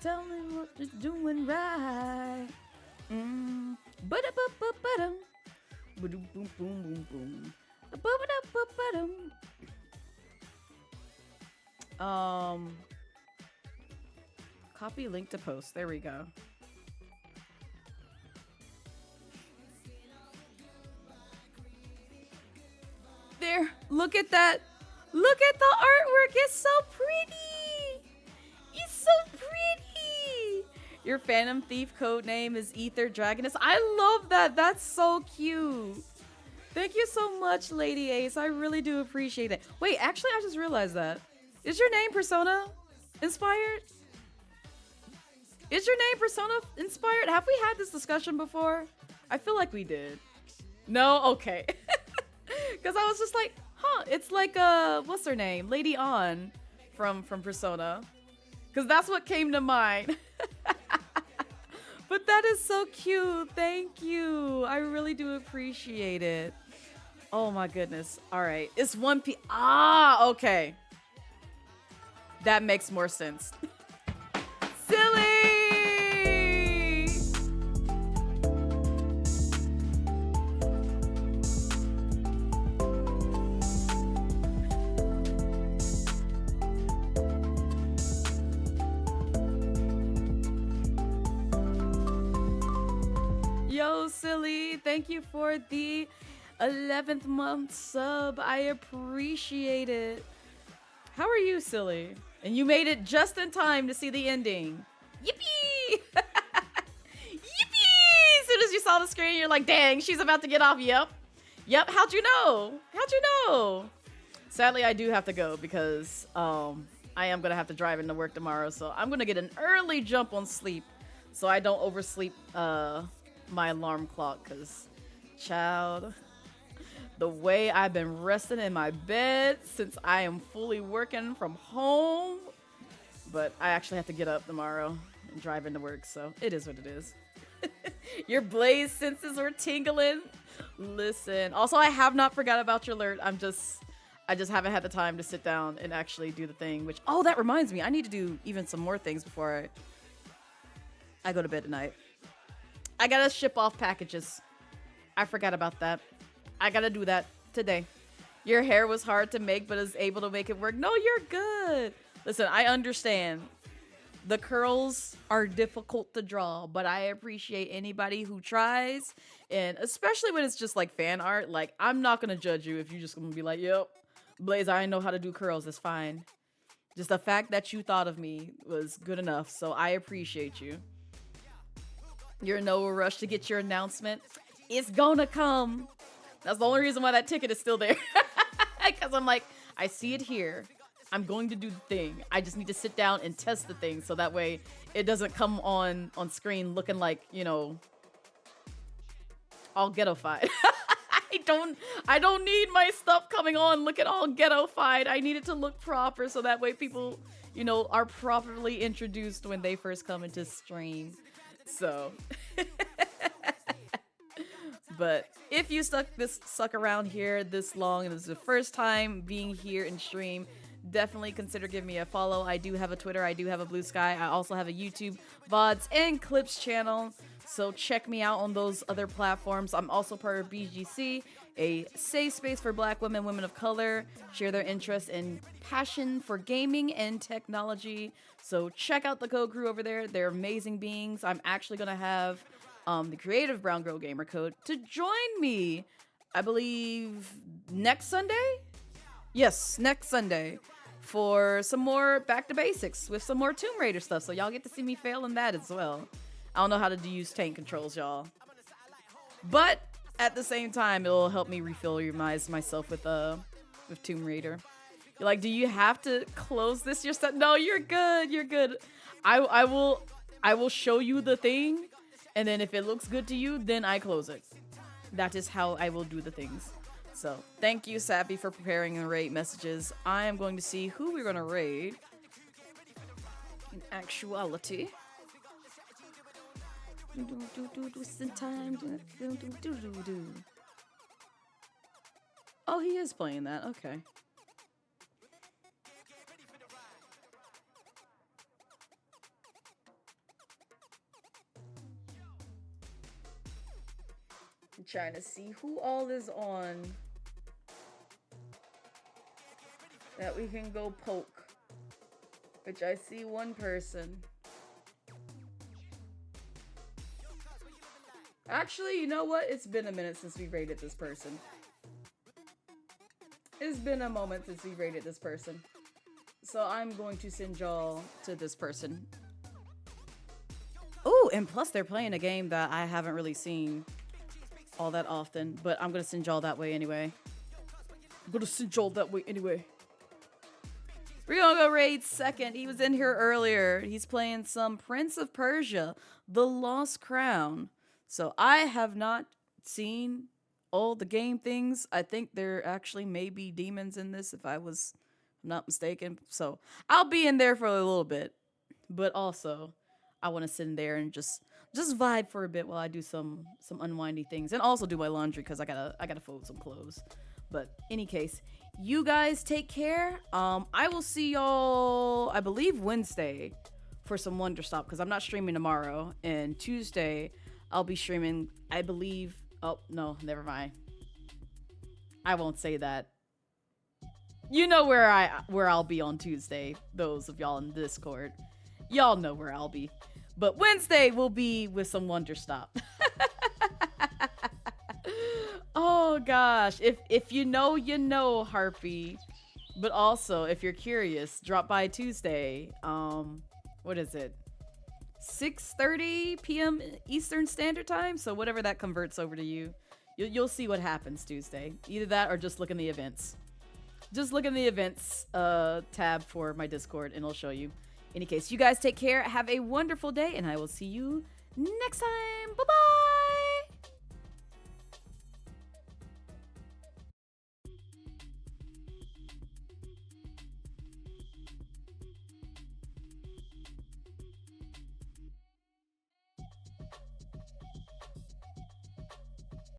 Tell me what you're doing right. Ba-da-ba-ba-ba-dum. Ba-doom, boom, boom, boom, boom. Ba-ba-da-ba-ba-dum. Copy link to post. There we go. There. Look at that. Look at the artwork. It's so pretty. It's so pretty. Your Phantom Thief code name is Ether Dragoness. I love that. That's so cute. Thank you so much, Lady Ace. I really do appreciate it. Wait, actually, I just realized that. Is your name Persona inspired? Is your name Persona inspired? Have we had this discussion before? I feel like we did. No? Okay. Because I was just like, huh, it's like, what's her name? Lady On from Persona. Because that's what came to mind. But that is so cute. Thank you. I really do appreciate it. Oh my goodness. All right. It's 1 p. Ah, okay. That makes more sense. Silly! Yo, Silly, thank you for the 11th month sub. I appreciate it. How are you, Silly? And you made it just in time to see the ending. Yippee! Yippee! As soon as you saw the screen, you're like, dang, she's about to get off. Yep. Yep. How'd you know? How'd you know? Sadly, I do have to go because I am going to have to drive into work tomorrow. So I'm going to get an early jump on sleep so I don't oversleep my alarm clock because, child, the way I've been resting in my bed since I am fully working from home. But I actually have to get up tomorrow and drive into work, so it is what it is. Your Blaze senses were tingling. Listen. Also, I have not forgot about your alert. I just haven't had the time to sit down and actually do the thing, which, oh, that reminds me. I need to do even some more things before I go to bed tonight. I gotta ship off packages. I forgot about that. I gotta do that today. Your hair was hard to make, but is able to make it work. No, you're good. Listen, I understand. The curls are difficult to draw, but I appreciate anybody who tries. And especially when it's just like fan art, like I'm not gonna judge you if you're just gonna be like, yep, Blaze, I know how to do curls. It's fine. Just the fact that you thought of me was good enough. So I appreciate you. You're in no rush to get your announcement. It's gonna come. That's the only reason why that ticket is still there. Because I'm like, I see it here. I'm going to do the thing. I just need to sit down and test the thing so that way it doesn't come on screen looking like, you know, all ghetto-fied. I don't need my stuff coming on looking all ghetto-fied. I need it to look proper so that way people, you know, are properly introduced when they first come into stream. So, but if you stuck around here this long and this is the first time being here in stream, definitely consider giving me a follow. I do have a Twitter, I do have a Blue Sky, I also have a YouTube, VODs, and Clips channel. So check me out on those other platforms. I'm also part of BGC. a safe space for Black women, women of color, share their interest and passion for gaming and technology. So check out the Code Crew over there. They're amazing beings. I'm actually going to have the creative Brown Girl Gamer Code to join me, I believe, next Sunday? Yes, next Sunday for some more Back to Basics with some more Tomb Raider stuff. So y'all get to see me fail in that as well. I don't know how to use tank controls, y'all. But at the same time, it'll help me refamiliarize myself with Tomb Raider. You're like, do you have to close this yourself? No, you're good. You're good. I will show you the thing, and then if it looks good to you, then I close it. That is how I will do the things. So thank you, Sappy, for preparing the raid messages. I am going to see who we're gonna raid in actuality. Oh, he is playing that. Okay. I'm trying to see who all is on that we can go poke. Which I see one person. Actually, you know what? It's been a minute since we raided this person. It's been a moment since we raided this person. So I'm going to send y'all to this person. Oh, and plus they're playing a game that I haven't really seen all that often. But I'm going to send y'all that way anyway. We're going to go raid second. He was in here earlier. He's playing some Prince of Persia, The Lost Crown. So I have not seen all the game things. I think there actually may be demons in this if I was not mistaken. So I'll be in there for a little bit. But also, I want to sit in there and just vibe for a bit while I do some unwindy things. And also do my laundry because I gotta fold some clothes. But any case, you guys take care. I will see y'all, I believe, Wednesday for some Wonder Stop because I'm not streaming tomorrow. And Tuesday, I'll be streaming, I believe. Oh, no, never mind. I won't say that. You know where I'll be on Tuesday. Those of y'all in Discord. Y'all know where I'll be. But Wednesday will be with some Wonder Stop. Oh gosh. If you know, Harpy. But also, if you're curious, drop by Tuesday. What is it? 6:30 p.m. Eastern Standard Time, so whatever that converts over to you'll see what happens Tuesday. Either that or just look in the events. Just look in the events tab for my Discord and it'll show you. In any case, you guys take care, have a wonderful day, and I will see you next time. Bye-bye!